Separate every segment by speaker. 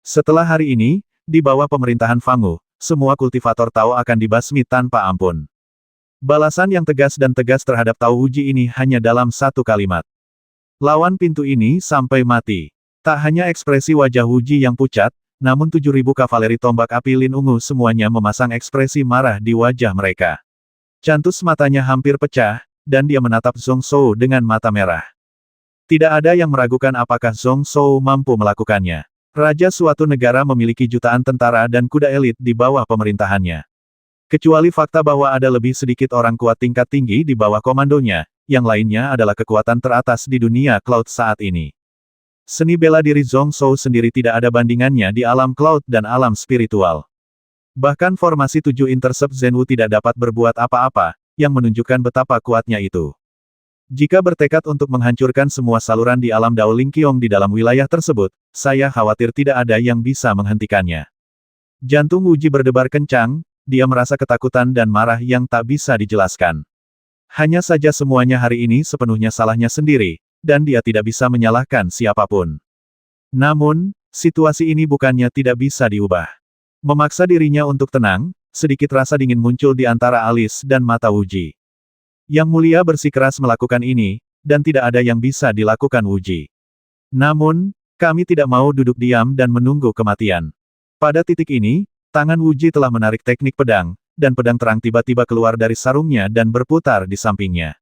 Speaker 1: Setelah hari ini, di bawah pemerintahan Fangu, semua kultivator Tao akan dibasmi tanpa ampun. Balasan yang tegas dan tegas terhadap Tao Wuji ini hanya dalam satu kalimat. Lawan pintu ini sampai mati. Tak hanya ekspresi wajah Wuji yang pucat, namun 7.000 kavaleri tombak api Lin Ungu semuanya memasang ekspresi marah di wajah mereka. Cantus matanya hampir pecah, dan dia menatap Zhong Shou dengan mata merah. Tidak ada yang meragukan apakah Zhong Shou mampu melakukannya. Raja suatu negara memiliki jutaan tentara dan kuda elit di bawah pemerintahannya. Kecuali fakta bahwa ada lebih sedikit orang kuat tingkat tinggi di bawah komandonya, yang lainnya adalah kekuatan teratas di dunia Cloud saat ini. Seni bela diri Zhong Shou sendiri tidak ada bandingannya di alam Cloud dan alam spiritual. Bahkan formasi 7 Intercept Zenwu tidak dapat berbuat apa-apa, yang menunjukkan betapa kuatnya itu. Jika bertekad untuk menghancurkan semua saluran di alam Dao Lingqiong di dalam wilayah tersebut, saya khawatir tidak ada yang bisa menghentikannya. Jantung Wuji berdebar kencang, dia merasa ketakutan dan marah yang tak bisa dijelaskan. Hanya saja semuanya hari ini sepenuhnya salahnya sendiri, dan dia tidak bisa menyalahkan siapapun. Namun, situasi ini bukannya tidak bisa diubah. Memaksa dirinya untuk tenang, sedikit rasa dingin muncul di antara alis dan mata Wuji. Yang Mulia bersikeras melakukan ini, dan tidak ada yang bisa dilakukan Wuji. Namun, kami tidak mau duduk diam dan menunggu kematian. Pada titik ini, tangan Wuji telah menarik teknik pedang, dan pedang terang tiba-tiba keluar dari sarungnya dan berputar di sampingnya.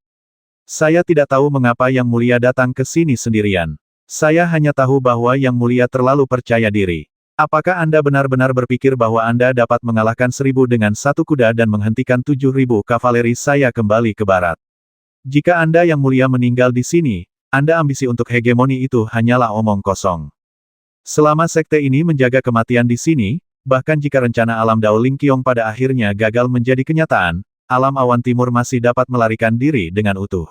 Speaker 1: Saya tidak tahu mengapa Yang Mulia datang ke sini sendirian. Saya hanya tahu bahwa Yang Mulia terlalu percaya diri. Apakah Anda benar-benar berpikir bahwa Anda dapat mengalahkan 1000 dengan satu kuda dan menghentikan 7.000 kavaleri saya kembali ke barat? Jika Anda Yang Mulia meninggal di sini, Anda ambisi untuk hegemoni itu hanyalah omong kosong. Selama sekte ini menjaga kematian di sini, bahkan jika rencana alam Dao Lingqiong pada akhirnya gagal menjadi kenyataan, alam awan timur masih dapat melarikan diri dengan utuh.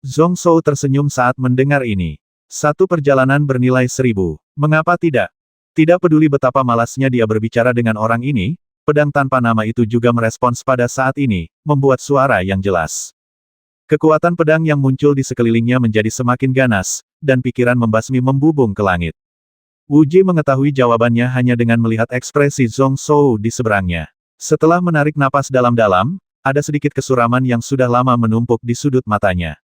Speaker 1: Zhong Shou tersenyum saat mendengar ini. Satu perjalanan bernilai 1000. Mengapa tidak? Tidak peduli betapa malasnya dia berbicara dengan orang ini, pedang tanpa nama itu juga merespons pada saat ini, membuat suara yang jelas. Kekuatan pedang yang muncul di sekelilingnya menjadi semakin ganas, dan pikiran membasmi membubung ke langit. Wuji mengetahui jawabannya hanya dengan melihat ekspresi Zhong Shou di seberangnya. Setelah menarik napas dalam-dalam, ada sedikit kesuraman yang sudah lama menumpuk di sudut matanya.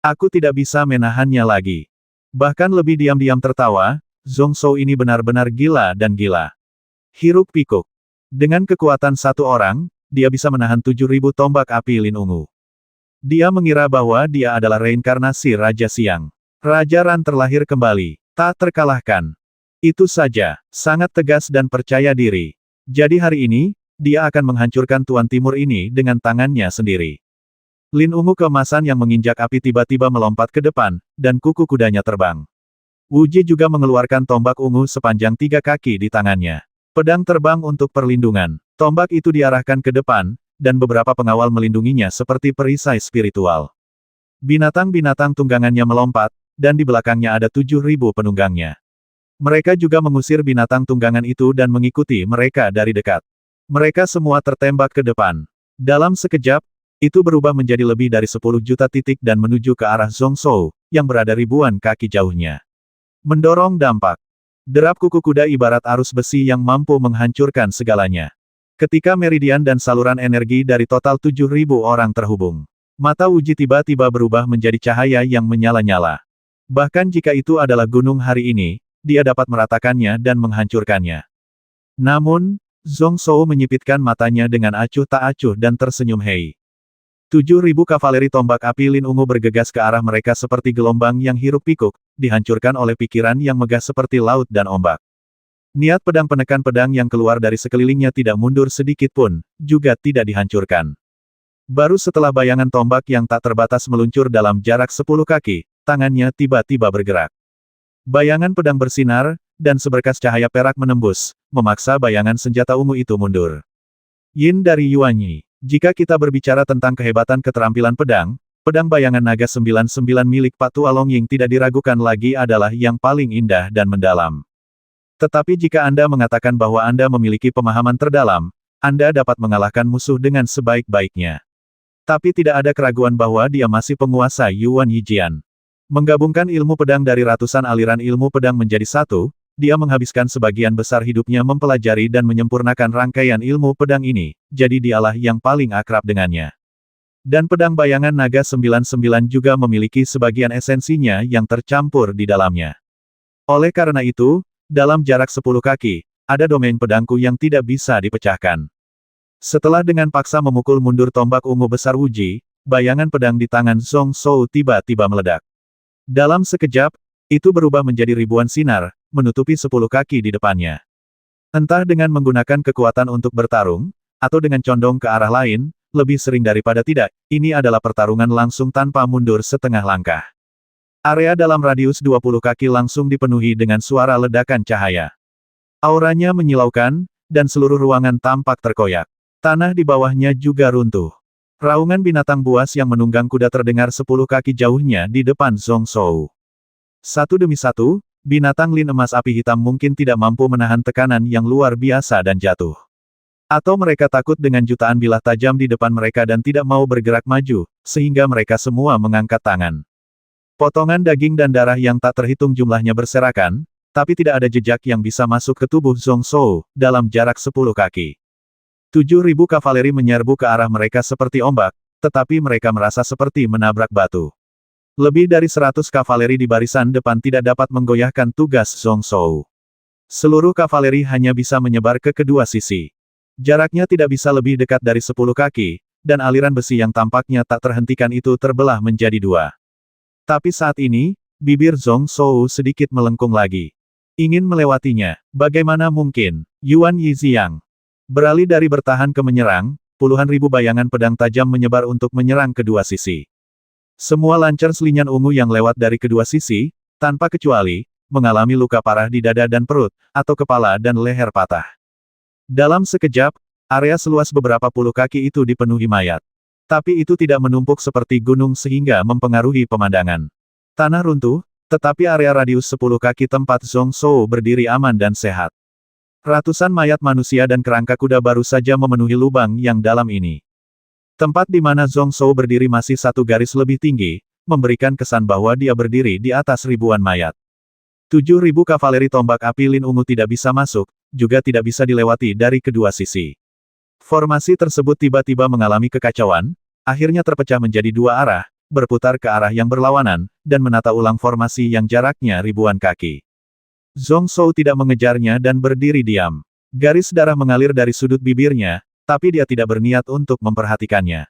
Speaker 1: Aku tidak bisa menahannya lagi. Bahkan lebih diam-diam tertawa, Zhong Shou ini benar-benar gila dan gila. Hiruk pikuk. Dengan kekuatan satu orang, dia bisa menahan 7.000 tombak api Lin Ungu. Dia mengira bahwa dia adalah reinkarnasi Raja Siang. Raja Ran terlahir kembali, tak terkalahkan. Itu saja, sangat tegas dan percaya diri. Jadi hari ini, dia akan menghancurkan Tuan Timur ini dengan tangannya sendiri. Lin Ungu keemasan yang menginjak api tiba-tiba melompat ke depan, dan kuku kudanya terbang. Wuji juga mengeluarkan tombak ungu sepanjang 3 kaki di tangannya. Pedang terbang untuk perlindungan. Tombak itu diarahkan ke depan, dan beberapa pengawal melindunginya seperti perisai spiritual. Binatang-binatang tunggangannya melompat, dan di belakangnya ada 7.000 penunggangnya. Mereka juga mengusir binatang tunggangan itu dan mengikuti mereka dari dekat. Mereka semua tertembak ke depan. Dalam sekejap, itu berubah menjadi lebih dari 10 juta titik dan menuju ke arah Zhong Shou, yang berada ribuan kaki jauhnya. Mendorong dampak. Derap kuku kuda ibarat arus besi yang mampu menghancurkan segalanya. Ketika meridian dan saluran energi dari total 7.000 orang terhubung, mata Wuji tiba-tiba berubah menjadi cahaya yang menyala-nyala. Bahkan jika itu adalah gunung hari ini, dia dapat meratakannya dan menghancurkannya. Namun, Zhong Shou menyipitkan matanya dengan acuh tak acuh dan tersenyum hei. 7.000 kavaleri tombak api Lin Ungu bergegas ke arah mereka seperti gelombang yang hiruk pikuk, dihancurkan oleh pikiran yang megah seperti laut dan ombak. Niat pedang penekan pedang yang keluar dari sekelilingnya tidak mundur sedikit pun, juga tidak dihancurkan. Baru setelah bayangan tombak yang tak terbatas meluncur dalam jarak 10 kaki, tangannya tiba-tiba bergerak. Bayangan pedang bersinar, dan seberkas cahaya perak menembus, memaksa bayangan senjata ungu itu mundur. Yin dari Yuanyi. Jika kita berbicara tentang kehebatan keterampilan pedang, pedang bayangan naga 99 milik Pak Tua Longying tidak diragukan lagi adalah yang paling indah dan mendalam. Tetapi jika Anda mengatakan bahwa Anda memiliki pemahaman terdalam, Anda dapat mengalahkan musuh dengan sebaik-baiknya. Tapi tidak ada keraguan bahwa dia masih penguasa Yuan Yijian. Menggabungkan ilmu pedang dari ratusan aliran ilmu pedang menjadi satu, dia menghabiskan sebagian besar hidupnya mempelajari dan menyempurnakan rangkaian ilmu pedang ini, jadi dialah yang paling akrab dengannya. Dan pedang bayangan naga 99 juga memiliki sebagian esensinya yang tercampur di dalamnya. Oleh karena itu, dalam jarak 10 kaki, ada domain pedangku yang tidak bisa dipecahkan. Setelah dengan paksa memukul mundur tombak ungu besar Wuji, bayangan pedang di tangan Zhong Shou tiba-tiba meledak. Dalam sekejap, itu berubah menjadi ribuan sinar, menutupi 10 kaki di depannya. Entah dengan menggunakan kekuatan untuk bertarung, atau dengan condong ke arah lain, lebih sering daripada tidak, ini adalah pertarungan langsung tanpa mundur setengah langkah. Area dalam radius 20 kaki langsung dipenuhi dengan suara ledakan cahaya. Auranya menyilaukan, dan seluruh ruangan tampak terkoyak. Tanah di bawahnya juga runtuh. Raungan binatang buas yang menunggang kuda terdengar 10 kaki jauhnya di depan Zhong Shou. Satu demi satu, binatang lin emas api hitam mungkin tidak mampu menahan tekanan yang luar biasa dan jatuh. Atau mereka takut dengan jutaan bilah tajam di depan mereka dan tidak mau bergerak maju, sehingga mereka semua mengangkat tangan. Potongan daging dan darah yang tak terhitung jumlahnya berserakan, tapi tidak ada jejak yang bisa masuk ke tubuh Zhong Shou, dalam jarak 10 kaki. 7.000 kavaleri menyerbu ke arah mereka seperti ombak, tetapi mereka merasa seperti menabrak batu. Lebih dari 100 kavaleri di barisan depan tidak dapat menggoyahkan tugas Zhong Shou. Seluruh kavaleri hanya bisa menyebar ke kedua sisi. Jaraknya tidak bisa lebih dekat dari 10 kaki, dan aliran besi yang tampaknya tak terhentikan itu terbelah menjadi dua. Tapi saat ini, bibir Zhong Shou sedikit melengkung lagi. Ingin melewatinya, bagaimana mungkin? Yuan Yixiang. Beralih dari bertahan ke menyerang, puluhan ribu bayangan pedang tajam menyebar untuk menyerang kedua sisi. Semua lancar selinyan ungu yang lewat dari kedua sisi, tanpa kecuali, mengalami luka parah di dada dan perut, atau kepala dan leher patah. Dalam sekejap, area seluas beberapa puluh kaki itu dipenuhi mayat. Tapi itu tidak menumpuk seperti gunung sehingga mempengaruhi pemandangan. Tanah runtuh, tetapi area radius 10 kaki tempat Zhong Shou berdiri aman dan sehat. Ratusan mayat manusia dan kerangka kuda baru saja memenuhi lubang yang dalam ini. Tempat di mana Zhong Shou berdiri masih satu garis lebih tinggi, memberikan kesan bahwa dia berdiri di atas ribuan mayat. 7.000 kavaleri tombak api lin ungu tidak bisa masuk, juga tidak bisa dilewati dari kedua sisi. Formasi tersebut tiba-tiba mengalami kekacauan, akhirnya terpecah menjadi dua arah, berputar ke arah yang berlawanan, dan menata ulang formasi yang jaraknya ribuan kaki. Zhong Shou tidak mengejarnya dan berdiri diam. Garis darah mengalir dari sudut bibirnya, tapi dia tidak berniat untuk memperhatikannya.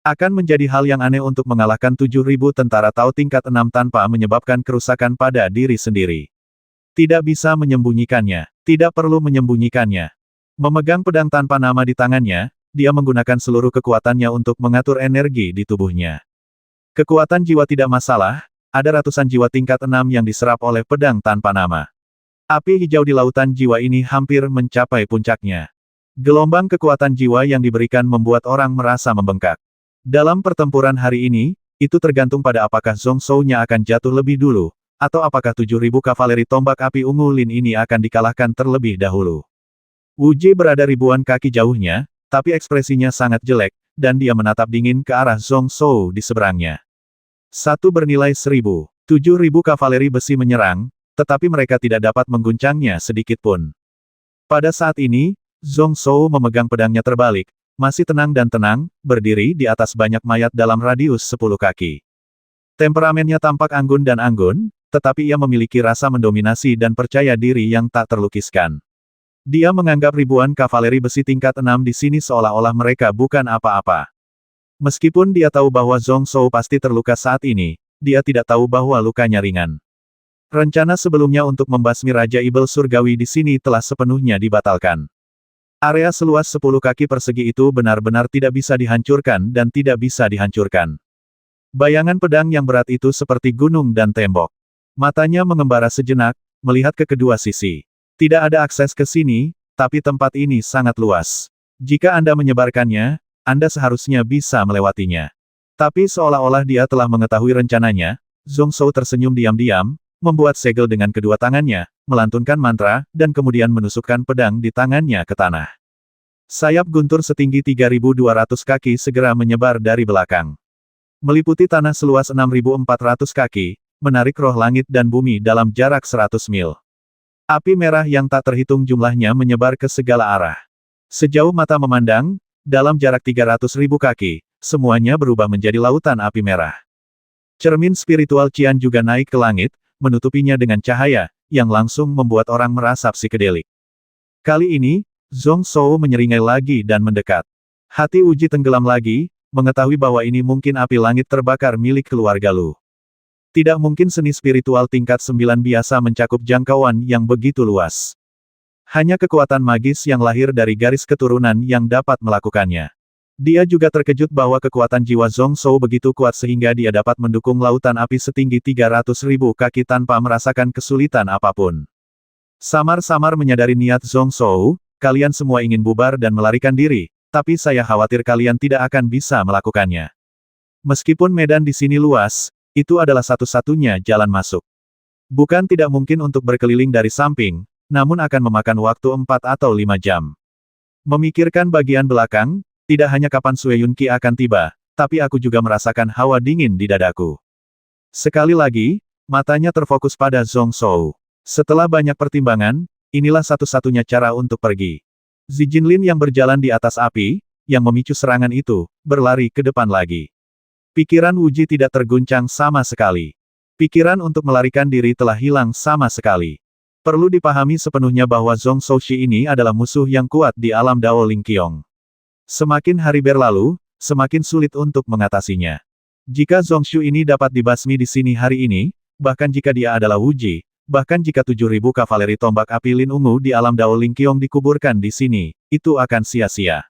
Speaker 1: Akan menjadi hal yang aneh untuk mengalahkan 7.000 tentara Tao tingkat 6 tanpa menyebabkan kerusakan pada diri sendiri. Tidak bisa menyembunyikannya, tidak perlu menyembunyikannya. Memegang pedang tanpa nama di tangannya, dia menggunakan seluruh kekuatannya untuk mengatur energi di tubuhnya. Kekuatan jiwa tidak masalah, ada ratusan jiwa tingkat 6 yang diserap oleh pedang tanpa nama. Api hijau di lautan jiwa ini hampir mencapai puncaknya. Gelombang kekuatan jiwa yang diberikan membuat orang merasa membengkak. Dalam pertempuran hari ini, itu tergantung pada apakah Zhong Shou-nya akan jatuh lebih dulu, atau apakah 7.000 kavaleri tombak api ungu lin ini akan dikalahkan terlebih dahulu. Wuji berada ribuan kaki jauhnya, tapi ekspresinya sangat jelek, dan dia menatap dingin ke arah Zhong Shou di seberangnya. Satu bernilai 1.000. 7.000 kavaleri besi menyerang, tetapi mereka tidak dapat mengguncangnya sedikit pun. Pada saat ini, Zhong Shou memegang pedangnya terbalik, masih tenang dan tenang, berdiri di atas banyak mayat dalam radius 10 kaki. Temperamennya tampak anggun dan anggun, tetapi ia memiliki rasa mendominasi dan percaya diri yang tak terlukiskan. Dia menganggap ribuan kavaleri besi tingkat 6 di sini seolah-olah mereka bukan apa-apa. Meskipun dia tahu bahwa Zhong Shou pasti terluka saat ini, dia tidak tahu bahwa lukanya ringan. Rencana sebelumnya untuk membasmi Raja Ibel Surgawi di sini telah sepenuhnya dibatalkan. Area seluas 10 kaki persegi itu benar-benar tidak bisa dihancurkan dan tidak bisa dihancurkan. Bayangan pedang yang berat itu seperti gunung dan tembok. Matanya mengembara sejenak, melihat ke kedua sisi. Tidak ada akses ke sini, tapi tempat ini sangat luas. Jika Anda menyebarkannya, Anda seharusnya bisa melewatinya. Tapi seolah-olah dia telah mengetahui rencananya, Zhong Shou tersenyum diam-diam, membuat segel dengan kedua tangannya, melantunkan mantra, dan kemudian menusukkan pedang di tangannya ke tanah. Sayap guntur setinggi 3.200 kaki segera menyebar dari belakang. Meliputi tanah seluas 6.400 kaki, menarik roh langit dan bumi dalam jarak 100 mil. Api merah yang tak terhitung jumlahnya menyebar ke segala arah. Sejauh mata memandang, dalam jarak 300.000 kaki, semuanya berubah menjadi lautan api merah. Cermin spiritual Qian juga naik ke langit, menutupinya dengan cahaya, yang langsung membuat orang merasa psikedelik. Kali ini, Zhong Shou menyeringai lagi dan mendekat. Hati Uji tenggelam lagi, mengetahui bahwa ini mungkin api langit terbakar milik keluarga Lu. Tidak mungkin seni spiritual tingkat 9 biasa mencakup jangkauan yang begitu luas. Hanya kekuatan magis yang lahir dari garis keturunan yang dapat melakukannya. Dia juga terkejut bahwa kekuatan jiwa Zhong Shou begitu kuat sehingga dia dapat mendukung lautan api setinggi 300.000 kaki tanpa merasakan kesulitan apapun. Samar-samar menyadari niat Zhong Shou, kalian semua ingin bubar dan melarikan diri, tapi saya khawatir kalian tidak akan bisa melakukannya. Meskipun medan di sini luas, itu adalah satu-satunya jalan masuk. Bukan tidak mungkin untuk berkeliling dari samping, namun akan memakan waktu 4 atau 5 jam. Memikirkan bagian belakang, tidak hanya kapan Sue Yunqi akan tiba, tapi aku juga merasakan hawa dingin di dadaku. Sekali lagi, matanya terfokus pada Zhong Shou. Setelah banyak pertimbangan, inilah satu-satunya cara untuk pergi. Zi Jinlin yang berjalan di atas api, yang memicu serangan itu, berlari ke depan lagi. Pikiran Wuji tidak terguncang sama sekali. Pikiran untuk melarikan diri telah hilang sama sekali. Perlu dipahami sepenuhnya bahwa Zhong Shouxi ini adalah musuh yang kuat di alam Dao Lingqiong. Semakin hari berlalu, semakin sulit untuk mengatasinya. Jika Zhong Shu ini dapat dibasmi di sini hari ini, bahkan jika dia adalah Wuji, bahkan jika 7.000 kavaleri tombak api Lin Ungu di alam Dao Lingqiong dikuburkan di sini, itu akan sia-sia.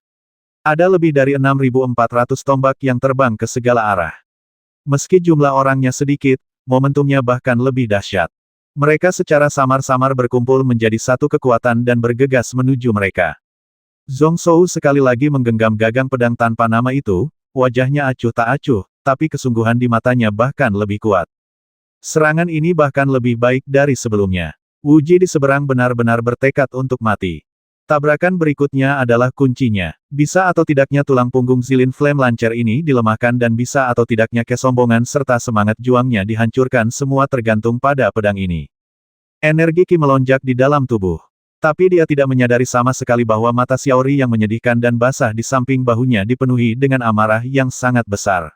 Speaker 1: Ada lebih dari 6.400 tombak yang terbang ke segala arah. Meski jumlah orangnya sedikit, momentumnya bahkan lebih dahsyat. Mereka secara samar-samar berkumpul menjadi satu kekuatan dan bergegas menuju mereka. Zhong Shou sekali lagi menggenggam gagang pedang tanpa nama itu, wajahnya acuh tak acuh, tapi kesungguhan di matanya bahkan lebih kuat. Serangan ini bahkan lebih baik dari sebelumnya. Wuji di seberang benar-benar bertekad untuk mati. Tabrakan berikutnya adalah kuncinya. Bisa atau tidaknya tulang punggung Zilin Flame Launcher ini dilemahkan dan bisa atau tidaknya kesombongan serta semangat juangnya dihancurkan semua tergantung pada pedang ini. Energi Qi melonjak di dalam tubuh. Tapi dia tidak menyadari sama sekali bahwa mata Xiaori yang menyedihkan dan basah di samping bahunya dipenuhi dengan amarah yang sangat besar.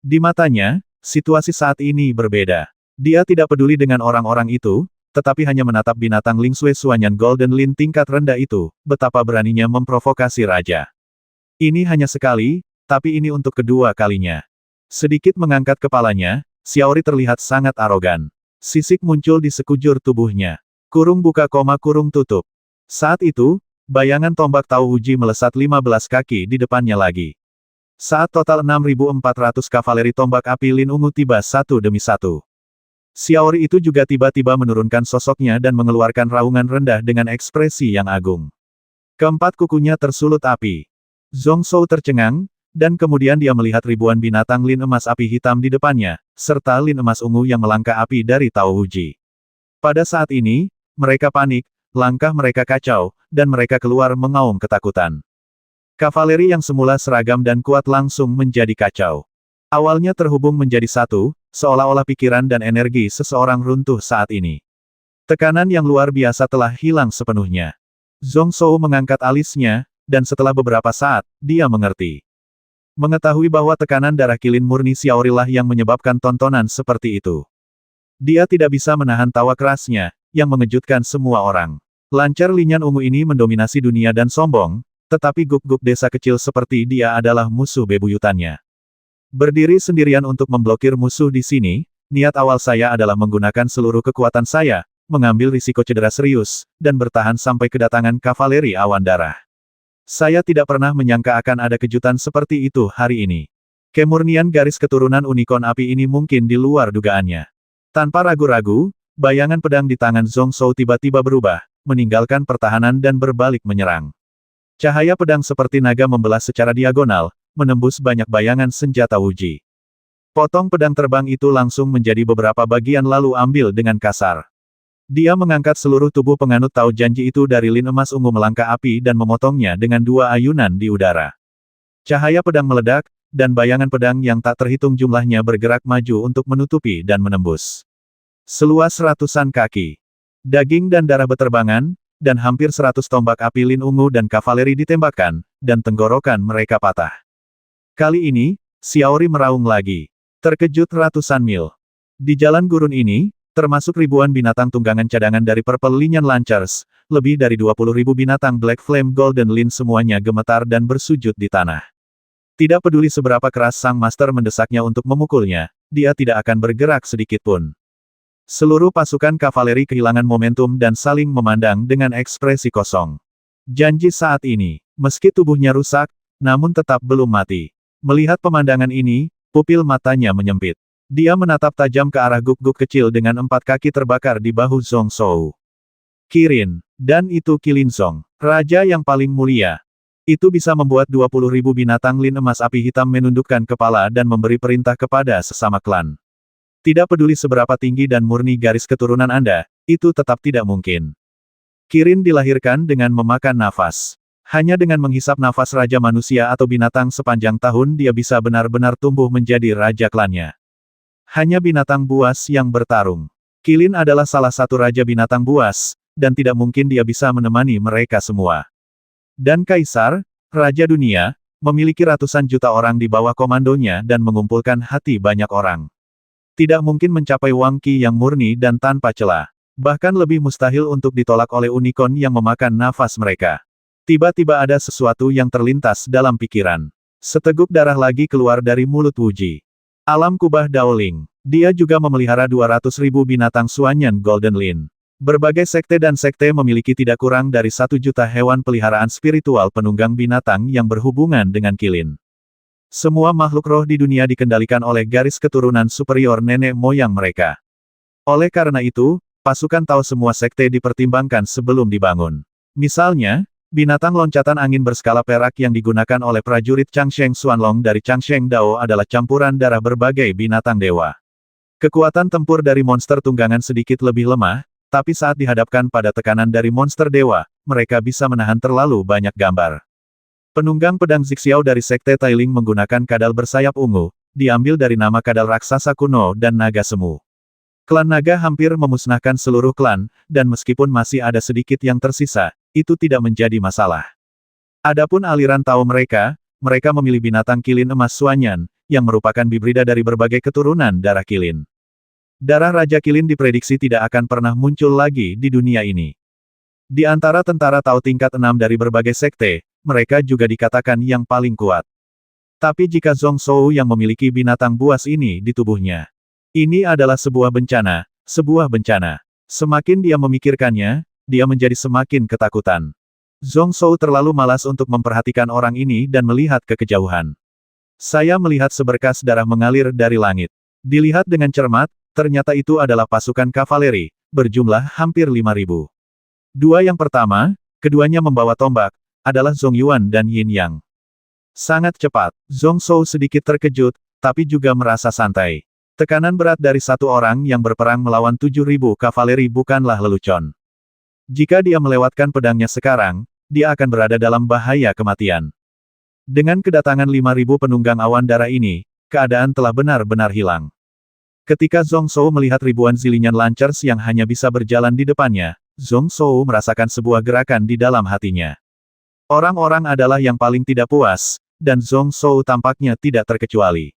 Speaker 1: Di matanya, situasi saat ini berbeda. Dia tidak peduli dengan orang-orang itu, tetapi hanya menatap binatang Ling Sui Suanyan Golden Lin tingkat rendah itu, betapa beraninya memprovokasi raja. Ini hanya sekali, tapi ini untuk kedua kalinya. Sedikit mengangkat kepalanya, Xiaori terlihat sangat arogan. Sisik muncul di sekujur tubuhnya. Kurung buka koma kurung tutup. Saat itu, bayangan tombak Tao Wuji melesat 15 kaki di depannya lagi. Saat total 6.400 kavaleri tombak api Lin Ungu tiba satu demi satu. Xiaori itu juga tiba-tiba menurunkan sosoknya dan mengeluarkan raungan rendah dengan ekspresi yang agung. Keempat kukunya tersulut api. Zhong Shou tercengang, dan kemudian dia melihat ribuan binatang lin emas api hitam di depannya, serta lin emas ungu yang melangkah api dari Tao Wuji. Pada saat ini, mereka panik, langkah mereka kacau, dan mereka keluar mengaum ketakutan. Kavaleri yang semula seragam dan kuat langsung menjadi kacau. Awalnya terhubung menjadi satu, seolah-olah pikiran dan energi seseorang runtuh saat ini. Tekanan yang luar biasa telah hilang sepenuhnya. Zhong Shou mengangkat alisnya, dan setelah beberapa saat, dia mengerti. Mengetahui bahwa tekanan darah kilin murni Xiaori lah yang menyebabkan tontonan seperti itu. Dia tidak bisa menahan tawa kerasnya, yang mengejutkan semua orang. Lancar Linyan Ungu ini mendominasi dunia dan sombong, tetapi guk-guk desa kecil seperti dia adalah musuh bebuyutannya. Berdiri sendirian untuk memblokir musuh di sini, niat awal saya adalah menggunakan seluruh kekuatan saya, mengambil risiko cedera serius, dan bertahan sampai kedatangan kavaleri awan darah. Saya tidak pernah menyangka akan ada kejutan seperti itu hari ini. Kemurnian garis keturunan unicorn api ini mungkin di luar dugaannya. Tanpa ragu-ragu, bayangan pedang di tangan Zhong Shou tiba-tiba berubah, meninggalkan pertahanan dan berbalik menyerang. Cahaya pedang seperti naga membelah secara diagonal, menembus banyak bayangan senjata Wuji. Potong pedang terbang itu langsung menjadi beberapa bagian lalu ambil dengan kasar. Dia mengangkat seluruh tubuh penganut Tao Janji itu dari lin emas ungu melangkah api dan memotongnya dengan dua ayunan di udara. Cahaya pedang meledak, dan bayangan pedang yang tak terhitung jumlahnya bergerak maju untuk menutupi dan menembus. Seluas ratusan kaki. Daging dan darah beterbangan, dan hampir 100 tombak api lin ungu dan kavaleri ditembakkan, dan tenggorokan mereka patah. Kali ini, Xiaori meraung lagi. Terkejut ratusan mil. Di jalan gurun ini, termasuk ribuan binatang tunggangan cadangan dari Purple Linian Lancers, lebih dari 20.000 binatang Black Flame Golden Lin semuanya gemetar dan bersujud di tanah. Tidak peduli seberapa keras sang master mendesaknya untuk memukulnya, dia tidak akan bergerak sedikitpun. Seluruh pasukan kavaleri kehilangan momentum dan saling memandang dengan ekspresi kosong. Janji saat ini, meski tubuhnya rusak, namun tetap belum mati. Melihat pemandangan ini, pupil matanya menyempit. Dia menatap tajam ke arah guk-guk kecil dengan 4 kaki terbakar di bahu Zhong Shou. Kirin, dan itu Qilinzong, raja yang paling mulia. Itu bisa membuat 20.000 binatang lin emas api hitam menundukkan kepala dan memberi perintah kepada sesama klan. Tidak peduli seberapa tinggi dan murni garis keturunan Anda, itu tetap tidak mungkin. Kirin dilahirkan dengan memakan nafas. Hanya dengan menghisap nafas raja manusia atau binatang sepanjang tahun dia bisa benar-benar tumbuh menjadi raja klannya. Hanya binatang buas yang bertarung. Qilin adalah salah satu raja binatang buas, dan tidak mungkin dia bisa menemani mereka semua. Dan Kaisar, Raja Dunia, memiliki ratusan juta orang di bawah komandonya dan mengumpulkan hati banyak orang. Tidak mungkin mencapai Wang Qi yang murni dan tanpa celah. Bahkan lebih mustahil untuk ditolak oleh unicorn yang memakan nafas mereka. Tiba-tiba ada sesuatu yang terlintas dalam pikiran. Seteguk darah lagi keluar dari mulut Wuji. Alam kubah Daoling. Dia juga memelihara 200.000 binatang Suanyan Golden Lin. Berbagai sekte dan sekte memiliki tidak kurang dari 1 juta hewan peliharaan spiritual penunggang binatang yang berhubungan dengan Qilin. Semua makhluk roh di dunia dikendalikan oleh garis keturunan superior nenek moyang mereka. Oleh karena itu, pasukan Tao semua sekte dipertimbangkan sebelum dibangun. Misalnya, binatang loncatan angin berskala perak yang digunakan oleh prajurit Changsheng Xuanlong dari Changsheng Dao adalah campuran darah berbagai binatang dewa. Kekuatan tempur dari monster tunggangan sedikit lebih lemah, tapi saat dihadapkan pada tekanan dari monster dewa, mereka bisa menahan terlalu banyak gambar. Penunggang pedang Zixiao dari Sekte Tailing menggunakan kadal bersayap ungu, diambil dari nama kadal raksasa kuno dan naga semu. Klan naga hampir memusnahkan seluruh klan, dan meskipun masih ada sedikit yang tersisa, itu tidak menjadi masalah. Adapun aliran Tao mereka memilih binatang Qilin emas Suanyan, yang merupakan bibrida dari berbagai keturunan darah Qilin. Darah Raja Qilin diprediksi tidak akan pernah muncul lagi di dunia ini. Di antara tentara Tao tingkat 6 dari berbagai sekte, mereka juga dikatakan yang paling kuat. Tapi jika Zhong Shou yang memiliki binatang buas ini di tubuhnya, ini adalah sebuah bencana, sebuah bencana. Semakin dia memikirkannya, dia menjadi semakin ketakutan. Zhong Shou terlalu malas untuk memperhatikan orang ini dan melihat ke kejauhan. Saya melihat seberkas darah mengalir dari langit. Dilihat dengan cermat, ternyata itu adalah pasukan kavaleri, berjumlah hampir 5.000. Dua yang pertama, keduanya membawa tombak, adalah Zhong Yuan dan Yin Yang. Sangat cepat, Zhong Shou sedikit terkejut, tapi juga merasa santai. Tekanan berat dari satu orang yang berperang melawan 7.000 kavaleri bukanlah lelucon. Jika dia melewatkan pedangnya sekarang, dia akan berada dalam bahaya kematian. Dengan kedatangan 5.000 penunggang awan darah ini, keadaan telah benar-benar hilang. Ketika Zhong Shou melihat ribuan zilinian lancers yang hanya bisa berjalan di depannya, Zhong Shou merasakan sebuah gerakan di dalam hatinya. Orang-orang adalah yang paling tidak puas, dan Zhong Shou tampaknya tidak terkecuali.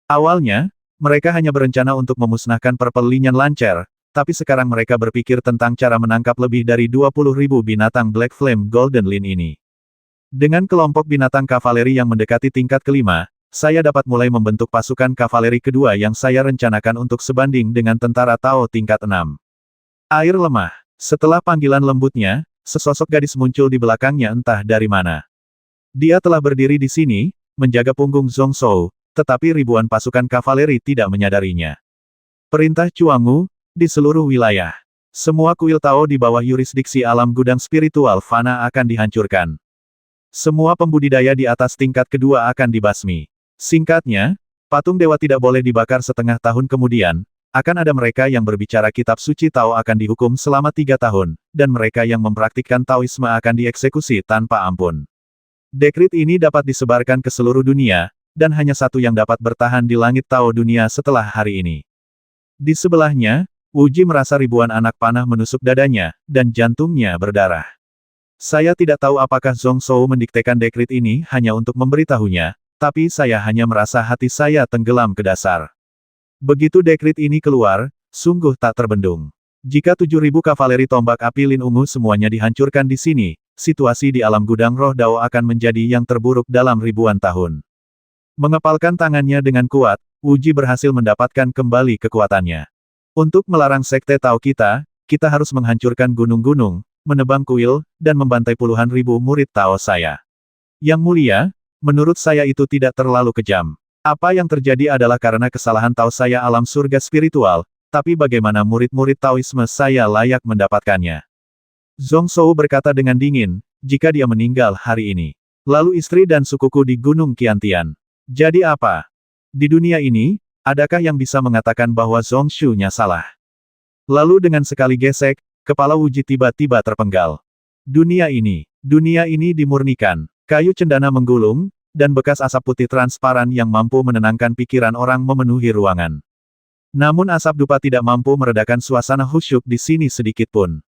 Speaker 1: Awalnya, mereka hanya berencana untuk memusnahkan Purple Linian Lancer, tapi sekarang mereka berpikir tentang cara menangkap lebih dari 20.000 binatang Black Flame Golden Lin ini. Dengan kelompok binatang kavaleri yang mendekati tingkat kelima, saya dapat mulai membentuk pasukan kavaleri kedua yang saya rencanakan untuk sebanding dengan tentara Tao tingkat 6. Air lemah. Setelah panggilan lembutnya, sesosok gadis muncul di belakangnya entah dari mana. Dia telah berdiri di sini, menjaga punggung Zhong Shou, tetapi ribuan pasukan kavaleri tidak menyadarinya. Perintah Chuang'u, di seluruh wilayah. Semua kuil Tao di bawah yurisdiksi alam gudang spiritual fana akan dihancurkan. Semua pembudidaya di atas tingkat kedua akan dibasmi. Singkatnya, patung dewa tidak boleh dibakar setengah tahun kemudian, akan ada mereka yang berbicara kitab suci Tao akan dihukum selama 3 tahun, dan mereka yang mempraktikkan Taoisme akan dieksekusi tanpa ampun. Dekrit ini dapat disebarkan ke seluruh dunia, dan hanya satu yang dapat bertahan di langit Tao dunia setelah hari ini. Di sebelahnya, Wu Ji merasa ribuan anak panah menusuk dadanya, dan jantungnya berdarah. Saya tidak tahu apakah Zhong Shou mendiktekan dekrit ini hanya untuk memberitahunya, tapi saya hanya merasa hati saya tenggelam ke dasar. Begitu dekrit ini keluar, sungguh tak terbendung. Jika 7.000 kavaleri tombak api lin ungu semuanya dihancurkan di sini, situasi di alam gudang roh Dao akan menjadi yang terburuk dalam ribuan tahun. Mengepalkan tangannya dengan kuat, Wu Ji berhasil mendapatkan kembali kekuatannya. Untuk melarang sekte Tao kita harus menghancurkan gunung-gunung, menebang kuil, dan membantai puluhan ribu murid Tao saya. Yang mulia, menurut saya itu tidak terlalu kejam. Apa yang terjadi adalah karena kesalahan Tao saya alam surga spiritual, tapi bagaimana murid-murid Taoisme saya layak mendapatkannya? Zhong Shou berkata dengan dingin, jika dia meninggal hari ini. Lalu istri dan sukuku di Gunung Qiantian. Jadi apa? Di dunia ini, adakah yang bisa mengatakan bahwa Zhong Shu-nya salah? Lalu dengan sekali gesek, kepala Wu Ji tiba-tiba terpenggal. Dunia ini dimurnikan. Kayu cendana menggulung, dan bekas asap putih transparan yang mampu menenangkan pikiran orang memenuhi ruangan. Namun asap dupa tidak mampu meredakan suasana khusyuk di sini sedikit pun.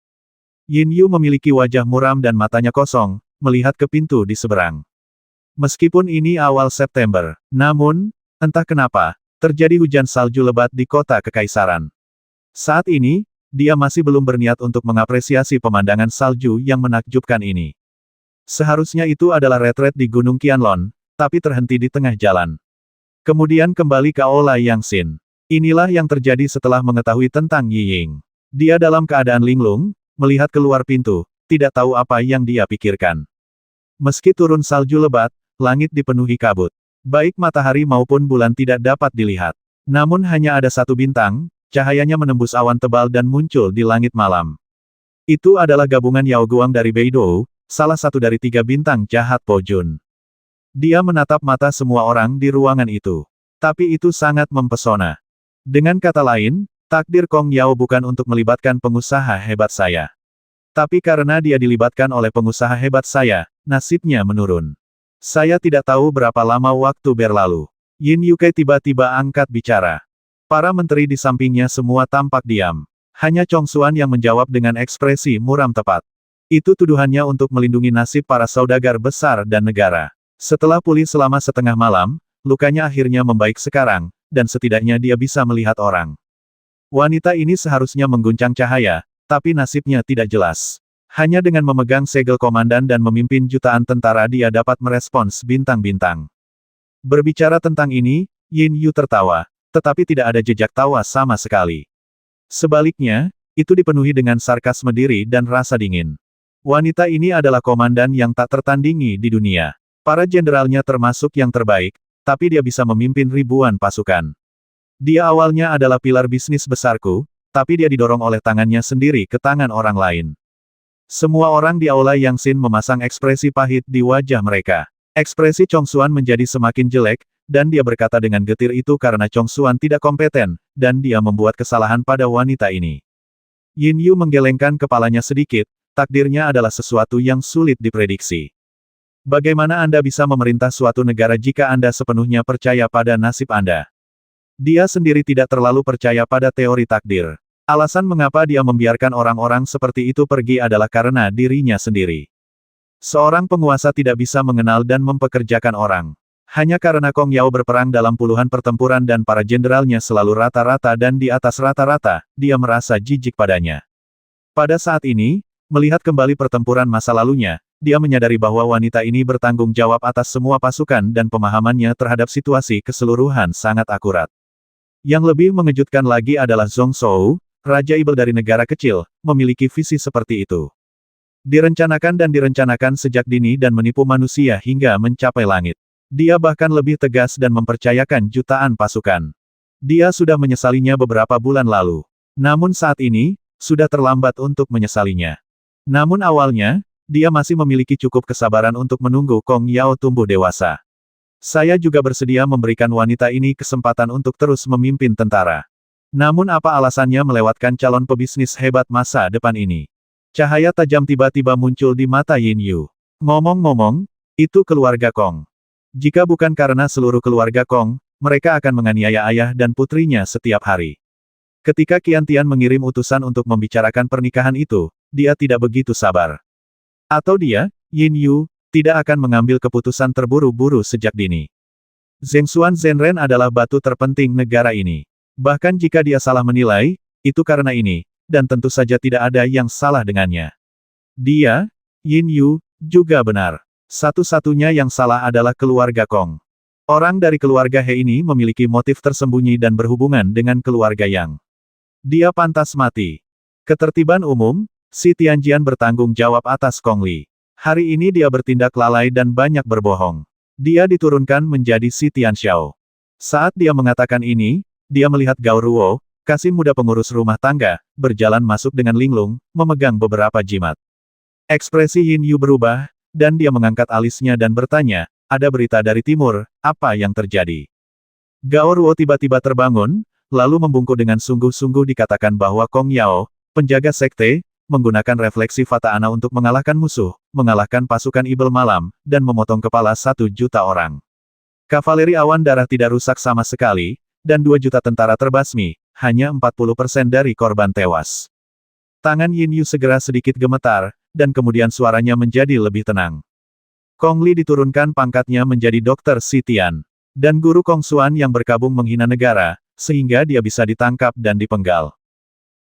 Speaker 1: Yin Yu memiliki wajah muram dan matanya kosong, melihat ke pintu di seberang. Meskipun ini awal September, namun, entah kenapa, terjadi hujan salju lebat di kota kekaisaran. Saat ini, dia masih belum berniat untuk mengapresiasi pemandangan salju yang menakjubkan ini. Seharusnya itu adalah retret di Gunung Qianlong, tapi terhenti di tengah jalan. Kemudian kembali ke Aula Yangxin. Inilah yang terjadi setelah mengetahui tentang Yi Ying. Dia dalam keadaan linglung, melihat keluar pintu, tidak tahu apa yang dia pikirkan. Meski turun salju lebat, langit dipenuhi kabut. Baik matahari maupun bulan tidak dapat dilihat. Namun hanya ada satu bintang, cahayanya menembus awan tebal dan muncul di langit malam. Itu adalah gabungan Yao Guang dari Beidou, salah satu dari 3 bintang jahat Po Jun. Dia menatap mata semua orang di ruangan itu. Tapi itu sangat mempesona. Dengan kata lain, takdir Kong Yao bukan untuk melibatkan pengusaha hebat saya. Tapi karena dia dilibatkan oleh pengusaha hebat saya, nasibnya menurun. Saya tidak tahu berapa lama waktu berlalu. Yin Yukai tiba-tiba angkat bicara. Para menteri di sampingnya semua tampak diam. Hanya Chong Xuan yang menjawab dengan ekspresi muram tepat. Itu tuduhannya untuk melindungi nasib para saudagar besar dan negara. Setelah pulih selama setengah malam, lukanya akhirnya membaik sekarang, dan setidaknya dia bisa melihat orang. Wanita ini seharusnya mengguncang cahaya, tapi nasibnya tidak jelas. Hanya dengan memegang segel komandan dan memimpin jutaan tentara dia dapat merespons bintang-bintang. Berbicara tentang ini, Yin Yu tertawa, tetapi tidak ada jejak tawa sama sekali. Sebaliknya, itu dipenuhi dengan sarkasme diri dan rasa dingin. Wanita ini adalah komandan yang tak tertandingi di dunia. Para jenderalnya termasuk yang terbaik, tapi dia bisa memimpin ribuan pasukan. Dia awalnya adalah pilar bisnis besarku, tapi dia didorong oleh tangannya sendiri ke tangan orang lain. Semua orang di Aula Yangxin memasang ekspresi pahit di wajah mereka. Ekspresi Chong Xuan menjadi semakin jelek, dan dia berkata dengan getir itu karena Chong Xuan tidak kompeten, dan dia membuat kesalahan pada wanita ini. Yin Yu menggelengkan kepalanya sedikit, takdirnya adalah sesuatu yang sulit diprediksi. Bagaimana Anda bisa memerintah suatu negara jika Anda sepenuhnya percaya pada nasib Anda? Dia sendiri tidak terlalu percaya pada teori takdir. Alasan mengapa dia membiarkan orang-orang seperti itu pergi adalah karena dirinya sendiri. Seorang penguasa tidak bisa mengenal dan mempekerjakan orang. Hanya karena Kong Yao berperang dalam puluhan pertempuran dan para jenderalnya selalu rata-rata dan di atas rata-rata, dia merasa jijik padanya. Pada saat ini, melihat kembali pertempuran masa lalunya, dia menyadari bahwa wanita ini bertanggung jawab atas semua pasukan dan pemahamannya terhadap situasi keseluruhan sangat akurat. Yang lebih mengejutkan lagi adalah Zhong Shou, Raja Ibel dari negara kecil, memiliki visi seperti itu. Direncanakan sejak dini dan menipu manusia hingga mencapai langit. Dia bahkan lebih tegas dan mempercayakan jutaan pasukan. Dia sudah menyesalinya beberapa bulan lalu. Namun saat ini, sudah terlambat untuk menyesalinya. Namun awalnya, dia masih memiliki cukup kesabaran untuk menunggu Kong Yao tumbuh dewasa. Saya juga bersedia memberikan wanita ini kesempatan untuk terus memimpin tentara. Namun apa alasannya melewatkan calon pebisnis hebat masa depan ini? Cahaya tajam tiba-tiba muncul di mata Yin Yu. Ngomong-ngomong, itu keluarga Kong. Jika bukan karena seluruh keluarga Kong, mereka akan menganiaya ayah dan putrinya setiap hari. Ketika Qian Tian mengirim utusan untuk membicarakan pernikahan itu, dia tidak begitu sabar. Atau dia, Yin Yu, tidak akan mengambil keputusan terburu-buru sejak dini. Zhengxuan Zhenren adalah batu terpenting negara ini. Bahkan jika dia salah menilai, itu karena ini, dan tentu saja tidak ada yang salah dengannya. Dia, Yin Yu, juga benar. Satu-satunya yang salah adalah keluarga Kong. Orang dari keluarga He ini memiliki motif tersembunyi dan berhubungan dengan keluarga Yang. Dia pantas mati. Ketertiban umum, si Tianjian bertanggung jawab atas Kong Li. Hari ini dia bertindak lalai dan banyak berbohong. Dia diturunkan menjadi si Tianxiao. Saat dia mengatakan ini, dia melihat Gao Ruo, kasih muda pengurus rumah tangga, berjalan masuk dengan linglung, memegang beberapa jimat. Ekspresi Yin Yu berubah, dan dia mengangkat alisnya dan bertanya, ada berita dari timur, apa yang terjadi? Gao Ruo tiba-tiba terbangun, lalu membungkuk dengan sungguh-sungguh dikatakan bahwa Kong Yao, penjaga sekte, menggunakan refleksi Fata Ana untuk mengalahkan musuh, mengalahkan pasukan Ibel Malam, dan memotong kepala 1 juta orang. Kavaleri awan darah tidak rusak sama sekali, dan 2 juta tentara terbasmi, hanya 40% dari korban tewas. Tangan Yin Yu segera sedikit gemetar, dan kemudian suaranya menjadi lebih tenang. Kong Li diturunkan pangkatnya menjadi Dokter Si Tian, dan guru Kong Xuan yang berkabung menghina negara, sehingga dia bisa ditangkap dan dipenggal.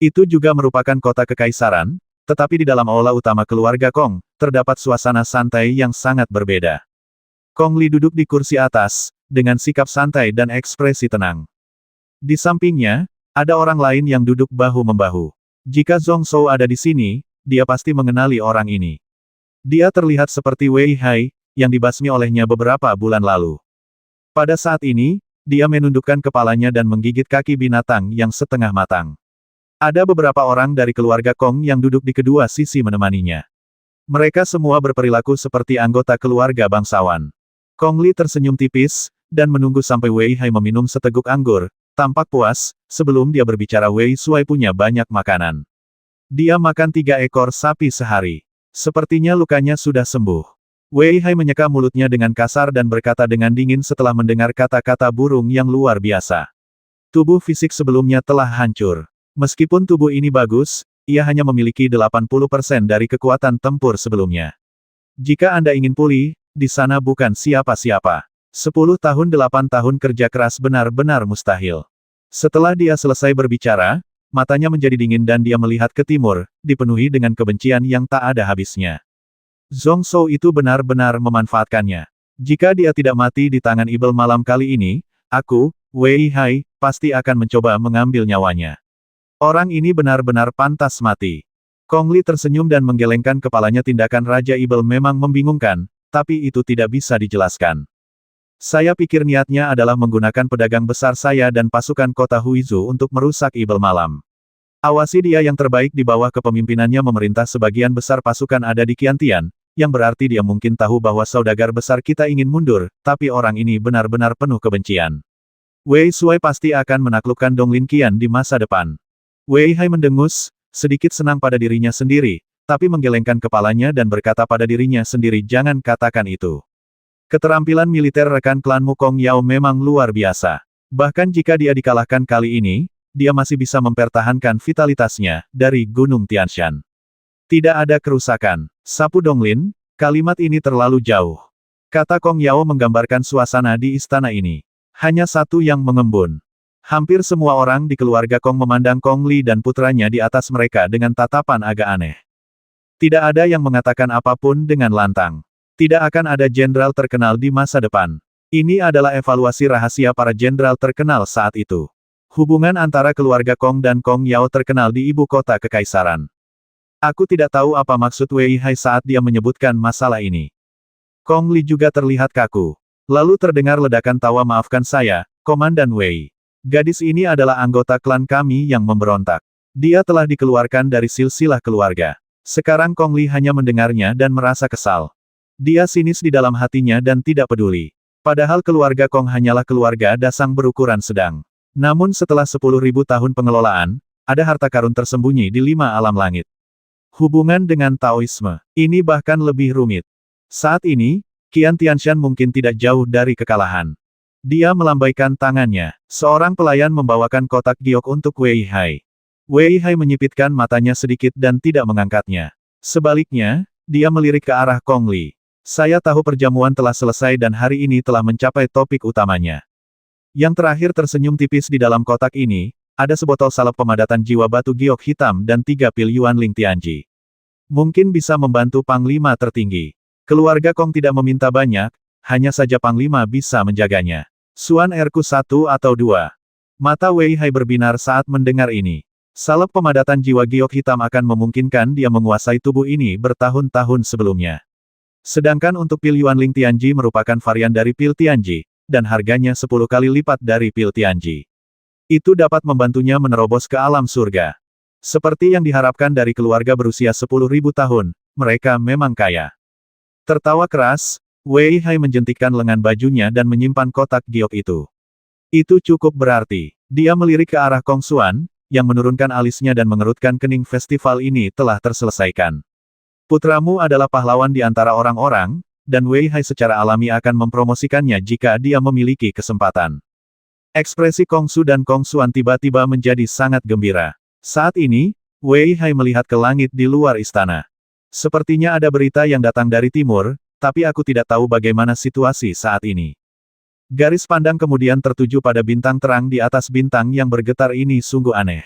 Speaker 1: Itu juga merupakan kota kekaisaran, tetapi di dalam aula utama keluarga Kong, terdapat suasana santai yang sangat berbeda. Kong Li duduk di kursi atas, dengan sikap santai dan ekspresi tenang. Di sampingnya, ada orang lain yang duduk bahu-membahu. Jika Zhong Shou ada di sini, dia pasti mengenali orang ini. Dia terlihat seperti Wei Hai, yang dibasmi olehnya beberapa bulan lalu. Pada saat ini, dia menundukkan kepalanya dan menggigit kaki binatang yang setengah matang. Ada beberapa orang dari keluarga Kong yang duduk di kedua sisi menemaninya. Mereka semua berperilaku seperti anggota keluarga bangsawan. Kong Li tersenyum tipis, dan menunggu sampai Wei Hai meminum seteguk anggur, tampak puas, sebelum dia berbicara. Wei Suai punya banyak makanan. Dia makan 3 ekor sapi sehari. Sepertinya lukanya sudah sembuh. Wei Hai menyeka mulutnya dengan kasar dan berkata dengan dingin setelah mendengar kata-kata burung yang luar biasa. Tubuh fisik sebelumnya telah hancur. Meskipun tubuh ini bagus, ia hanya memiliki 80% dari kekuatan tempur sebelumnya. Jika Anda ingin pulih, di sana bukan siapa-siapa. 10 tahun 8 tahun kerja keras benar-benar mustahil. Setelah dia selesai berbicara, matanya menjadi dingin dan dia melihat ke timur, dipenuhi dengan kebencian yang tak ada habisnya. Zhong Shou itu benar-benar memanfaatkannya. Jika dia tidak mati di tangan Ibel Malam kali ini, aku, Wei Hai, pasti akan mencoba mengambil nyawanya. Orang ini benar-benar pantas mati. Kong Li tersenyum dan menggelengkan kepalanya. Tindakan Raja Ibel memang membingungkan, tapi itu tidak bisa dijelaskan. Saya pikir niatnya adalah menggunakan pedagang besar saya dan pasukan kota Huizu untuk merusak Ibel Malam. Awasi dia. Yang terbaik di bawah kepemimpinannya memerintah sebagian besar pasukan ada di Qian Tian, yang berarti dia mungkin tahu bahwa saudagar besar kita ingin mundur, tapi orang ini benar-benar penuh kebencian. Wei Suai pasti akan menaklukkan Donglin Qian di masa depan. Wei Hai mendengus, sedikit senang pada dirinya sendiri, tapi menggelengkan kepalanya dan berkata pada dirinya sendiri, jangan katakan itu. Keterampilan militer rekan klanmu Kong Yao memang luar biasa. Bahkan jika dia dikalahkan kali ini, dia masih bisa mempertahankan vitalitasnya dari Gunung Tianshan. Tidak ada kerusakan. Sapu Donglin, kalimat ini terlalu jauh. Kata Kong Yao menggambarkan suasana di istana ini. Hanya satu yang mengembun. Hampir semua orang di keluarga Kong memandang Kong Li dan putranya di atas mereka dengan tatapan agak aneh. Tidak ada yang mengatakan apapun dengan lantang. Tidak akan ada jenderal terkenal di masa depan. Ini adalah evaluasi rahasia para jenderal terkenal saat itu. Hubungan antara keluarga Kong dan Kong Yao terkenal di ibu kota kekaisaran. Aku tidak tahu apa maksud Wei Hai saat dia menyebutkan masalah ini. Kong Li juga terlihat kaku. Lalu terdengar ledakan tawa. Maafkan saya, Komandan Wei. Gadis ini adalah anggota klan kami yang memberontak. Dia telah dikeluarkan dari silsilah keluarga. Sekarang Kong Li hanya mendengarnya dan merasa kesal. Dia sinis di dalam hatinya dan tidak peduli. Padahal keluarga Kong hanyalah keluarga dasang berukuran sedang. Namun setelah 10.000 tahun pengelolaan, ada harta karun tersembunyi di 5 alam langit. Hubungan dengan Taoisme, ini bahkan lebih rumit. Saat ini, Qian Tianshan mungkin tidak jauh dari kekalahan. Dia melambaikan tangannya. Seorang pelayan membawakan kotak giok untuk Wei Hai. Wei Hai menyipitkan matanya sedikit dan tidak mengangkatnya. Sebaliknya, dia melirik ke arah Kong Li. Saya tahu perjamuan telah selesai dan hari ini telah mencapai topik utamanya. Yang terakhir tersenyum tipis di dalam kotak ini, ada sebotol salep pemadatan jiwa batu giok hitam dan 3 pil Yuan Ling Tianji. Mungkin bisa membantu Panglima tertinggi. Keluarga Kong tidak meminta banyak, hanya saja Panglima bisa menjaganya. Suan Erku 1 atau 2. Mata Wei Hai berbinar saat mendengar ini. Salep pemadatan jiwa giok hitam akan memungkinkan dia menguasai tubuh ini bertahun-tahun sebelumnya. Sedangkan untuk pil Yuan Ling Tianji merupakan varian dari pil Tianji, dan harganya 10 kali lipat dari pil Tianji. Itu dapat membantunya menerobos ke alam surga. Seperti yang diharapkan dari keluarga berusia 10.000 tahun, mereka memang kaya. Tertawa keras, Wei Hai menjentikkan lengan bajunya dan menyimpan kotak giok itu. Itu cukup berarti. Dia melirik ke arah Kong Xuan, yang menurunkan alisnya dan mengerutkan kening. Festival ini telah terselesaikan. Putramu adalah pahlawan di antara orang-orang, dan Wei Hai secara alami akan mempromosikannya jika dia memiliki kesempatan. Ekspresi Kong Su dan Kong Xuan tiba-tiba menjadi sangat gembira. Saat ini, Wei Hai melihat ke langit di luar istana. Sepertinya ada berita yang datang dari timur, tapi aku tidak tahu bagaimana situasi saat ini. Garis pandang kemudian tertuju pada bintang terang di atas bintang yang bergetar ini sungguh aneh.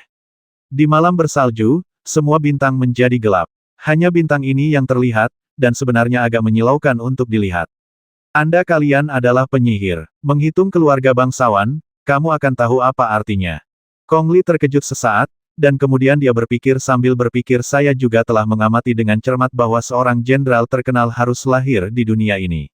Speaker 1: Di malam bersalju, semua bintang menjadi gelap. Hanya bintang ini yang terlihat, dan sebenarnya agak menyilaukan untuk dilihat. Anda kalian adalah penyihir. Menghitung keluarga bangsawan, kamu akan tahu apa artinya. Kong Li terkejut sesaat, dan kemudian dia berpikir sambil berpikir saya juga telah mengamati dengan cermat bahwa seorang jenderal terkenal harus lahir di dunia ini.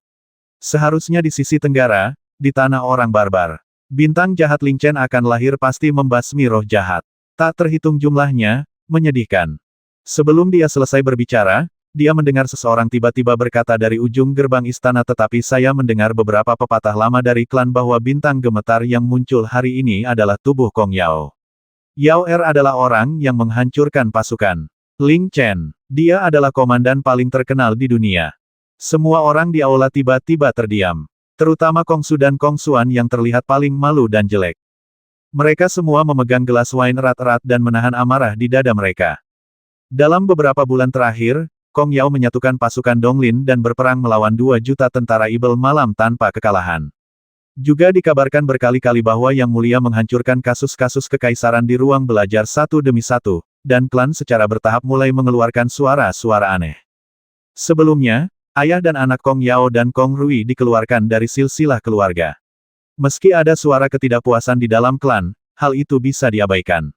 Speaker 1: Seharusnya di sisi tenggara, di tanah orang barbar. Bintang jahat Ling Chen akan lahir pasti membasmi roh jahat. Tak terhitung jumlahnya, menyedihkan. Sebelum dia selesai berbicara, dia mendengar seseorang tiba-tiba berkata dari ujung gerbang istana tetapi saya mendengar beberapa pepatah lama dari klan bahwa bintang gemetar yang muncul hari ini adalah tubuh Kong Yao. Yao Er adalah orang yang menghancurkan pasukan Ling Chen. Dia adalah komandan paling terkenal di dunia. Semua orang di aula tiba-tiba terdiam. Terutama Kong Su dan Kong Xuan yang terlihat paling malu dan jelek. Mereka semua memegang gelas wine erat-erat dan menahan amarah di dada mereka. Dalam beberapa bulan terakhir, Kong Yao menyatukan pasukan Donglin dan berperang melawan 2 juta tentara Ibel Malam tanpa kekalahan. Juga dikabarkan berkali-kali bahwa Yang Mulia menghancurkan kasus-kasus kekaisaran di ruang belajar satu demi satu, dan klan secara bertahap mulai mengeluarkan suara-suara aneh. Sebelumnya, ayah dan anak Kong Yao dan Kong Rui dikeluarkan dari silsilah keluarga. Meski ada suara ketidakpuasan di dalam klan, hal itu bisa diabaikan.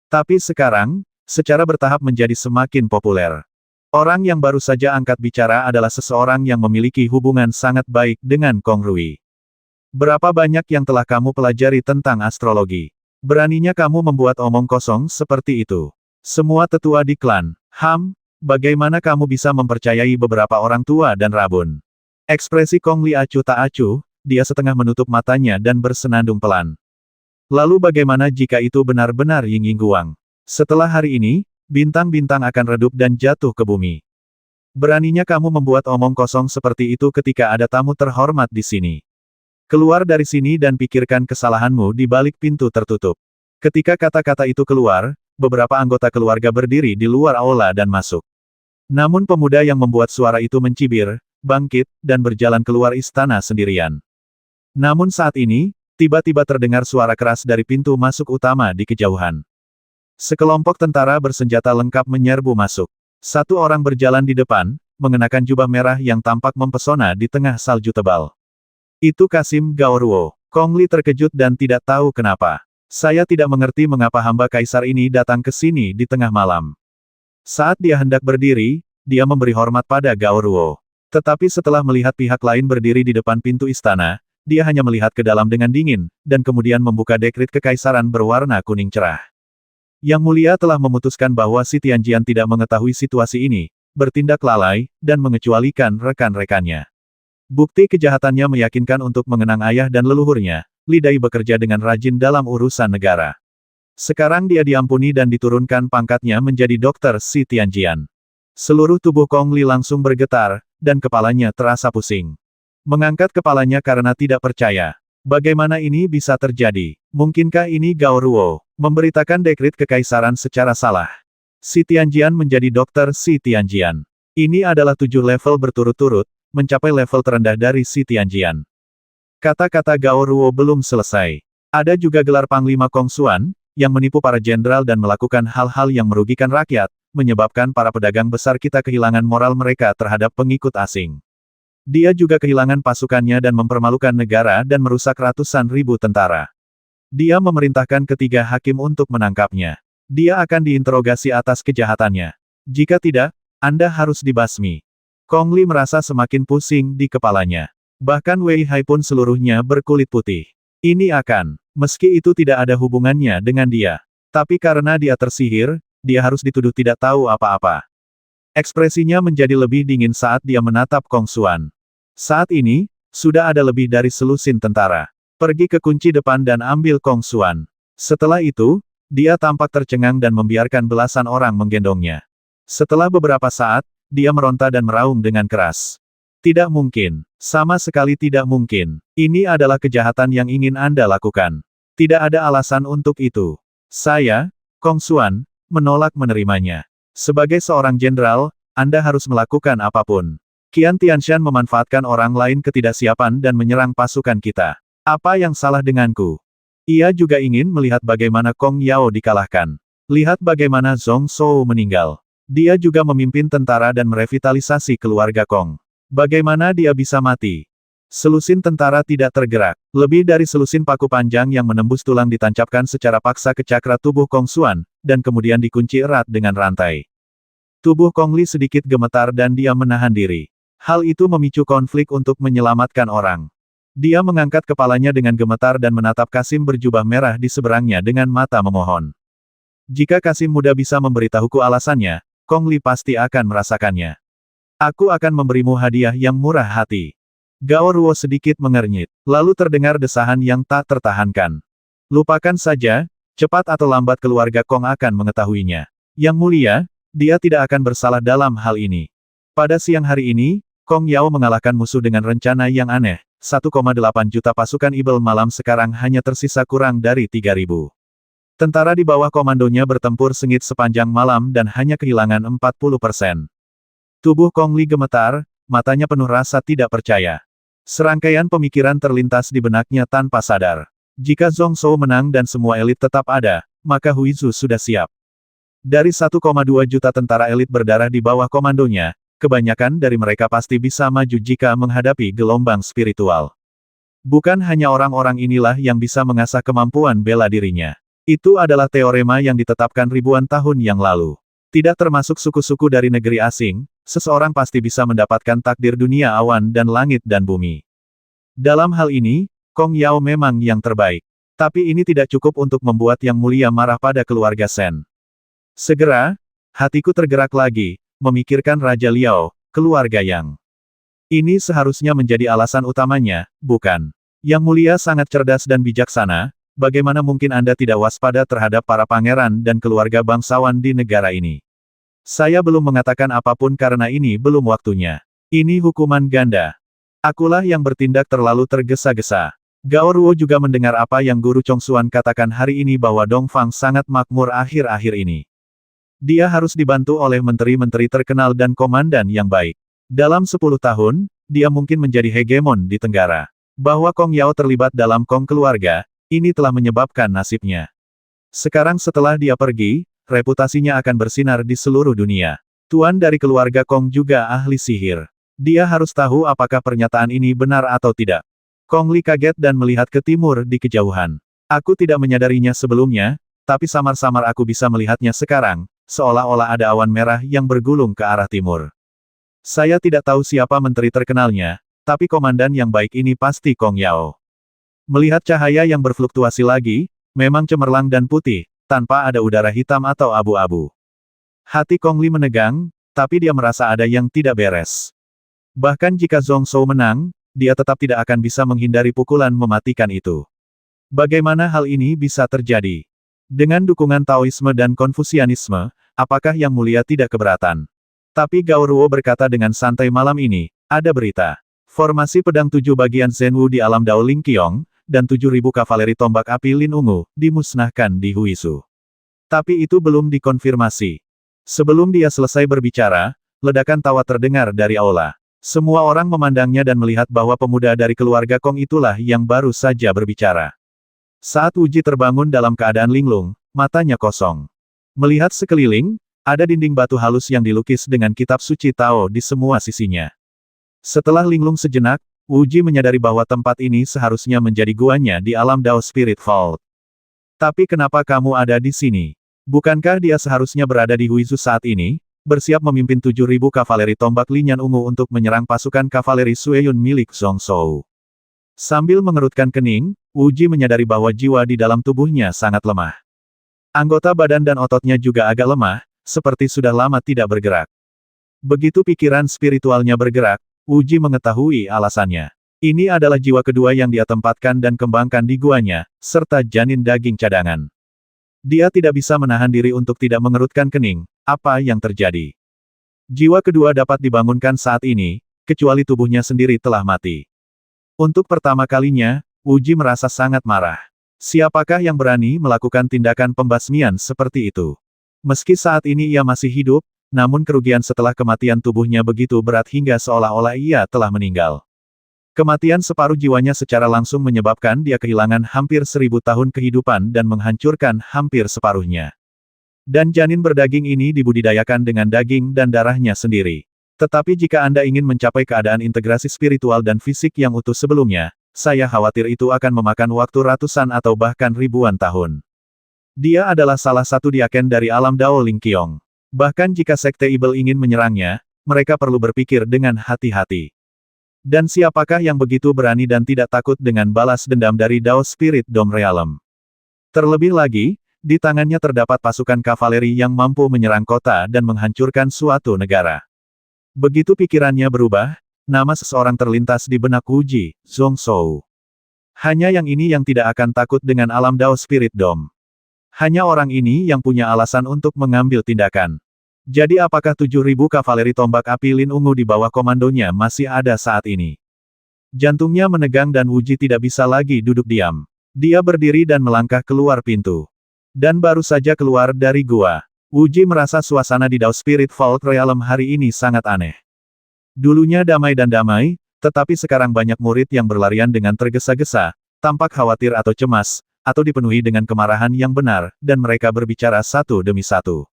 Speaker 1: Tapi sekarang, secara bertahap menjadi semakin populer. Orang yang baru saja angkat bicara adalah seseorang yang memiliki hubungan sangat baik dengan Kong Rui. Berapa banyak yang telah kamu pelajari tentang astrologi? Beraninya kamu membuat omong kosong seperti itu. Semua tetua di klan, bagaimana kamu bisa mempercayai beberapa orang tua dan rabun? Ekspresi Kong Li acuh tak acuh, dia setengah menutup matanya dan bersenandung pelan. Lalu bagaimana jika itu benar-benar Ying Ying Guang? Setelah hari ini, bintang-bintang akan redup dan jatuh ke bumi. Beraninya kamu membuat omong kosong seperti itu ketika ada tamu terhormat di sini. Keluar dari sini dan pikirkan kesalahanmu di balik pintu tertutup. Ketika kata-kata itu keluar, beberapa anggota keluarga berdiri di luar aula dan masuk. Namun pemuda yang membuat suara itu mencibir, bangkit, dan berjalan keluar istana sendirian. Namun saat ini, tiba-tiba terdengar suara keras dari pintu masuk utama di kejauhan. Sekelompok tentara bersenjata lengkap menyerbu masuk. Satu orang berjalan di depan, mengenakan jubah merah yang tampak mempesona di tengah salju tebal. Itu Kasim Gaoruo. Kong Li terkejut dan tidak tahu kenapa. Saya tidak mengerti mengapa hamba kaisar ini datang ke sini di tengah malam. Saat dia hendak berdiri, dia memberi hormat pada Gaoruo. Tetapi setelah melihat pihak lain berdiri di depan pintu istana, dia hanya melihat ke dalam dengan dingin, dan kemudian membuka dekrit kekaisaran berwarna kuning cerah. Yang Mulia telah memutuskan bahwa si Tianjian tidak mengetahui situasi ini, bertindak lalai, dan mengecualikan rekan-rekannya. Bukti kejahatannya meyakinkan untuk mengenang ayah dan leluhurnya, Li Dai bekerja dengan rajin dalam urusan negara. Sekarang dia diampuni dan diturunkan pangkatnya menjadi dokter si Tianjian. Seluruh tubuh Kong Li langsung bergetar, dan kepalanya terasa pusing. Mengangkat kepalanya karena tidak percaya. Bagaimana ini bisa terjadi? Mungkinkah ini Gao Ruo memberitakan dekrit kekaisaran secara salah? Si Tianjian menjadi dokter Si Tianjian. Ini adalah 7 level berturut-turut, mencapai level terendah dari Si Tianjian. Kata-kata Gao Ruo belum selesai. Ada juga gelar Panglima Kongsuan, yang menipu para jenderal dan melakukan hal-hal yang merugikan rakyat, menyebabkan para pedagang besar kita kehilangan moral mereka terhadap pengikut asing. Dia juga kehilangan pasukannya dan mempermalukan negara dan merusak ratusan ribu tentara. Dia memerintahkan ketiga hakim untuk menangkapnya. Dia akan diinterogasi atas kejahatannya. Jika tidak, Anda harus dibasmi. Kong Li merasa semakin pusing di kepalanya. Bahkan Wei Hai pun seluruhnya berkulit putih. Ini akan, meski itu tidak ada hubungannya dengan dia. Tapi karena dia tersihir, dia harus dituduh tidak tahu apa-apa. Ekspresinya menjadi lebih dingin saat dia menatap Kong Xuan. Saat ini, sudah ada lebih dari selusin tentara. Pergi ke kunci depan dan ambil Kong Xuan. Setelah itu, dia tampak tercengang dan membiarkan belasan orang menggendongnya. Setelah beberapa saat, dia meronta dan meraung dengan keras. Tidak mungkin. Sama sekali tidak mungkin. Ini adalah kejahatan yang ingin Anda lakukan. Tidak ada alasan untuk itu. Saya, Kong Xuan, menolak menerimanya. Sebagai seorang jenderal, Anda harus melakukan apapun. Qian Tianshan memanfaatkan orang lain ketidaksiapan dan menyerang pasukan kita. Apa yang salah denganku? Ia juga ingin melihat bagaimana Kong Yao dikalahkan. Lihat bagaimana Zhong Shou meninggal. Dia juga memimpin tentara dan merevitalisasi keluarga Kong. Bagaimana dia bisa mati? Selusin tentara tidak tergerak. Lebih dari selusin paku panjang yang menembus tulang ditancapkan secara paksa ke cakra tubuh Kong Xuan, dan kemudian dikunci erat dengan rantai. Tubuh Kong Li sedikit gemetar dan dia menahan diri. Hal itu memicu konflik untuk menyelamatkan orang. Dia mengangkat kepalanya dengan gemetar dan menatap Kasim berjubah merah di seberangnya dengan mata memohon. Jika Kasim muda bisa memberitahuku alasannya, Kong Li pasti akan merasakannya. Aku akan memberimu hadiah yang murah hati. Gao Ruo sedikit mengernyit, lalu terdengar desahan yang tak tertahankan. Lupakan saja, cepat atau lambat keluarga Kong akan mengetahuinya. Yang mulia, dia tidak akan bersalah dalam hal ini. Pada siang hari ini, Kong Yao mengalahkan musuh dengan rencana yang aneh. 1,8 juta pasukan Ibel malam sekarang hanya tersisa kurang dari 3.000. Tentara di bawah komandonya bertempur sengit sepanjang malam dan hanya kehilangan 40%. Tubuh Kong Li gemetar, matanya penuh rasa tidak percaya. Serangkaian pemikiran terlintas di benaknya tanpa sadar. Jika Zhong Shou menang dan semua elit tetap ada, maka Huizu sudah siap. Dari 1,2 juta tentara elit berdarah di bawah komandonya, kebanyakan dari mereka pasti bisa maju jika menghadapi gelombang spiritual. Bukan hanya orang-orang inilah yang bisa mengasah kemampuan bela dirinya. Itu adalah teorema yang ditetapkan ribuan tahun yang lalu. Tidak termasuk suku-suku dari negeri asing, seseorang pasti bisa mendapatkan takdir dunia awan dan langit dan bumi. Dalam hal ini, Kong Yao memang yang terbaik. Tapi ini tidak cukup untuk membuat Yang Mulia marah pada keluarga Shen. Segera, hatiku tergerak lagi, memikirkan Raja Liao, keluarga Yang. Ini seharusnya menjadi alasan utamanya, bukan? Yang Mulia sangat cerdas dan bijaksana, bagaimana mungkin Anda tidak waspada terhadap para pangeran dan keluarga bangsawan di negara ini? Saya belum mengatakan apapun karena ini belum waktunya. Ini hukuman ganda. Akulah yang bertindak terlalu tergesa-gesa. Gao Ruo juga mendengar apa yang Guru Chongsuan katakan hari ini bahwa Dongfang sangat makmur akhir-akhir ini. Dia harus dibantu oleh menteri-menteri terkenal dan komandan yang baik. Dalam 10 tahun, dia mungkin menjadi hegemon di Tenggara. Bahwa Kong Yao terlibat dalam Kong keluarga, ini telah menyebabkan nasibnya. Sekarang setelah dia pergi, reputasinya akan bersinar di seluruh dunia. Tuan dari keluarga Kong juga ahli sihir. Dia harus tahu apakah pernyataan ini benar atau tidak. Kong Li kaget dan melihat ke timur di kejauhan. Aku tidak menyadarinya sebelumnya, tapi samar-samar aku bisa melihatnya sekarang, seolah-olah ada awan merah yang bergulung ke arah timur. Saya tidak tahu siapa menteri terkenalnya, tapi komandan yang baik ini pasti Kong Yao. Melihat cahaya yang berfluktuasi lagi, memang cemerlang dan putih, tanpa ada udara hitam atau abu-abu. Hati Kong Li menegang, tapi dia merasa ada yang tidak beres. Bahkan jika Zhong Shou menang, dia tetap tidak akan bisa menghindari pukulan mematikan itu. Bagaimana hal ini bisa terjadi? Dengan dukungan Taoisme dan Konfusianisme, apakah Yang Mulia tidak keberatan? Tapi Gao Ruo berkata dengan santai malam ini, ada berita. Formasi pedang 7 bagian Zenwu di alam Dao Ling Qiong, dan 7.000 kavaleri tombak api Lin Ungu, dimusnahkan di Huisu. Tapi itu belum dikonfirmasi. Sebelum dia selesai berbicara, ledakan tawa terdengar dari aula. Semua orang memandangnya dan melihat bahwa pemuda dari keluarga Kong itulah yang baru saja berbicara. Saat Wu Ji terbangun dalam keadaan linglung, matanya kosong. Melihat sekeliling, ada dinding batu halus yang dilukis dengan kitab suci Tao di semua sisinya. Setelah linglung sejenak, Wu Ji menyadari bahwa tempat ini seharusnya menjadi guanya di alam Dao Spirit Vault. Tapi kenapa kamu ada di sini? Bukankah dia seharusnya berada di Huizu saat ini, bersiap memimpin 7.000 kavaleri tombak Linyan Ungu untuk menyerang pasukan kavaleri Sueyun milik Zhong Shou? Sambil mengerutkan kening, Wu Ji menyadari bahwa jiwa di dalam tubuhnya sangat lemah. Anggota badan dan ototnya juga agak lemah, seperti sudah lama tidak bergerak. Begitu pikiran spiritualnya bergerak, Wu Ji mengetahui alasannya. Ini adalah jiwa kedua yang dia tempatkan dan kembangkan di guanya, serta janin daging cadangan. Dia tidak bisa menahan diri untuk tidak mengerutkan kening. Apa yang terjadi? Jiwa kedua dapat dibangunkan saat ini, kecuali tubuhnya sendiri telah mati. Untuk pertama kalinya, Wu Ji merasa sangat marah. Siapakah yang berani melakukan tindakan pembasmian seperti itu? Meski saat ini ia masih hidup, namun kerugian setelah kematian tubuhnya begitu berat hingga seolah-olah ia telah meninggal. Kematian separuh jiwanya secara langsung menyebabkan dia kehilangan hampir 1000 tahun kehidupan dan menghancurkan hampir separuhnya. Dan janin berdaging ini dibudidayakan dengan daging dan darahnya sendiri. Tetapi jika Anda ingin mencapai keadaan integrasi spiritual dan fisik yang utuh sebelumnya, saya khawatir itu akan memakan waktu ratusan atau bahkan ribuan tahun. Dia adalah salah satu diaken dari alam Dao Ling Qiong. Bahkan jika Sekte Ibel ingin menyerangnya, mereka perlu berpikir dengan hati-hati. Dan siapakah yang begitu berani dan tidak takut dengan balas dendam dari Dao Spirit Dome Realm? Terlebih lagi, di tangannya terdapat pasukan kavaleri yang mampu menyerang kota dan menghancurkan suatu negara. Begitu pikirannya berubah, nama seseorang terlintas di benak Wu Ji, Zhong Shou. Hanya yang ini yang tidak akan takut dengan alam Dao Spirit Dome. Hanya orang ini yang punya alasan untuk mengambil tindakan. Jadi apakah 7.000 kavaleri tombak api Lin Ungu di bawah komandonya masih ada saat ini? Jantungnya menegang dan Wu Ji tidak bisa lagi duduk diam. Dia berdiri dan melangkah keluar pintu. Dan baru saja keluar dari gua, Wu Ji merasa suasana di Dao Spirit Vault Realm hari ini sangat aneh. Dulunya damai dan damai, tetapi sekarang banyak murid yang berlarian dengan tergesa-gesa, tampak khawatir atau cemas, atau dipenuhi dengan kemarahan yang benar, dan mereka berbicara satu demi satu.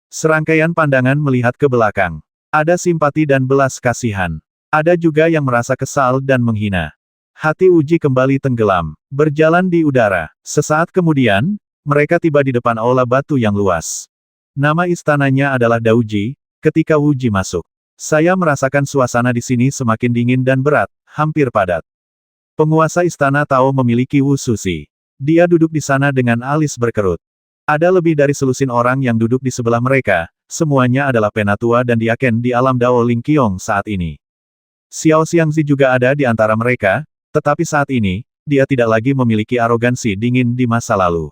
Speaker 1: Serangkaian pandangan melihat ke belakang. Ada simpati dan belas kasihan. Ada juga yang merasa kesal dan menghina. Hati Wu Ji kembali tenggelam, berjalan di udara. Sesaat kemudian, mereka tiba di depan aula batu yang luas. Nama istananya adalah Daoji. Ketika Wu Ji masuk, saya merasakan suasana di sini semakin dingin dan berat, hampir padat. Penguasa istana Tao memiliki Wu Susi. Dia duduk di sana dengan alis berkerut. Ada lebih dari selusin orang yang duduk di sebelah mereka, semuanya adalah penatua dan diaken di alam Dao Ling Qiong saat ini. Xiao Xiangzi juga ada di antara mereka, tetapi saat ini, dia tidak lagi memiliki arogansi dingin di masa lalu.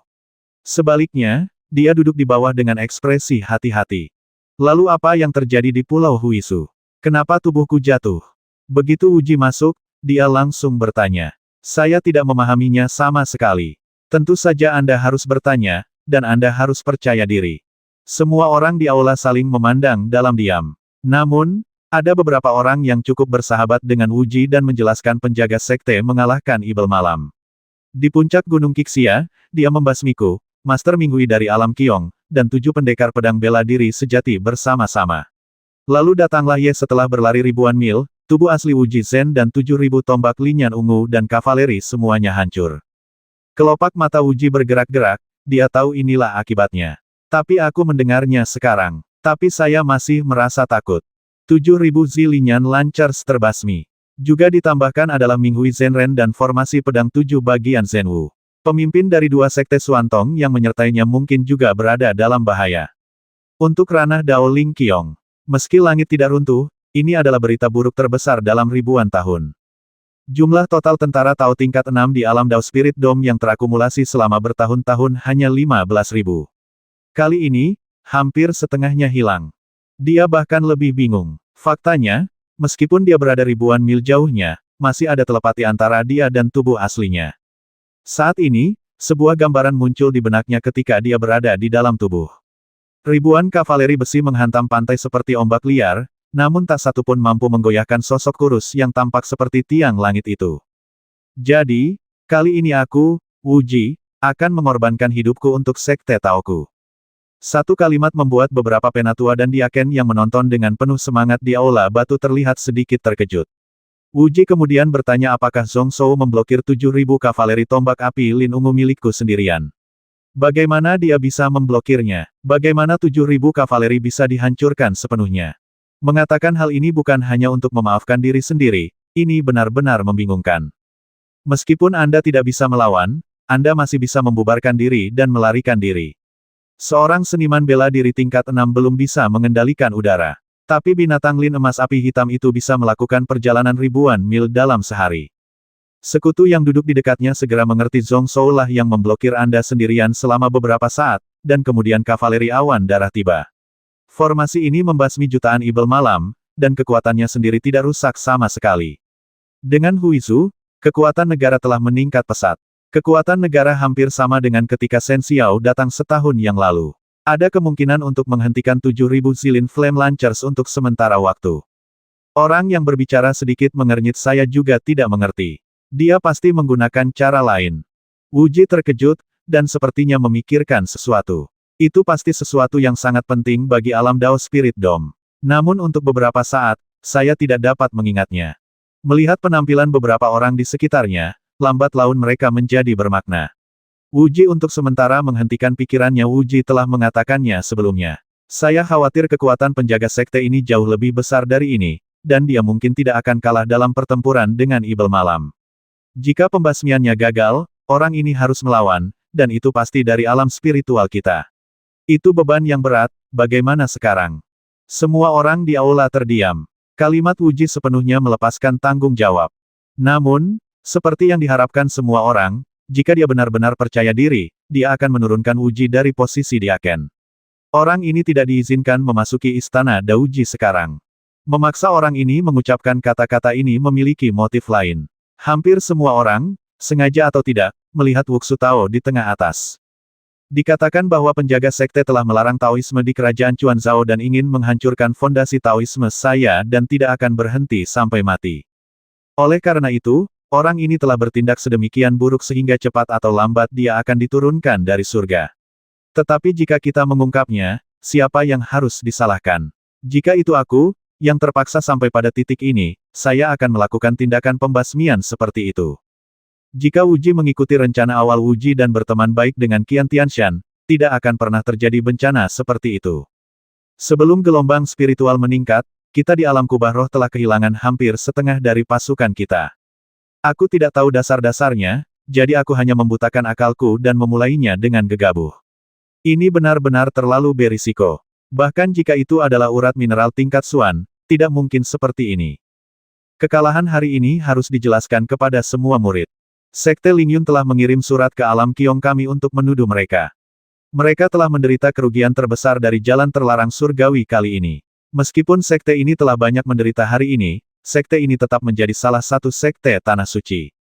Speaker 1: Sebaliknya, dia duduk di bawah dengan ekspresi hati-hati. Lalu apa yang terjadi di Pulau Huisu? Kenapa tubuhku jatuh? Begitu Wu Ji masuk, dia langsung bertanya. Saya tidak memahaminya sama sekali. Tentu saja Anda harus bertanya, dan Anda harus percaya diri. Semua orang di aula saling memandang dalam diam. Namun, ada beberapa orang yang cukup bersahabat dengan Wu Ji dan menjelaskan penjaga sekte mengalahkan Ibel Malam. Di puncak Gunung Qixia, dia membasmiku, Master Minggui dari alam Qiong, dan 7 pendekar pedang bela diri sejati bersama-sama. Lalu datanglah Ye setelah berlari ribuan mil, tubuh asli Wu Ji Zhen dan 7.000 tombak Linyan Ungu dan kavaleri semuanya hancur. Kelopak mata Wu Ji bergerak-gerak, dia tahu inilah akibatnya. Tapi aku mendengarnya sekarang. Tapi saya masih merasa takut. 7.000 Zilinyan Lancers terbasmi. Juga ditambahkan adalah Minghui Zhenren dan formasi pedang 7 bagian Zhenwu. Pemimpin dari 2 sekte Xuantong yang menyertainya mungkin juga berada dalam bahaya. Untuk ranah Dao Ling Qiong, meski langit tidak runtuh, ini adalah berita buruk terbesar dalam ribuan tahun. Jumlah total tentara Tao tingkat 6 di alam Dao Spirit Dome yang terakumulasi selama bertahun-tahun hanya 15.000. Kali ini, hampir setengahnya hilang. Dia bahkan lebih bingung. Faktanya, meskipun dia berada ribuan mil jauhnya, masih ada telepati antara dia dan tubuh aslinya. Saat ini, sebuah gambaran muncul di benaknya ketika dia berada di dalam tubuh. Ribuan kavaleri besi menghantam pantai seperti ombak liar, namun tak satu pun mampu menggoyahkan sosok kurus yang tampak seperti tiang langit itu. Jadi, kali ini aku, Wuji, akan mengorbankan hidupku untuk Sekte Taoku. Satu kalimat membuat beberapa penatua dan diaken yang menonton dengan penuh semangat di aula batu terlihat sedikit terkejut. Wuji kemudian bertanya apakah Zhong Shou memblokir 7.000 kavaleri tombak api lin ungu milikku sendirian. Bagaimana dia bisa memblokirnya? Bagaimana 7.000 kavaleri bisa dihancurkan sepenuhnya? Mengatakan hal ini bukan hanya untuk memaafkan diri sendiri, ini benar-benar membingungkan. Meskipun Anda tidak bisa melawan, Anda masih bisa membubarkan diri dan melarikan diri. Seorang seniman bela diri tingkat 6 belum bisa mengendalikan udara. Tapi binatang lin emas api hitam itu bisa melakukan perjalanan ribuan mil dalam sehari. Sekutu yang duduk di dekatnya segera mengerti Zhong Shou lah yang memblokir Anda sendirian selama beberapa saat, dan kemudian kavaleri awan darah tiba. Formasi ini membasmi jutaan ibel malam, dan kekuatannya sendiri tidak rusak sama sekali. Dengan Huizu, kekuatan negara telah meningkat pesat. Kekuatan negara hampir sama dengan ketika Shen Xiao datang setahun yang lalu. Ada kemungkinan untuk menghentikan 7.000 Zilin Flame Launchers untuk sementara waktu. Orang yang berbicara sedikit mengernyit saya juga tidak mengerti. Dia pasti menggunakan cara lain. Wuji terkejut, dan sepertinya memikirkan sesuatu. Itu pasti sesuatu yang sangat penting bagi alam Dao Spirit Dome. Namun untuk beberapa saat, saya tidak dapat mengingatnya. Melihat penampilan beberapa orang di sekitarnya, lambat laun mereka menjadi bermakna. Wuji untuk sementara menghentikan pikirannya. Wuji telah mengatakannya sebelumnya. Saya khawatir kekuatan penjaga sekte ini jauh lebih besar dari ini, dan dia mungkin tidak akan kalah dalam pertempuran dengan ibel malam. Jika pembasmiannya gagal, orang ini harus melawan, dan itu pasti dari alam spiritual kita. Itu beban yang berat, bagaimana sekarang? Semua orang di aula terdiam. Kalimat Wuji sepenuhnya melepaskan tanggung jawab. Namun, seperti yang diharapkan semua orang, jika dia benar-benar percaya diri, dia akan menurunkan Wuji dari posisi diaken. Orang ini tidak diizinkan memasuki istana Daoji sekarang. Memaksa orang ini mengucapkan kata-kata ini memiliki motif lain. Hampir semua orang, sengaja atau tidak, melihat Wuxu Tao di tengah atas. Dikatakan bahwa penjaga sekte telah melarang Taoisme di kerajaan Chuanzhou dan ingin menghancurkan fondasi Taoisme saya dan tidak akan berhenti sampai mati. Oleh karena itu, orang ini telah bertindak sedemikian buruk sehingga cepat atau lambat dia akan diturunkan dari surga. Tetapi jika kita mengungkapnya, siapa yang harus disalahkan? Jika itu aku, yang terpaksa sampai pada titik ini, saya akan melakukan tindakan pembasmian seperti itu. Jika Wuji mengikuti rencana awal Wuji dan berteman baik dengan Qian Tianshan, tidak akan pernah terjadi bencana seperti itu. Sebelum gelombang spiritual meningkat, kita di alam kubah roh telah kehilangan hampir setengah dari pasukan kita. Aku tidak tahu dasar-dasarnya, jadi aku hanya membutakan akalku dan memulainya dengan gegabah. Ini benar-benar terlalu berisiko. Bahkan jika itu adalah urat mineral tingkat Xuan, tidak mungkin seperti ini. Kekalahan hari ini harus dijelaskan kepada semua murid. Sekte Lingyun telah mengirim surat ke alam Qiong kami untuk menuduh mereka. Mereka telah menderita kerugian terbesar dari jalan terlarang surgawi kali ini. Meskipun sekte ini telah banyak menderita hari ini, sekte ini tetap menjadi salah satu sekte tanah suci.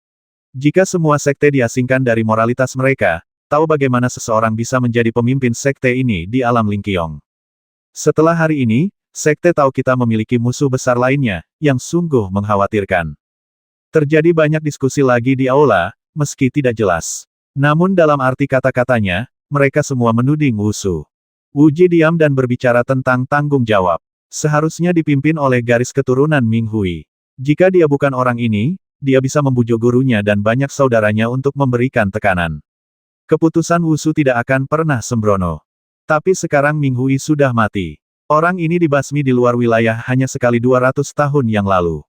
Speaker 1: Jika semua sekte diasingkan dari moralitas mereka, tahu bagaimana seseorang bisa menjadi pemimpin sekte ini di alam Lingqiong. Setelah hari ini, sekte tahu kita memiliki musuh besar lainnya, yang sungguh mengkhawatirkan. Terjadi banyak diskusi lagi di aula, meski tidak jelas. Namun dalam arti kata-katanya, mereka semua menuding Wusu. Wuji diam dan berbicara tentang tanggung jawab. Seharusnya dipimpin oleh garis keturunan Ming Hui. Jika dia bukan orang ini, dia bisa membujuk gurunya dan banyak saudaranya untuk memberikan tekanan. Keputusan Wusu tidak akan pernah sembrono. Tapi sekarang Ming Hui sudah mati. Orang ini dibasmi di luar wilayah hanya sekali 200 tahun yang lalu.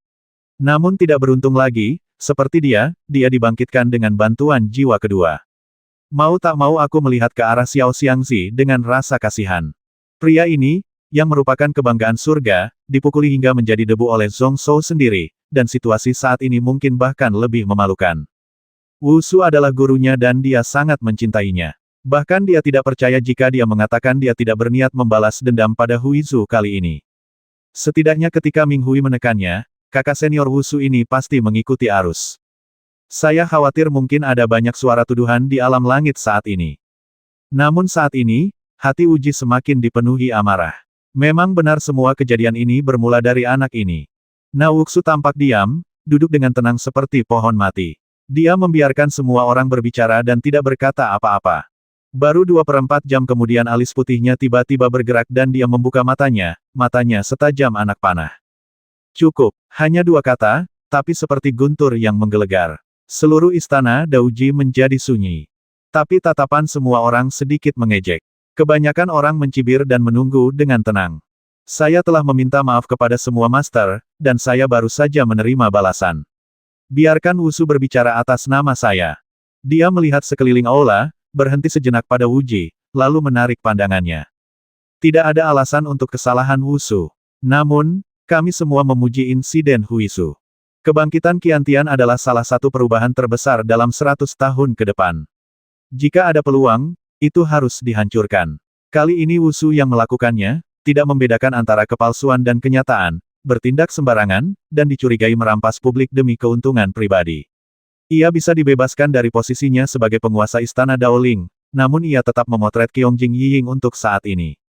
Speaker 1: Namun tidak beruntung lagi, seperti dia dibangkitkan dengan bantuan jiwa kedua. Mau tak mau aku melihat ke arah Xiao Xiangzi dengan rasa kasihan. Pria ini, yang merupakan kebanggaan surga, dipukuli hingga menjadi debu oleh Zhong Shou sendiri, dan situasi saat ini mungkin bahkan lebih memalukan. Wusu adalah gurunya dan dia sangat mencintainya. Bahkan dia tidak percaya jika dia mengatakan dia tidak berniat membalas dendam pada Huizu kali ini. Setidaknya ketika Ming Hui menekannya, kakak senior Wusu ini pasti mengikuti arus. Saya khawatir mungkin ada banyak suara tuduhan di alam langit saat ini. Namun saat ini, hati Uji semakin dipenuhi amarah. Memang benar semua kejadian ini bermula dari anak ini. Nawuxu tampak diam, duduk dengan tenang seperti pohon mati. Dia membiarkan semua orang berbicara dan tidak berkata apa-apa. Baru 2/4 jam kemudian alis putihnya tiba-tiba bergerak dan dia membuka matanya setajam anak panah. Cukup, hanya 2 kata, tapi seperti guntur yang menggelegar. Seluruh istana Dauji menjadi sunyi. Tapi tatapan semua orang sedikit mengejek. Kebanyakan orang mencibir dan menunggu dengan tenang. Saya telah meminta maaf kepada semua master, dan saya baru saja menerima balasan. Biarkan Wusu berbicara atas nama saya. Dia melihat sekeliling aula, berhenti sejenak pada Wuji, lalu menarik pandangannya. Tidak ada alasan untuk kesalahan Wusu. Namun, kami semua memuji insiden Huisu. Kebangkitan Qiantian adalah salah satu perubahan terbesar dalam 100 tahun ke depan. Jika ada peluang, itu harus dihancurkan. Kali ini Wusu yang melakukannya, tidak membedakan antara kepalsuan dan kenyataan, bertindak sembarangan, dan dicurigai merampas publik demi keuntungan pribadi. Ia bisa dibebaskan dari posisinya sebagai penguasa istana Daoling, namun ia tetap memotret Qiongjing Yiying untuk saat ini.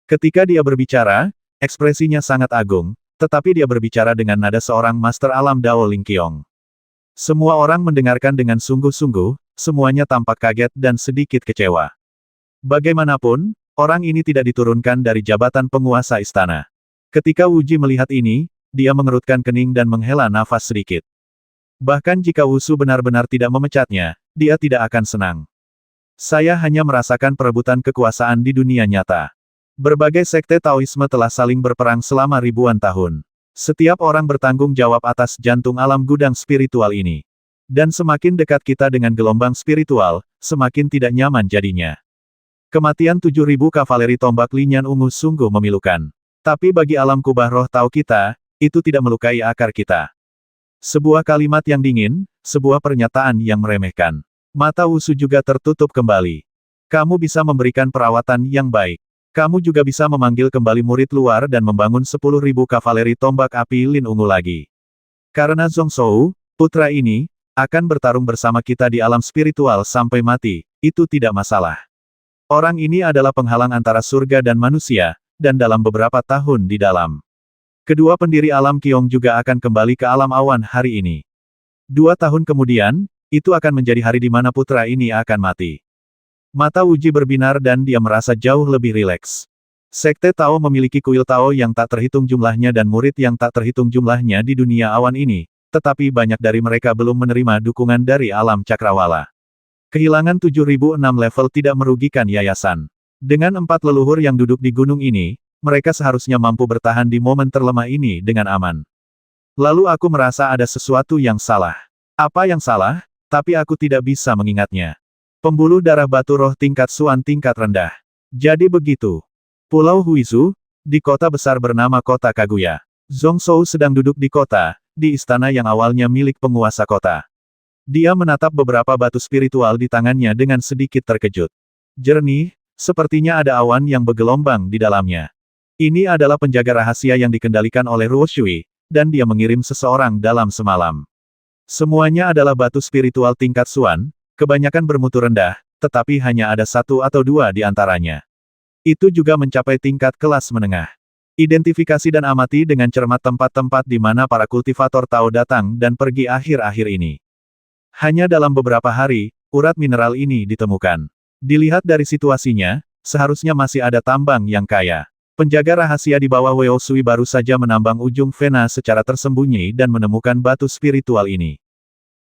Speaker 1: Ketika dia berbicara, ekspresinya sangat agung, tetapi dia berbicara dengan nada seorang master alam Daoling Qiong. Semua orang mendengarkan dengan sungguh-sungguh, semuanya tampak kaget dan sedikit kecewa. Bagaimanapun, orang ini tidak diturunkan dari jabatan penguasa istana. Ketika Wuji melihat ini, dia mengerutkan kening dan menghela nafas sedikit. Bahkan jika Wusu benar-benar tidak memecatnya, dia tidak akan senang. Saya hanya merasakan perebutan kekuasaan di dunia nyata. Berbagai sekte Taoisme telah saling berperang selama ribuan tahun. Setiap orang bertanggung jawab atas jantung alam gudang spiritual ini. Dan semakin dekat kita dengan gelombang spiritual, semakin tidak nyaman jadinya. Kematian 7.000 kavaleri tombak Linyan Ungu sungguh memilukan. Tapi bagi alam kubah roh Tao kita, itu tidak melukai akar kita. Sebuah kalimat yang dingin, sebuah pernyataan yang meremehkan. Mata Wusu juga tertutup kembali. Kamu bisa memberikan perawatan yang baik. Kamu juga bisa memanggil kembali murid luar dan membangun 10.000 kavaleri tombak api Lin Ungu lagi. Karena Zhongzhou, putra ini, akan bertarung bersama kita di alam spiritual sampai mati, itu tidak masalah. Orang ini adalah penghalang antara surga dan manusia, dan dalam beberapa tahun di dalam. Kedua pendiri alam Qiong juga akan kembali ke alam awan hari ini. 2 tahun kemudian, itu akan menjadi hari di mana putra ini akan mati. Mata Wuji berbinar dan dia merasa jauh lebih rileks. Sekte Tao memiliki kuil Tao yang tak terhitung jumlahnya dan murid yang tak terhitung jumlahnya di dunia awan ini, tetapi banyak dari mereka belum menerima dukungan dari alam cakrawala. Kehilangan 7.006 level tidak merugikan yayasan. Dengan 4 leluhur yang duduk di gunung ini, mereka seharusnya mampu bertahan di momen terlemah ini dengan aman. Lalu aku merasa ada sesuatu yang salah. Apa yang salah? Tapi aku tidak bisa mengingatnya. Pembuluh darah batu roh tingkat Suan tingkat rendah. Jadi begitu. Pulau Huizu, di kota besar bernama Kota Kaguya. Zhongzhou sedang duduk di kota, di istana yang awalnya milik penguasa kota. Dia menatap beberapa batu spiritual di tangannya dengan sedikit terkejut. Jernih, sepertinya ada awan yang bergelombang di dalamnya. Ini adalah penjaga rahasia yang dikendalikan oleh Ruo Shui, dan dia mengirim seseorang dalam semalam. Semuanya adalah batu spiritual tingkat Suan, kebanyakan bermutu rendah, tetapi hanya ada 1 atau 2 di antaranya. Itu juga mencapai tingkat kelas menengah. Identifikasi dan amati dengan cermat tempat-tempat di mana para kultivator Tao datang dan pergi akhir-akhir ini. Hanya dalam beberapa hari, urat mineral ini ditemukan. Dilihat dari situasinya, seharusnya masih ada tambang yang kaya. Penjaga rahasia di bawah Weo Sui baru saja menambang ujung vena secara tersembunyi dan menemukan batu spiritual ini.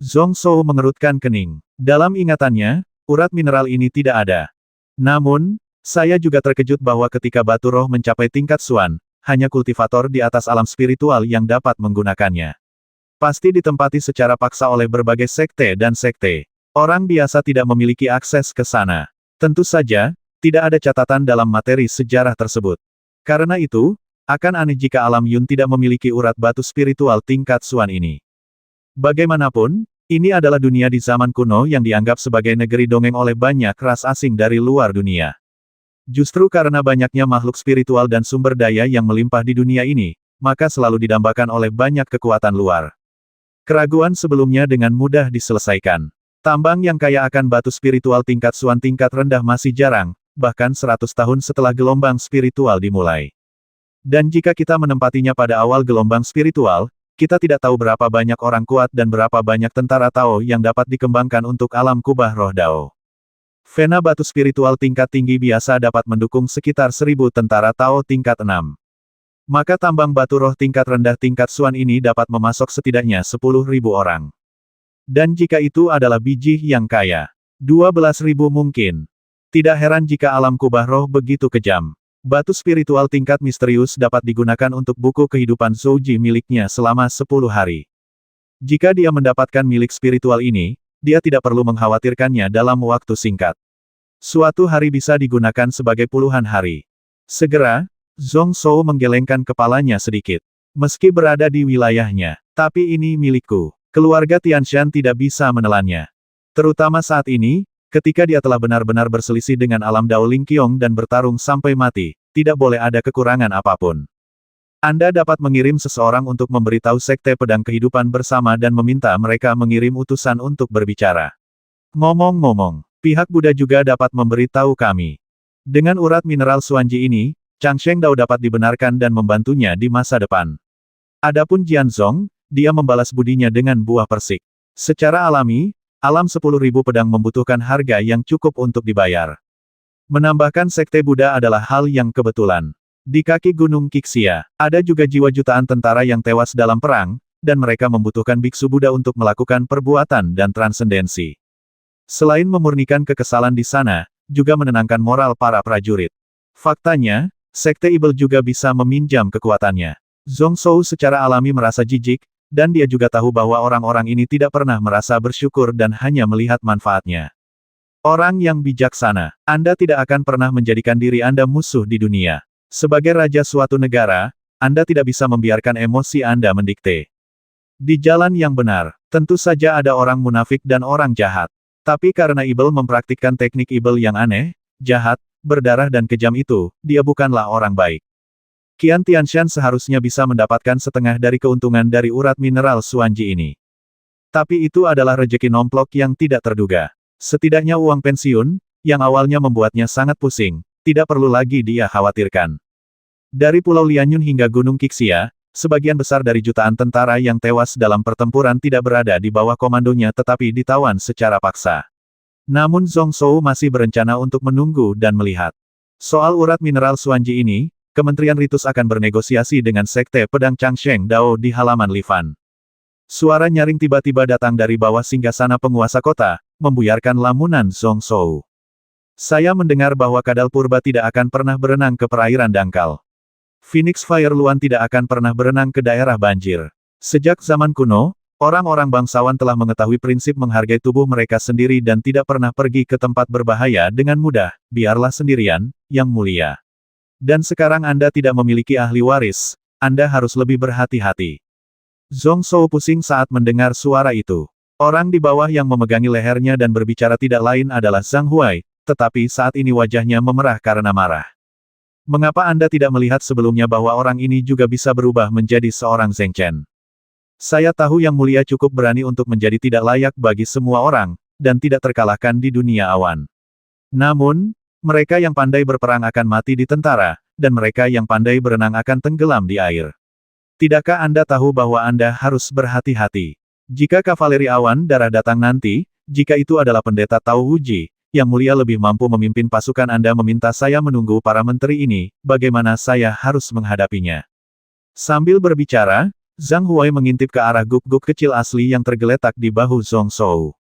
Speaker 1: Zhongzhou mengerutkan kening. Dalam ingatannya, urat mineral ini tidak ada. Namun, saya juga terkejut bahwa ketika batu roh mencapai tingkat Suan, hanya kultivator di atas alam spiritual yang dapat menggunakannya. Pasti ditempati secara paksa oleh berbagai sekte dan sekte. Orang biasa tidak memiliki akses ke sana. Tentu saja, tidak ada catatan dalam materi sejarah tersebut. Karena itu, akan aneh jika alam Yun tidak memiliki urat batu spiritual tingkat Suan ini. Bagaimanapun, ini adalah dunia di zaman kuno yang dianggap sebagai negeri dongeng oleh banyak ras asing dari luar dunia. Justru karena banyaknya makhluk spiritual dan sumber daya yang melimpah di dunia ini, maka selalu didambakan oleh banyak kekuatan luar. Keraguan sebelumnya dengan mudah diselesaikan. Tambang yang kaya akan batu spiritual tingkat Suan tingkat rendah masih jarang, bahkan 100 tahun setelah gelombang spiritual dimulai. Dan jika kita menempatinya pada awal gelombang spiritual, kita tidak tahu berapa banyak orang kuat dan berapa banyak tentara Tao yang dapat dikembangkan untuk alam kubah roh Dao. Vena batu spiritual tingkat tinggi biasa dapat mendukung sekitar 1000 tentara Tao tingkat 6. Maka tambang batu roh tingkat rendah tingkat Suan ini dapat memasok setidaknya 10.000 orang. Dan jika itu adalah biji yang kaya, 12.000 mungkin. Tidak heran jika alam kubah roh begitu kejam. Batu spiritual tingkat misterius dapat digunakan untuk buku kehidupan Zouji miliknya selama 10 hari. Jika dia mendapatkan milik spiritual ini, dia tidak perlu mengkhawatirkannya dalam waktu singkat. Suatu hari bisa digunakan sebagai puluhan hari. Segera, Zhong Shou menggelengkan kepalanya sedikit. Meski berada di wilayahnya, tapi ini milikku. Keluarga Tianshan tidak bisa menelannya. Terutama saat ini, ketika dia telah benar-benar berselisih dengan alam Dao Ling Qiong dan bertarung sampai mati, tidak boleh ada kekurangan apapun. Anda dapat mengirim seseorang untuk memberitahu Sekte Pedang Kehidupan bersama dan meminta mereka mengirim utusan untuk berbicara. Ngomong-ngomong, pihak Buddha juga dapat memberitahu kami. Dengan urat mineral Xuanji ini, Changsheng Dao dapat dibenarkan dan membantunya di masa depan. Adapun Jianzong, dia membalas budinya dengan buah persik. Secara alami, alam 10.000 pedang membutuhkan harga yang cukup untuk dibayar. Menambahkan Sekte Buddha adalah hal yang kebetulan. Di kaki Gunung Qixia, ada juga jiwa jutaan tentara yang tewas dalam perang, dan mereka membutuhkan biksu Buddha untuk melakukan perbuatan dan transendensi. Selain memurnikan kekesalan di sana, juga menenangkan moral para prajurit. Faktanya, Sekte Ibel juga bisa meminjam kekuatannya. Zhong Shou secara alami merasa jijik, dan dia juga tahu bahwa orang-orang ini tidak pernah merasa bersyukur dan hanya melihat manfaatnya. Orang yang bijaksana, Anda tidak akan pernah menjadikan diri Anda musuh di dunia. Sebagai raja suatu negara, Anda tidak bisa membiarkan emosi Anda mendikte. Di jalan yang benar, tentu saja ada orang munafik dan orang jahat. Tapi karena Ibel mempraktikkan teknik Ibel yang aneh, jahat, berdarah dan kejam itu, dia bukanlah orang baik. Qian Tianshan seharusnya bisa mendapatkan setengah dari keuntungan dari urat mineral Xuanji ini. Tapi itu adalah rejeki nomplok yang tidak terduga. Setidaknya uang pensiun, yang awalnya membuatnya sangat pusing, tidak perlu lagi dia khawatirkan. Dari Pulau Lianyun hingga Gunung Qixia, sebagian besar dari jutaan tentara yang tewas dalam pertempuran tidak berada di bawah komandonya tetapi ditawan secara paksa. Namun Zhong Shou masih berencana untuk menunggu dan melihat. Soal urat mineral Xuanji ini, Kementerian Ritus akan bernegosiasi dengan Sekte Pedang Changsheng Dao di halaman Lifan. Suara nyaring tiba-tiba datang dari bawah singgasana penguasa kota, membuyarkan lamunan Zhong Shou. Saya mendengar bahwa Kadal Purba tidak akan pernah berenang ke perairan dangkal. Phoenix Fire Luan tidak akan pernah berenang ke daerah banjir. Sejak zaman kuno, orang-orang bangsawan telah mengetahui prinsip menghargai tubuh mereka sendiri dan tidak pernah pergi ke tempat berbahaya dengan mudah, biarlah sendirian, yang mulia. Dan sekarang Anda tidak memiliki ahli waris, Anda harus lebih berhati-hati. Zhong Shou pusing saat mendengar suara itu. Orang di bawah yang memegangi lehernya dan berbicara tidak lain adalah Zhang Huai, tetapi saat ini wajahnya memerah karena marah. Mengapa Anda tidak melihat sebelumnya bahwa orang ini juga bisa berubah menjadi seorang Zheng Chen? Saya tahu Yang Mulia cukup berani untuk menjadi tidak layak bagi semua orang, dan tidak terkalahkan di dunia awan. Namun, mereka yang pandai berperang akan mati di tentara, dan mereka yang pandai berenang akan tenggelam di air. Tidakkah Anda tahu bahwa Anda harus berhati-hati? Jika kavaleri awan darah datang nanti, jika itu adalah pendeta Tao Wuji, Yang Mulia lebih mampu memimpin pasukan Anda meminta saya menunggu para menteri ini, bagaimana saya harus menghadapinya? Sambil berbicara, Zhang Huai mengintip ke arah guk-guk kecil asli yang tergeletak di bahu Zhong Shou.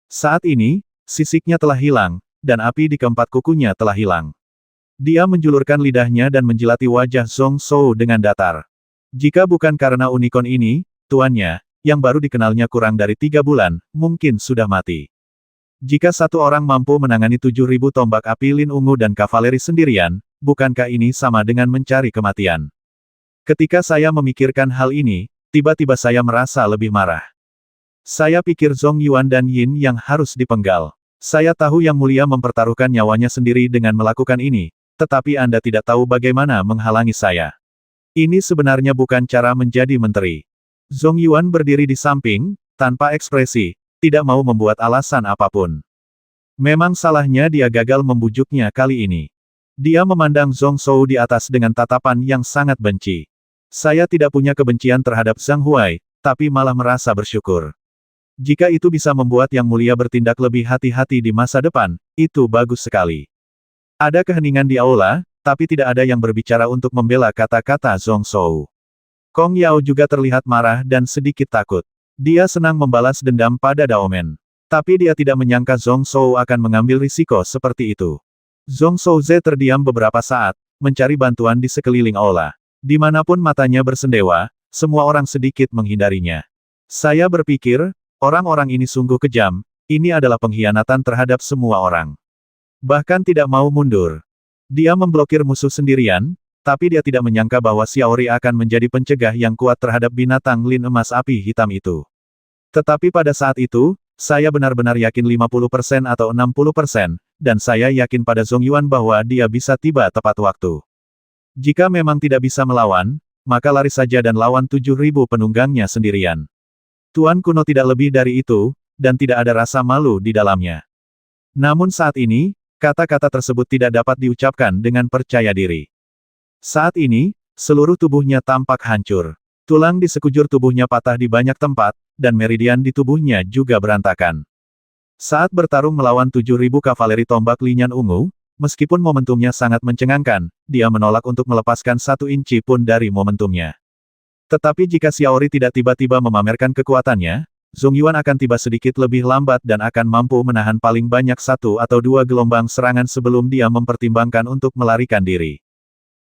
Speaker 1: Saat ini, sisiknya telah hilang, dan api di keempat kukunya telah hilang. Dia menjulurkan lidahnya dan menjilati wajah Zhong Shou dengan datar. Jika bukan karena unikon ini, tuannya, yang baru dikenalnya kurang dari 3 bulan, mungkin sudah mati. Jika satu orang mampu menangani 7.000 tombak api lin ungu dan kavaleri sendirian, bukankah ini sama dengan mencari kematian? Ketika saya memikirkan hal ini, tiba-tiba saya merasa lebih marah. Saya pikir Zhong Yuan dan Yin yang harus dipenggal. Saya tahu Yang Mulia mempertaruhkan nyawanya sendiri dengan melakukan ini, tetapi Anda tidak tahu bagaimana menghalangi saya. Ini sebenarnya bukan cara menjadi menteri. Zhong Yuan berdiri di samping, tanpa ekspresi, tidak mau membuat alasan apapun. Memang salahnya dia gagal membujuknya kali ini. Dia memandang Zhong Zhou di atas dengan tatapan yang sangat benci. Saya tidak punya kebencian terhadap Zhang Huai, tapi malah merasa bersyukur. Jika itu bisa membuat Yang Mulia bertindak lebih hati-hati di masa depan, itu bagus sekali. Ada keheningan di aula, tapi tidak ada yang berbicara untuk membela kata-kata Zhong Zhou. Kong Yao juga terlihat marah dan sedikit takut. Dia senang membalas dendam pada Daomen. Tapi dia tidak menyangka Zhong Zhou akan mengambil risiko seperti itu. Zhong Zhouze terdiam beberapa saat, mencari bantuan di sekeliling aula. Dimanapun matanya bersendewa, semua orang sedikit menghindarinya. Saya berpikir, orang-orang ini sungguh kejam, ini adalah pengkhianatan terhadap semua orang. Bahkan tidak mau mundur. Dia memblokir musuh sendirian, tapi dia tidak menyangka bahwa Xiaori akan menjadi pencegah yang kuat terhadap binatang lin emas api hitam itu. Tetapi pada saat itu, saya benar-benar yakin 50% atau 60%, dan saya yakin pada Zhong Yuan bahwa dia bisa tiba tepat waktu. Jika memang tidak bisa melawan, maka lari saja dan lawan 7.000 penunggangnya sendirian. Tuan kuno tidak lebih dari itu, dan tidak ada rasa malu di dalamnya. Namun saat ini, kata-kata tersebut tidak dapat diucapkan dengan percaya diri. Saat ini, seluruh tubuhnya tampak hancur. Tulang di sekujur tubuhnya patah di banyak tempat, dan meridian di tubuhnya juga berantakan. Saat bertarung melawan 7.000 kavaleri tombak linyan ungu, meskipun momentumnya sangat mencengangkan, dia menolak untuk melepaskan 1 inci pun dari momentumnya. Tetapi jika Xiaori tidak tiba-tiba memamerkan kekuatannya, Zhong Yuan akan tiba sedikit lebih lambat dan akan mampu menahan paling banyak 1 atau 2 gelombang serangan sebelum dia mempertimbangkan untuk melarikan diri.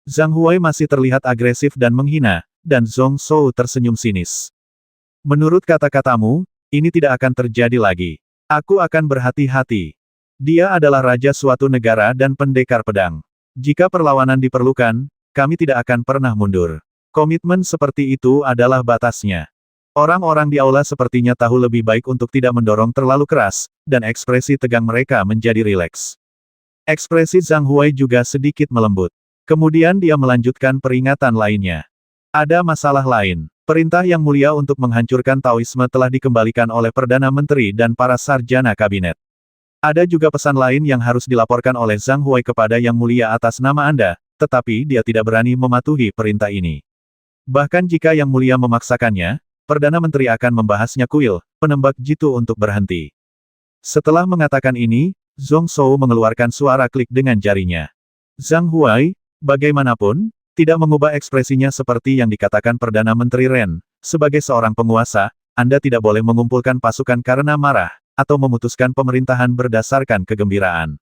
Speaker 1: Zhang Huai masih terlihat agresif dan menghina, dan Zhong Zhou tersenyum sinis. Menurut kata-katamu, ini tidak akan terjadi lagi. Aku akan berhati-hati. Dia adalah raja suatu negara dan pendekar pedang. Jika perlawanan diperlukan, kami tidak akan pernah mundur. Komitmen seperti itu adalah batasnya. Orang-orang di aula sepertinya tahu lebih baik untuk tidak mendorong terlalu keras, dan ekspresi tegang mereka menjadi rileks. Ekspresi Zhang Huai juga sedikit melembut. Kemudian dia melanjutkan peringatan lainnya. Ada masalah lain. Perintah Yang Mulia untuk menghancurkan Taoisme telah dikembalikan oleh Perdana Menteri dan para sarjana kabinet. Ada juga pesan lain yang harus dilaporkan oleh Zhang Huai kepada Yang Mulia atas nama Anda, tetapi dia tidak berani mematuhi perintah ini. Bahkan jika Yang Mulia memaksakannya, Perdana Menteri akan membahasnya kuil, penembak jitu untuk berhenti. Setelah mengatakan ini, Zhong Zhou mengeluarkan suara klik dengan jarinya. Zhang Huai, bagaimanapun, tidak mengubah ekspresinya seperti yang dikatakan Perdana Menteri Ren. Sebagai seorang penguasa, Anda tidak boleh mengumpulkan pasukan karena marah, atau memutuskan pemerintahan berdasarkan kegembiraan.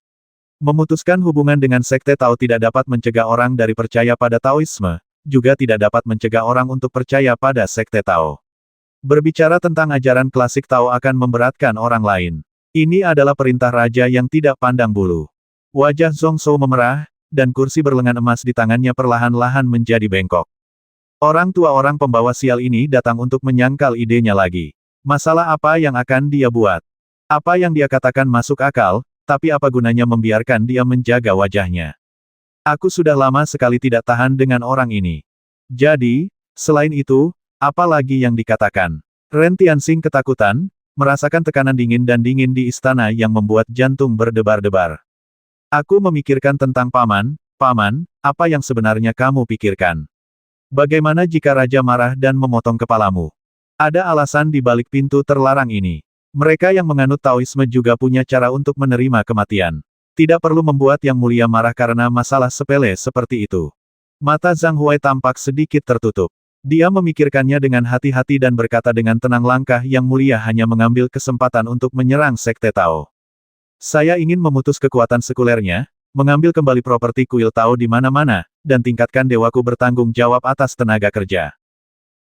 Speaker 1: Memutuskan hubungan dengan Sekte Tao tidak dapat mencegah orang dari percaya pada Taoisme, juga tidak dapat mencegah orang untuk percaya pada Sekte Tao. Berbicara tentang ajaran klasik Tao akan memberatkan orang lain. Ini adalah perintah raja yang tidak pandang bulu. Wajah Zhong Zhou memerah, dan kursi berlengan emas di tangannya perlahan-lahan menjadi bengkok. Orang tua orang pembawa sial ini datang untuk menyangkal idenya lagi. Masalah apa yang akan dia buat? Apa yang dia katakan masuk akal, tapi apa gunanya membiarkan dia menjaga wajahnya? Aku sudah lama sekali tidak tahan dengan orang ini. Jadi, selain itu, apa lagi yang dikatakan? Ren Tianxing ketakutan, merasakan tekanan dingin di istana yang membuat jantung berdebar-debar. Aku memikirkan tentang paman, apa yang sebenarnya kamu pikirkan? Bagaimana jika raja marah dan memotong kepalamu? Ada alasan di balik pintu terlarang ini. Mereka yang menganut Taoisme juga punya cara untuk menerima kematian. Tidak perlu membuat Yang Mulia marah karena masalah sepele seperti itu. Mata Zhang Huai tampak sedikit tertutup. Dia memikirkannya dengan hati-hati dan berkata dengan tenang, langkah Yang Mulia hanya mengambil kesempatan untuk menyerang Sekte Tao. Saya ingin memutus kekuatan sekulernya, mengambil kembali properti kuil Tao di mana-mana, dan tingkatkan dewaku bertanggung jawab atas tenaga kerja.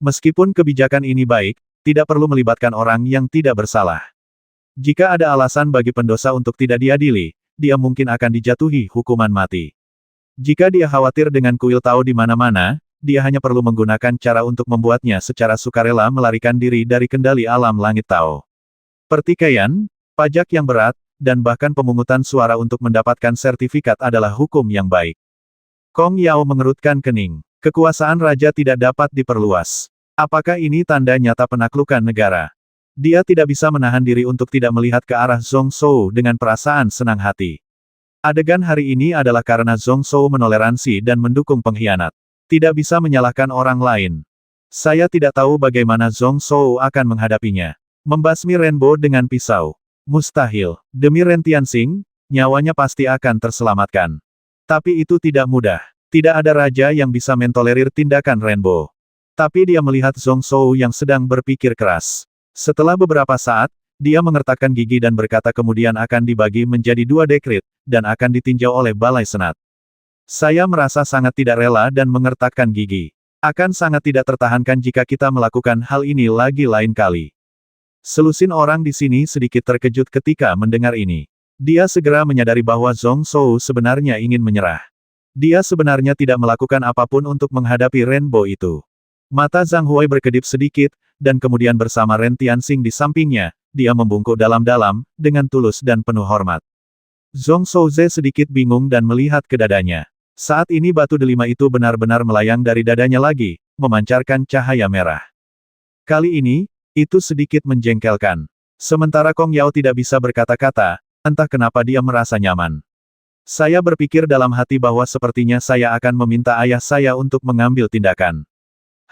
Speaker 1: Meskipun kebijakan ini baik, tidak perlu melibatkan orang yang tidak bersalah. Jika ada alasan bagi pendosa untuk tidak diadili, dia mungkin akan dijatuhi hukuman mati. Jika dia khawatir dengan kuil Tao di mana-mana, dia hanya perlu menggunakan cara untuk membuatnya secara sukarela melarikan diri dari kendali alam langit Tao. Pertikaian, pajak yang berat, dan bahkan pemungutan suara untuk mendapatkan sertifikat adalah hukum yang baik. Kong Yao mengerutkan kening. Kekuasaan raja tidak dapat diperluas. Apakah ini tanda nyata penaklukan negara? Dia tidak bisa menahan diri untuk tidak melihat ke arah Zhong Zhou dengan perasaan senang hati. Adegan hari ini adalah karena Zhong Zhou menoleransi dan mendukung pengkhianat. Tidak bisa menyalahkan orang lain. Saya tidak tahu bagaimana Zhong Zhou akan menghadapinya. Membasmi Renbo dengan pisau. Mustahil. Demi Ren Tianxing, nyawanya pasti akan terselamatkan. Tapi itu tidak mudah. Tidak ada raja yang bisa mentolerir tindakan Renbo. Tapi dia melihat Zhong Zhou yang sedang berpikir keras. Setelah beberapa saat, dia mengertakkan gigi dan berkata kemudian akan dibagi menjadi 2 dekrit, dan akan ditinjau oleh Balai Senat. Saya merasa sangat tidak rela dan mengertakkan gigi. Akan sangat tidak tertahankan jika kita melakukan hal ini lagi lain kali. Selusin orang di sini sedikit terkejut ketika mendengar ini. Dia segera menyadari bahwa Zhong Zhou sebenarnya ingin menyerah. Dia sebenarnya tidak melakukan apapun untuk menghadapi Renbo itu. Mata Zhang Huai berkedip sedikit, dan kemudian bersama Ren Tianxing di sampingnya, dia membungkuk dalam-dalam, dengan tulus dan penuh hormat. Zhong Zhouze sedikit bingung dan melihat ke dadanya. Saat ini batu delima itu benar-benar melayang dari dadanya lagi, memancarkan cahaya merah. Kali ini, itu sedikit menjengkelkan. Sementara Kong Yao tidak bisa berkata-kata, entah kenapa dia merasa nyaman. Saya berpikir dalam hati bahwa sepertinya saya akan meminta ayah saya untuk mengambil tindakan.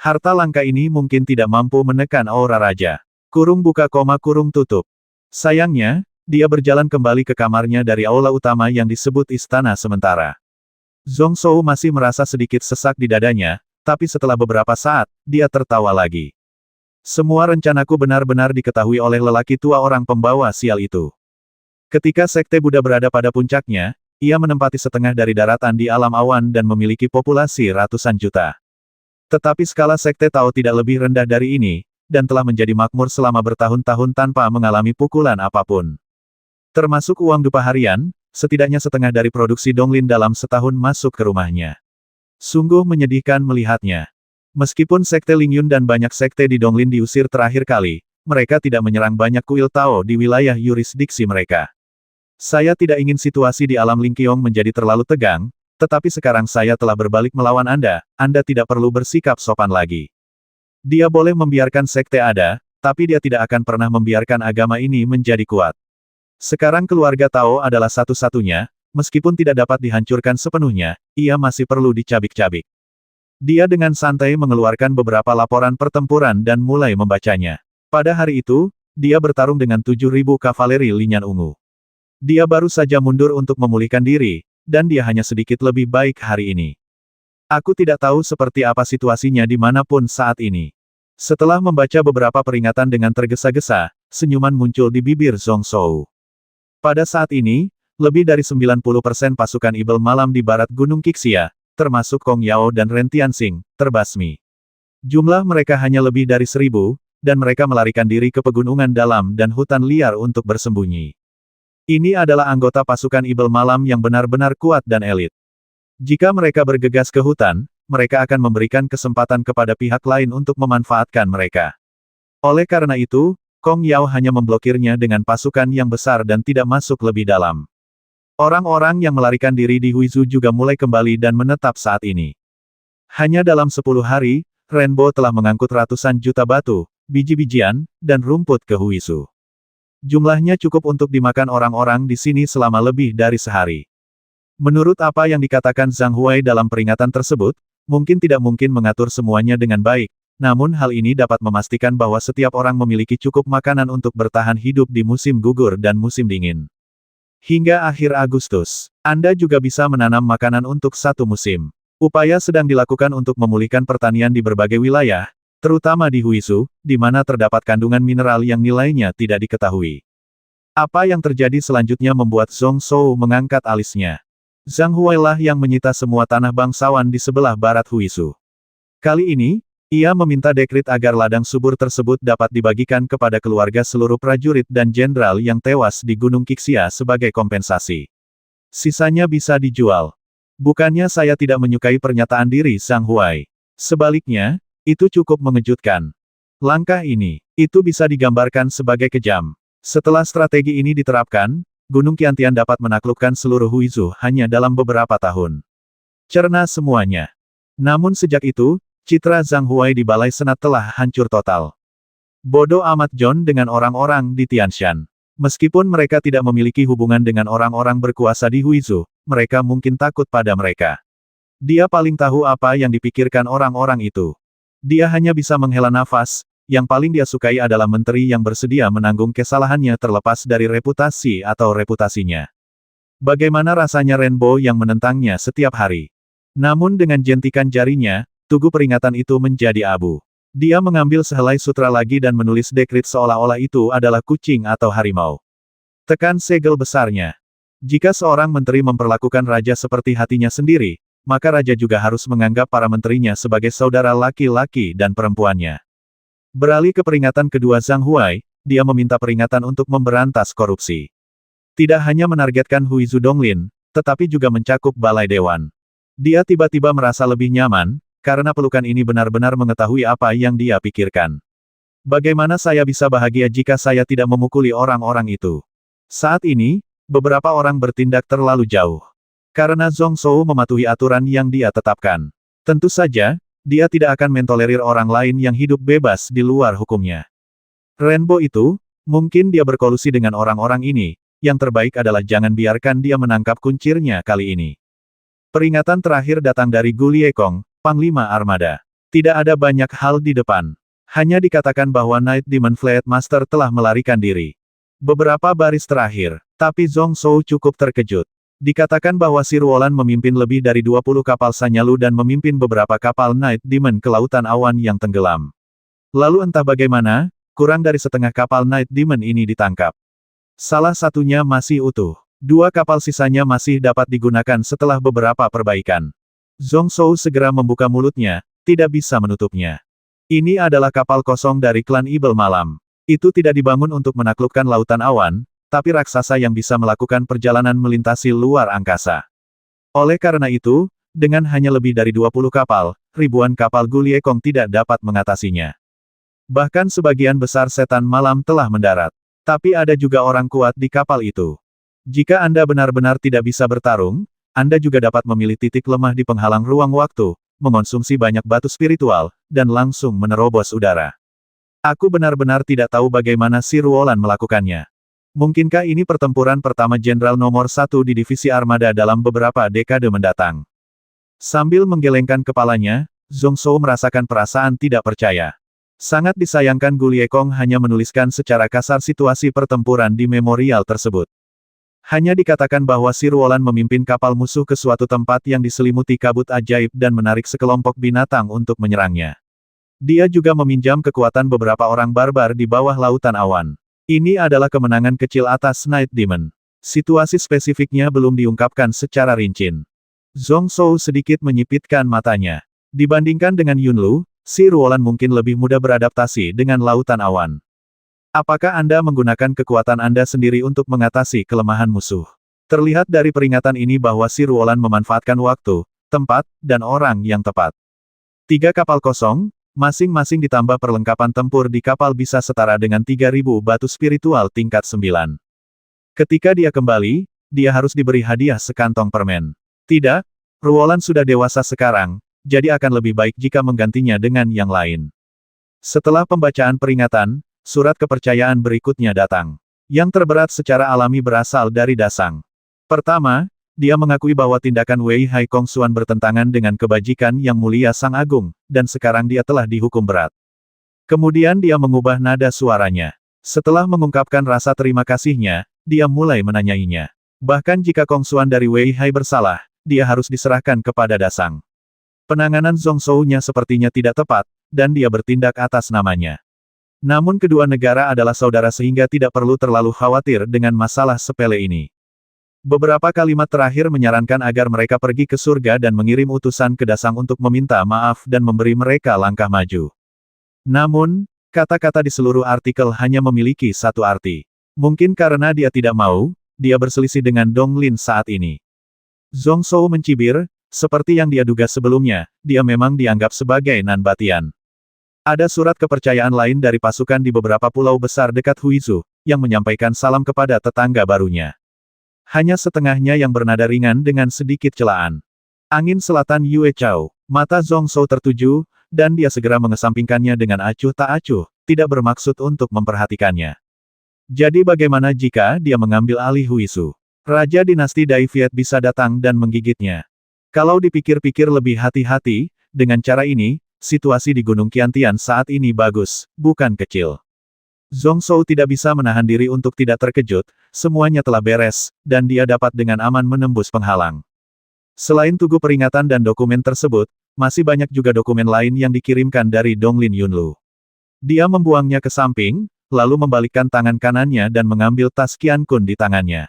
Speaker 1: Harta langka ini mungkin tidak mampu menekan aura raja. Kurung buka koma kurung tutup. Sayangnya, dia berjalan kembali ke kamarnya dari aula utama yang disebut istana sementara. Zhong Zhou masih merasa sedikit sesak di dadanya, tapi setelah beberapa saat, dia tertawa lagi. Semua rencanaku benar-benar diketahui oleh lelaki tua orang pembawa sial itu. Ketika Sekte Buddha berada pada puncaknya, ia menempati setengah dari daratan di alam awan dan memiliki populasi ratusan juta. Tetapi skala Sekte Tao tidak lebih rendah dari ini, dan telah menjadi makmur selama bertahun-tahun tanpa mengalami pukulan apapun. Termasuk uang dupa harian, setidaknya setengah dari produksi Donglin dalam setahun masuk ke rumahnya. Sungguh menyedihkan melihatnya. Meskipun Sekte Lingyun dan banyak sekte di Donglin diusir terakhir kali, mereka tidak menyerang banyak kuil Tao di wilayah yurisdiksi mereka. Saya tidak ingin situasi di alam Lingqiong menjadi terlalu tegang, tetapi sekarang saya telah berbalik melawan Anda tidak perlu bersikap sopan lagi. Dia boleh membiarkan sekte ada, tapi dia tidak akan pernah membiarkan agama ini menjadi kuat. Sekarang keluarga Tao adalah satu-satunya, meskipun tidak dapat dihancurkan sepenuhnya, ia masih perlu dicabik-cabik. Dia dengan santai mengeluarkan beberapa laporan pertempuran dan mulai membacanya. Pada hari itu, dia bertarung dengan 7.000 kavaleri Linyan Ungu. Dia baru saja mundur untuk memulihkan diri, dan dia hanya sedikit lebih baik hari ini. Aku tidak tahu seperti apa situasinya dimanapun saat ini. Setelah membaca beberapa peringatan dengan tergesa-gesa, senyuman muncul di bibir Zhong Zhou. Pada saat ini, lebih dari 90% pasukan Ibel Malam di barat Gunung Qixia, termasuk Kong Yao dan Ren Tianxing, terbasmi. Jumlah mereka hanya lebih dari 1.000, dan mereka melarikan diri ke pegunungan dalam dan hutan liar untuk bersembunyi. Ini adalah anggota pasukan Ibel Malam yang benar-benar kuat dan elit. Jika mereka bergegas ke hutan, mereka akan memberikan kesempatan kepada pihak lain untuk memanfaatkan mereka. Oleh karena itu, Kong Yao hanya memblokirnya dengan pasukan yang besar dan tidak masuk lebih dalam. Orang-orang yang melarikan diri di Huizu juga mulai kembali dan menetap saat ini. Hanya dalam 10 hari, Renbo telah mengangkut ratusan juta batu, biji-bijian, dan rumput ke Huizu. Jumlahnya cukup untuk dimakan orang-orang di sini selama lebih dari sehari. Menurut apa yang dikatakan Zhang Huai dalam peringatan tersebut, mungkin tidak mungkin mengatur semuanya dengan baik, namun hal ini dapat memastikan bahwa setiap orang memiliki cukup makanan untuk bertahan hidup di musim gugur dan musim dingin. Hingga akhir Agustus, Anda juga bisa menanam makanan untuk satu musim. Upaya sedang dilakukan untuk memulihkan pertanian di berbagai wilayah, terutama di Huizu, di mana terdapat kandungan mineral yang nilainya tidak diketahui. Apa yang terjadi selanjutnya membuat Zhong Zhou mengangkat alisnya. Zhang Huai lah yang menyita semua tanah bangsawan di sebelah barat Huizu. Kali ini, ia meminta dekrit agar ladang subur tersebut dapat dibagikan kepada keluarga seluruh prajurit dan jenderal yang tewas di Gunung Qixia sebagai kompensasi. Sisanya bisa dijual. Bukannya saya tidak menyukai pernyataan diri Zhang Huai. Sebaliknya, itu cukup mengejutkan. Langkah ini, itu bisa digambarkan sebagai kejam. Setelah strategi ini diterapkan, Gunung Qiantian dapat menaklukkan seluruh Huizu hanya dalam beberapa tahun. Cerna semuanya. Namun sejak itu, Citra Zhang Huai di Balai Senat telah hancur total. Bodoh amat John dengan orang-orang di Tianshan. Meskipun mereka tidak memiliki hubungan dengan orang-orang berkuasa di Huizu, mereka mungkin takut pada mereka. Dia paling tahu apa yang dipikirkan orang-orang itu. Dia hanya bisa menghela nafas, yang paling dia sukai adalah menteri yang bersedia menanggung kesalahannya terlepas dari reputasi atau reputasinya. Bagaimana rasanya Rainbow yang menentangnya setiap hari? Namun dengan jentikan jarinya, tugu peringatan itu menjadi abu. Dia mengambil sehelai sutra lagi dan menulis dekrit seolah-olah itu adalah kucing atau harimau. Tekan segel besarnya. Jika seorang menteri memperlakukan raja seperti hatinya sendiri, maka raja juga harus menganggap para menterinya sebagai saudara laki-laki dan perempuannya. Beralih ke peringatan kedua Zhang Huai, dia meminta peringatan untuk memberantas korupsi. Tidak hanya menargetkan Huizu Donglin, tetapi juga mencakup Balai Dewan. Dia tiba-tiba merasa lebih nyaman, karena pelukan ini benar-benar mengetahui apa yang dia pikirkan. Bagaimana saya bisa bahagia jika saya tidak memukuli orang-orang itu? Saat ini, beberapa orang bertindak terlalu jauh. Karena Zhong Shou mematuhi aturan yang dia tetapkan. Tentu saja, dia tidak akan mentolerir orang lain yang hidup bebas di luar hukumnya. Rainbow itu, mungkin dia berkolusi dengan orang-orang ini, yang terbaik adalah jangan biarkan dia menangkap kuncirnya kali ini. Peringatan terakhir datang dari Gu Liekong, Panglima Armada. Tidak ada banyak hal di depan. Hanya dikatakan bahwa Night Demon Fleet Master telah melarikan diri. Beberapa baris terakhir, tapi Zhong Shou cukup terkejut. Dikatakan bahwa Siruolan memimpin lebih dari 20 kapal Sanyalu dan memimpin beberapa kapal Night Demon ke lautan awan yang tenggelam. Lalu entah bagaimana, kurang dari setengah kapal Night Demon ini ditangkap. Salah satunya masih utuh. 2 kapal sisanya masih dapat digunakan setelah beberapa perbaikan. Zhong Shou segera membuka mulutnya, tidak bisa menutupnya. Ini adalah kapal kosong dari klan Ibel Malam. Itu tidak dibangun untuk menaklukkan lautan awan, tapi raksasa yang bisa melakukan perjalanan melintasi luar angkasa. Oleh karena itu, dengan hanya lebih dari 20 kapal, ribuan kapal Gu Liekong tidak dapat mengatasinya. Bahkan sebagian besar setan malam telah mendarat. Tapi ada juga orang kuat di kapal itu. Jika Anda benar-benar tidak bisa bertarung, Anda juga dapat memilih titik lemah di penghalang ruang waktu, mengonsumsi banyak batu spiritual, dan langsung menerobos udara. Aku benar-benar tidak tahu bagaimana si Ruolan melakukannya. Mungkinkah ini pertempuran pertama jenderal nomor 1 di divisi armada dalam beberapa dekade mendatang? Sambil menggelengkan kepalanya, Zhong Shou merasakan perasaan tidak percaya. Sangat disayangkan Gu Liekong hanya menuliskan secara kasar situasi pertempuran di memorial tersebut. Hanya dikatakan bahwa si Ruolan memimpin kapal musuh ke suatu tempat yang diselimuti kabut ajaib dan menarik sekelompok binatang untuk menyerangnya. Dia juga meminjam kekuatan beberapa orang barbar di bawah lautan awan. Ini adalah kemenangan kecil atas Night Demon. Situasi spesifiknya belum diungkapkan secara rinci. Zhong Shou sedikit menyipitkan matanya. Dibandingkan dengan Yunlu, si Ruolan mungkin lebih mudah beradaptasi dengan lautan awan. Apakah Anda menggunakan kekuatan Anda sendiri untuk mengatasi kelemahan musuh? Terlihat dari peringatan ini bahwa si Ruolan memanfaatkan waktu, tempat, dan orang yang tepat. 3 kapal kosong, masing-masing ditambah perlengkapan tempur di kapal bisa setara dengan 3.000 batu spiritual tingkat 9. Ketika dia kembali, dia harus diberi hadiah sekantong permen. Tidak, Ruolan sudah dewasa sekarang, jadi akan lebih baik jika menggantinya dengan yang lain. Setelah pembacaan peringatan, surat kepercayaan berikutnya datang. Yang terberat secara alami berasal dari Dasang. Pertama, dia mengakui bahwa tindakan Wei Hai Kongsuan bertentangan dengan kebajikan yang mulia Sang Agung, dan sekarang dia telah dihukum berat. Kemudian dia mengubah nada suaranya. Setelah mengungkapkan rasa terima kasihnya, dia mulai menanyainya. Bahkan jika Kongsuan dari Wei Hai bersalah, dia harus diserahkan kepada Dasang. Penanganan Zhong Shou-nya sepertinya tidak tepat, dan dia bertindak atas namanya. Namun kedua negara adalah saudara sehingga tidak perlu terlalu khawatir dengan masalah sepele ini. Beberapa kalimat terakhir menyarankan agar mereka pergi ke surga dan mengirim utusan ke Dasang untuk meminta maaf dan memberi mereka langkah maju. Namun, kata-kata di seluruh artikel hanya memiliki satu arti. Mungkin karena dia tidak mau, dia berselisih dengan Dong Lin saat ini. Zhong Shou mencibir, seperti yang dia duga sebelumnya, dia memang dianggap sebagai Nanbatian. Ada surat kepercayaan lain dari pasukan di beberapa pulau besar dekat Huizu, yang menyampaikan salam kepada tetangga barunya. Hanya setengahnya yang bernada ringan dengan sedikit celaan. Angin selatan Yue Chao. Mata Zhong Shou tertuju, dan dia segera mengesampingkannya dengan acuh tak acuh, tidak bermaksud untuk memperhatikannya. Jadi bagaimana jika dia mengambil alih Huisu? Raja dinasti Dai Viet bisa datang dan menggigitnya. Kalau dipikir-pikir lebih hati-hati, dengan cara ini, situasi di Gunung Qiantian saat ini bagus, bukan kecil. Zhong Zhou tidak bisa menahan diri untuk tidak terkejut, semuanya telah beres, dan dia dapat dengan aman menembus penghalang. Selain tugu peringatan dan dokumen tersebut, masih banyak juga dokumen lain yang dikirimkan dari Donglin Yunlu. Dia membuangnya ke samping, lalu membalikkan tangan kanannya dan mengambil tas Qian Kun di tangannya.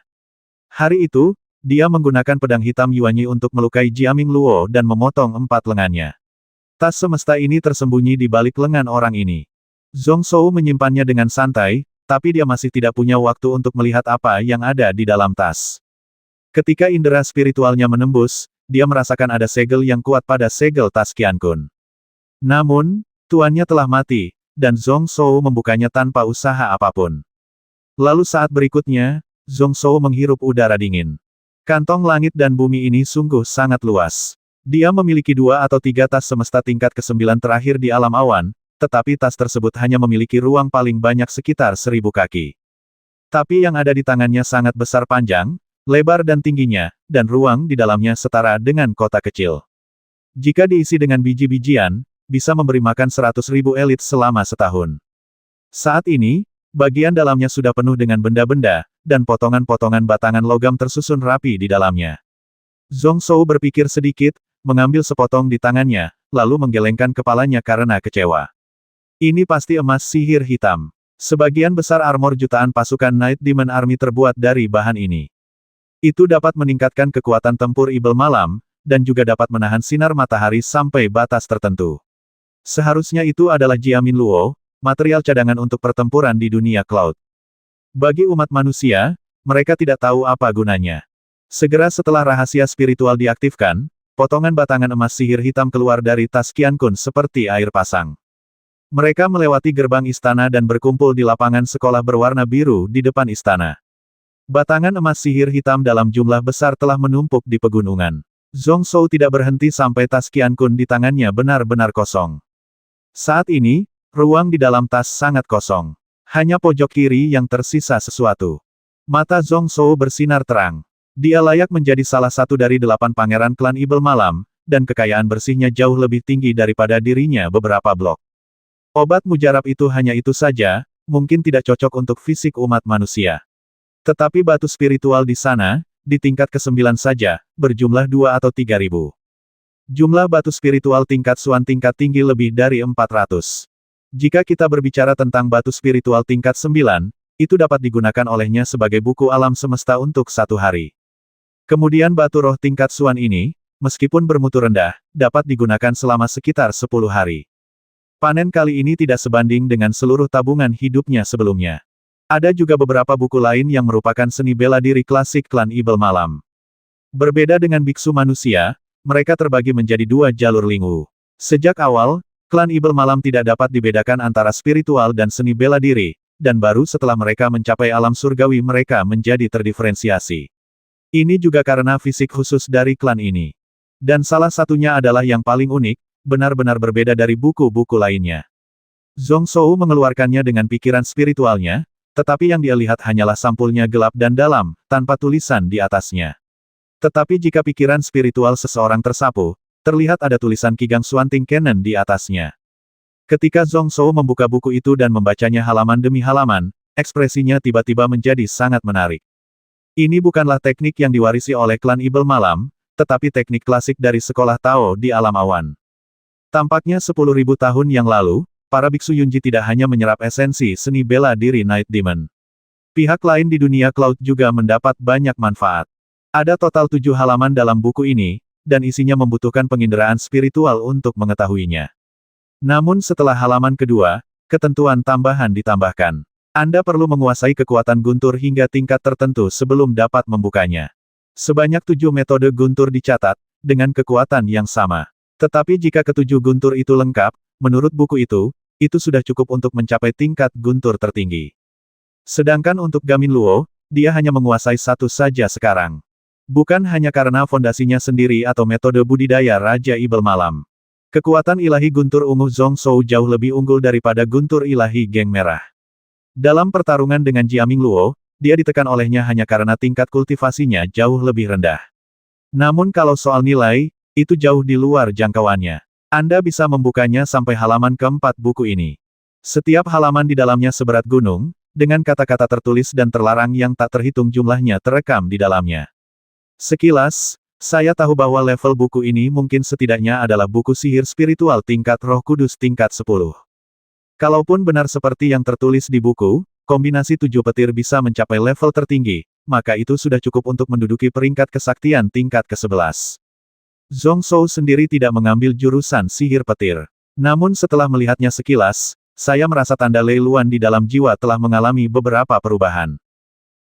Speaker 1: Hari itu, dia menggunakan pedang hitam Yuanyi untuk melukai Jiaming Luo dan memotong 4 lengannya. Tas semesta ini tersembunyi di balik lengan orang ini. Zhong Zhou menyimpannya dengan santai, tapi dia masih tidak punya waktu untuk melihat apa yang ada di dalam tas. Ketika indera spiritualnya menembus, dia merasakan ada segel yang kuat pada segel tas Qian Kun. Namun, tuannya telah mati, dan Zhong Zhou membukanya tanpa usaha apapun. Lalu saat berikutnya, Zhong Zhou menghirup udara dingin. Kantong langit dan bumi ini sungguh sangat luas. Dia memiliki 2 atau 3 tas semesta tingkat ke-9 terakhir di alam awan, tetapi tas tersebut hanya memiliki ruang paling banyak sekitar 1000 kaki. Tapi yang ada di tangannya sangat besar panjang, lebar dan tingginya, dan ruang di dalamnya setara dengan kota kecil. Jika diisi dengan biji-bijian, bisa memberi makan 100.000 elit selama setahun. Saat ini, bagian dalamnya sudah penuh dengan benda-benda, dan potongan-potongan batangan logam tersusun rapi di dalamnya. Zhong Zhou berpikir sedikit, mengambil sepotong di tangannya, lalu menggelengkan kepalanya karena kecewa. Ini pasti emas sihir hitam. Sebagian besar armor jutaan pasukan Night Demon Army terbuat dari bahan ini. Itu dapat meningkatkan kekuatan tempur Ibel Malam, dan juga dapat menahan sinar matahari sampai batas tertentu. Seharusnya itu adalah Jiamin Luo, material cadangan untuk pertempuran di dunia Cloud. Bagi umat manusia, mereka tidak tahu apa gunanya. Segera setelah rahasia spiritual diaktifkan, potongan batangan emas sihir hitam keluar dari tas Qian Kun seperti air pasang. Mereka melewati gerbang istana dan berkumpul di lapangan sekolah berwarna biru di depan istana. Batangan emas sihir hitam dalam jumlah besar telah menumpuk di pegunungan. Zhong Zhou tidak berhenti sampai tas Qian Kun di tangannya benar-benar kosong. Saat ini, ruang di dalam tas sangat kosong. Hanya pojok kiri yang tersisa sesuatu. Mata Zhong Zhou bersinar terang. Dia layak menjadi salah satu dari 8 pangeran klan Ibel Malam, dan kekayaan bersihnya jauh lebih tinggi daripada dirinya beberapa blok. Obat mujarab itu hanya itu saja, mungkin tidak cocok untuk fisik umat manusia. Tetapi batu spiritual di sana, di tingkat ke-9 saja, berjumlah 2 atau 3.000. Jumlah batu spiritual tingkat Suan tingkat tinggi lebih dari 400. Jika kita berbicara tentang batu spiritual tingkat 9, itu dapat digunakan olehnya sebagai buku alam semesta untuk 1 hari. Kemudian batu roh tingkat Suan ini, meskipun bermutu rendah, dapat digunakan selama sekitar 10 hari. Panen kali ini tidak sebanding dengan seluruh tabungan hidupnya sebelumnya. Ada juga beberapa buku lain yang merupakan seni bela diri klasik klan Ibel Malam. Berbeda dengan biksu manusia, mereka terbagi menjadi 2 jalur Lingwu. Sejak awal, klan Ibel Malam tidak dapat dibedakan antara spiritual dan seni bela diri, dan baru setelah mereka mencapai alam surgawi mereka menjadi terdiferensiasi. Ini juga karena fisik khusus dari klan ini. Dan salah satunya adalah yang paling unik, benar-benar berbeda dari buku-buku lainnya. Zhong Zhou mengeluarkannya dengan pikiran spiritualnya, tetapi yang dia lihat hanyalah sampulnya gelap dan dalam, tanpa tulisan di atasnya. Tetapi jika pikiran spiritual seseorang tersapu, terlihat ada tulisan Kigang Swanting Canon di atasnya. Ketika Zhong Zhou membuka buku itu dan membacanya halaman demi halaman, ekspresinya tiba-tiba menjadi sangat menarik. Ini bukanlah teknik yang diwarisi oleh klan Ibel Malam, tetapi teknik klasik dari sekolah Tao di alam awan. Tampaknya 10.000 tahun yang lalu, para biksu Yunji tidak hanya menyerap esensi seni bela diri Night Demon. Pihak lain di dunia Cloud juga mendapat banyak manfaat. Ada total 7 halaman dalam buku ini, dan isinya membutuhkan penginderaan spiritual untuk mengetahuinya. Namun setelah halaman kedua, ketentuan tambahan ditambahkan. Anda perlu menguasai kekuatan guntur hingga tingkat tertentu sebelum dapat membukanya. Sebanyak 7 metode guntur dicatat, dengan kekuatan yang sama. Tetapi jika ketujuh guntur itu lengkap, menurut buku itu sudah cukup untuk mencapai tingkat guntur tertinggi. Sedangkan untuk Gamin Luo, dia hanya menguasai 1 saja sekarang. Bukan hanya karena fondasinya sendiri atau metode budidaya Raja Ibel Malam. Kekuatan ilahi guntur ungu Zhong Shou jauh lebih unggul daripada guntur ilahi geng merah. Dalam pertarungan dengan Jiaming Luo, dia ditekan olehnya hanya karena tingkat kultivasinya jauh lebih rendah. Namun kalau soal nilai, itu jauh di luar jangkauannya. Anda bisa membukanya sampai halaman keempat buku ini. Setiap halaman di dalamnya seberat gunung, dengan kata-kata tertulis dan terlarang yang tak terhitung jumlahnya terekam di dalamnya. Sekilas, saya tahu bahwa level buku ini mungkin setidaknya adalah buku sihir spiritual tingkat Roh Kudus tingkat 10. Kalaupun benar seperti yang tertulis di buku, kombinasi 7 petir bisa mencapai level tertinggi, maka itu sudah cukup untuk menduduki peringkat kesaktian tingkat ke-11. Zhong Shou sendiri tidak mengambil jurusan sihir petir. Namun setelah melihatnya sekilas, saya merasa tanda Lei Luan di dalam jiwa telah mengalami beberapa perubahan.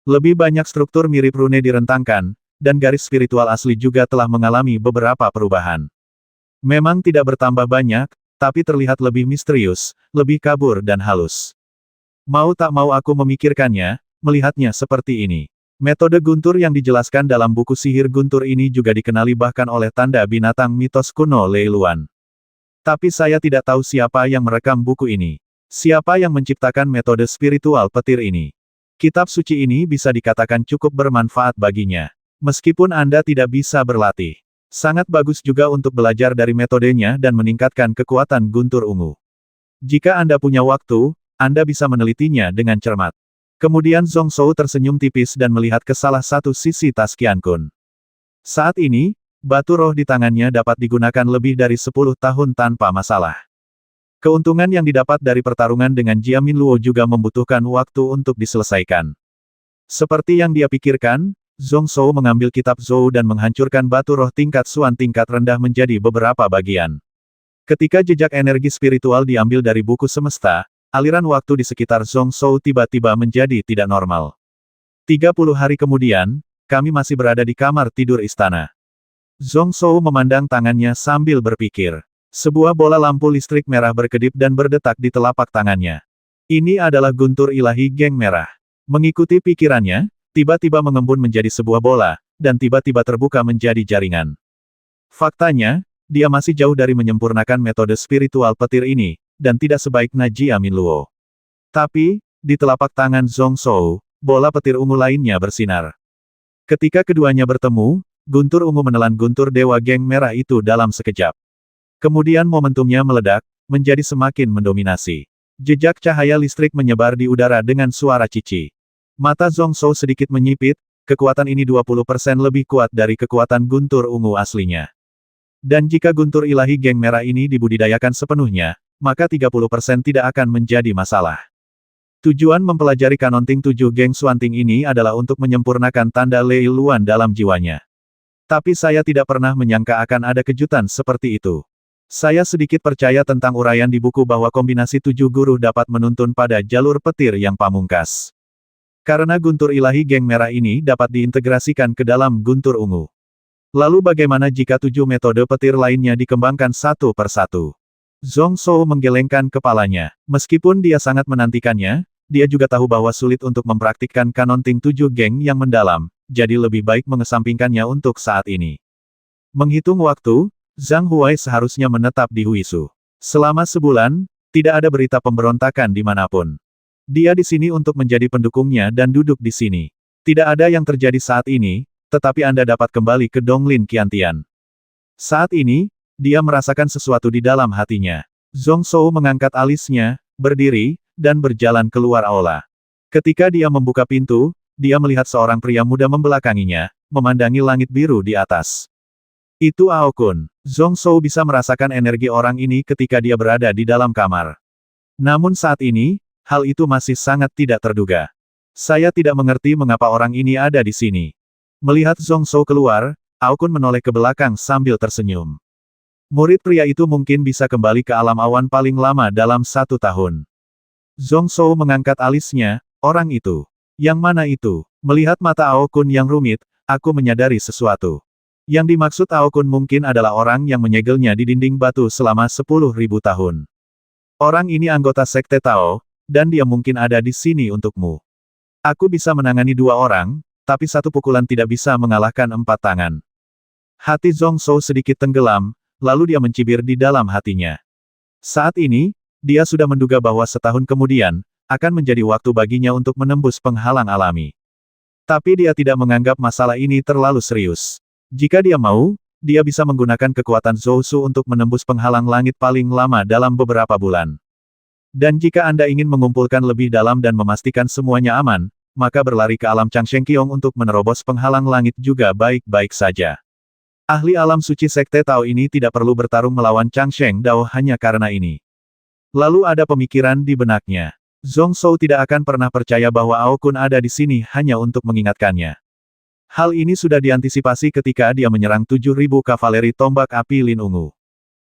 Speaker 1: Lebih banyak struktur mirip rune direntangkan, dan garis spiritual asli juga telah mengalami beberapa perubahan. Memang tidak bertambah banyak, tapi terlihat lebih misterius, lebih kabur dan halus. Mau tak mau aku memikirkannya, melihatnya seperti ini. Metode guntur yang dijelaskan dalam buku sihir guntur ini juga dikenali bahkan oleh tanda binatang mitos kuno Lei Luan. Tapi saya tidak tahu siapa yang merekam buku ini. Siapa yang menciptakan metode spiritual petir ini. Kitab suci ini bisa dikatakan cukup bermanfaat baginya. Meskipun Anda tidak bisa berlatih. Sangat bagus juga untuk belajar dari metodenya dan meningkatkan kekuatan guntur ungu. Jika Anda punya waktu, Anda bisa menelitinya dengan cermat. Kemudian Zhong Shou tersenyum tipis dan melihat ke salah satu sisi tas Qiankun. Saat ini, batu roh di tangannya dapat digunakan lebih dari 10 tahun tanpa masalah. Keuntungan yang didapat dari pertarungan dengan Jiamin Luo juga membutuhkan waktu untuk diselesaikan. Seperti yang dia pikirkan, Zhong Shou mengambil kitab Zhou dan menghancurkan batu roh tingkat Xuan tingkat rendah menjadi beberapa bagian. Ketika jejak energi spiritual diambil dari buku semesta, aliran waktu di sekitar Zhong Shou tiba-tiba menjadi tidak normal. 30 hari kemudian, kami masih berada di kamar tidur istana. Zhong Shou memandang tangannya sambil berpikir. Sebuah bola lampu listrik merah berkedip dan berdetak di telapak tangannya. Ini adalah guntur ilahi geng merah. Mengikuti pikirannya, tiba-tiba mengembun menjadi sebuah bola, dan tiba-tiba terbuka menjadi jaringan. Faktanya, dia masih jauh dari menyempurnakan metode spiritual petir ini, dan tidak sebaik Jiamin Luo. Tapi, di telapak tangan Zhong Shou, bola petir ungu lainnya bersinar. Ketika keduanya bertemu, guntur ungu menelan guntur dewa geng merah itu dalam sekejap. Kemudian momentumnya meledak, menjadi semakin mendominasi. Jejak cahaya listrik menyebar di udara dengan suara cici. Mata Zhong Shou sedikit menyipit, kekuatan ini 20% lebih kuat dari kekuatan guntur ungu aslinya. Dan jika guntur ilahi geng merah ini dibudidayakan sepenuhnya, maka 30% tidak akan menjadi masalah. Tujuan mempelajari kanonting 7 geng Xuanting ini adalah untuk menyempurnakan tanda Lei Luan dalam jiwanya. Tapi saya tidak pernah menyangka akan ada kejutan seperti itu. Saya sedikit percaya tentang uraian di buku bahwa kombinasi 7 guru dapat menuntun pada jalur petir yang pamungkas. Karena guntur ilahi geng merah ini dapat diintegrasikan ke dalam guntur ungu. Lalu bagaimana jika 7 metode petir lainnya dikembangkan satu per satu? Zhong Shou menggelengkan kepalanya. Meskipun dia sangat menantikannya, dia juga tahu bahwa sulit untuk mempraktikkan kanonting 7 geng yang mendalam, jadi lebih baik mengesampingkannya untuk saat ini. Menghitung waktu, Zhang Huai seharusnya menetap di Huisu. Selama sebulan, tidak ada berita pemberontakan dimanapun. Dia di sini untuk menjadi pendukungnya dan duduk di sini. Tidak ada yang terjadi saat ini, tetapi Anda dapat kembali ke Donglin Qiantian. Saat ini, dia merasakan sesuatu di dalam hatinya. Zhong Shou mengangkat alisnya, berdiri, dan berjalan keluar aula. Ketika dia membuka pintu, dia melihat seorang pria muda membelakanginya, memandangi langit biru di atas. Itu Ao Kun. Zhong Shou bisa merasakan energi orang ini ketika dia berada di dalam kamar. Namun saat ini, hal itu masih sangat tidak terduga. Saya tidak mengerti mengapa orang ini ada di sini. Melihat Zhong Shou keluar, Ao Kun menoleh ke belakang sambil tersenyum. Murid pria itu mungkin bisa kembali ke alam awan paling lama dalam 1 tahun. Zhong Shou mengangkat alisnya, orang itu. Yang mana itu? Melihat mata Ao Kun yang rumit, aku menyadari sesuatu. Yang dimaksud Ao Kun mungkin adalah orang yang menyegelnya di dinding batu selama 10.000 tahun. Orang ini anggota Sekte Tao, dan dia mungkin ada di sini untukmu. Aku bisa menangani 2 orang, tapi 1 pukulan tidak bisa mengalahkan 4 tangan. Hati Zhong Shou sedikit tenggelam, lalu dia mencibir di dalam hatinya. Saat ini, dia sudah menduga bahwa setahun kemudian, akan menjadi waktu baginya untuk menembus penghalang alami. Tapi dia tidak menganggap masalah ini terlalu serius. Jika dia mau, dia bisa menggunakan kekuatan Zhou Su untuk menembus penghalang langit paling lama dalam beberapa bulan. Dan jika Anda ingin mengumpulkan lebih dalam dan memastikan semuanya aman, maka berlari ke alam Changsheng Qiong untuk menerobos penghalang langit juga baik-baik saja. Ahli alam suci Sekte Tao ini tidak perlu bertarung melawan Changsheng Dao hanya karena ini. Lalu ada pemikiran di benaknya. Zhong Zhou tidak akan pernah percaya bahwa Ao Kun ada di sini hanya untuk mengingatkannya. Hal ini sudah diantisipasi ketika dia menyerang 7.000 kavaleri tombak api Lin Ungu.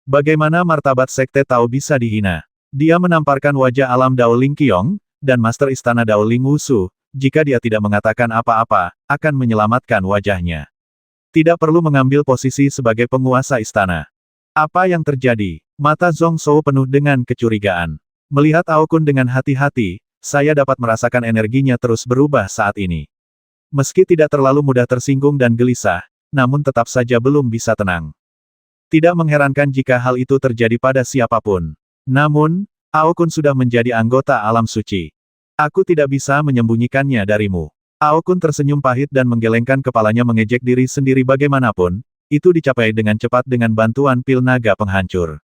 Speaker 1: Bagaimana martabat Sekte Tao bisa dihina? Dia menamparkan wajah alam Dao Ling Qiong, dan Master Istana Dao Ling Wusu, jika dia tidak mengatakan apa-apa, akan menyelamatkan wajahnya. Tidak perlu mengambil posisi sebagai penguasa istana. Apa yang terjadi? Mata Zhong Zhou penuh dengan kecurigaan. Melihat Ao Kun dengan hati-hati, saya dapat merasakan energinya terus berubah saat ini. Meski tidak terlalu mudah tersinggung dan gelisah, namun tetap saja belum bisa tenang. Tidak mengherankan jika hal itu terjadi pada siapapun. Namun, Ao Kun sudah menjadi anggota alam suci. Aku tidak bisa menyembunyikannya darimu. Ao Kun tersenyum pahit dan menggelengkan kepalanya mengejek diri sendiri bagaimanapun, itu dicapai dengan cepat dengan bantuan pil naga penghancur.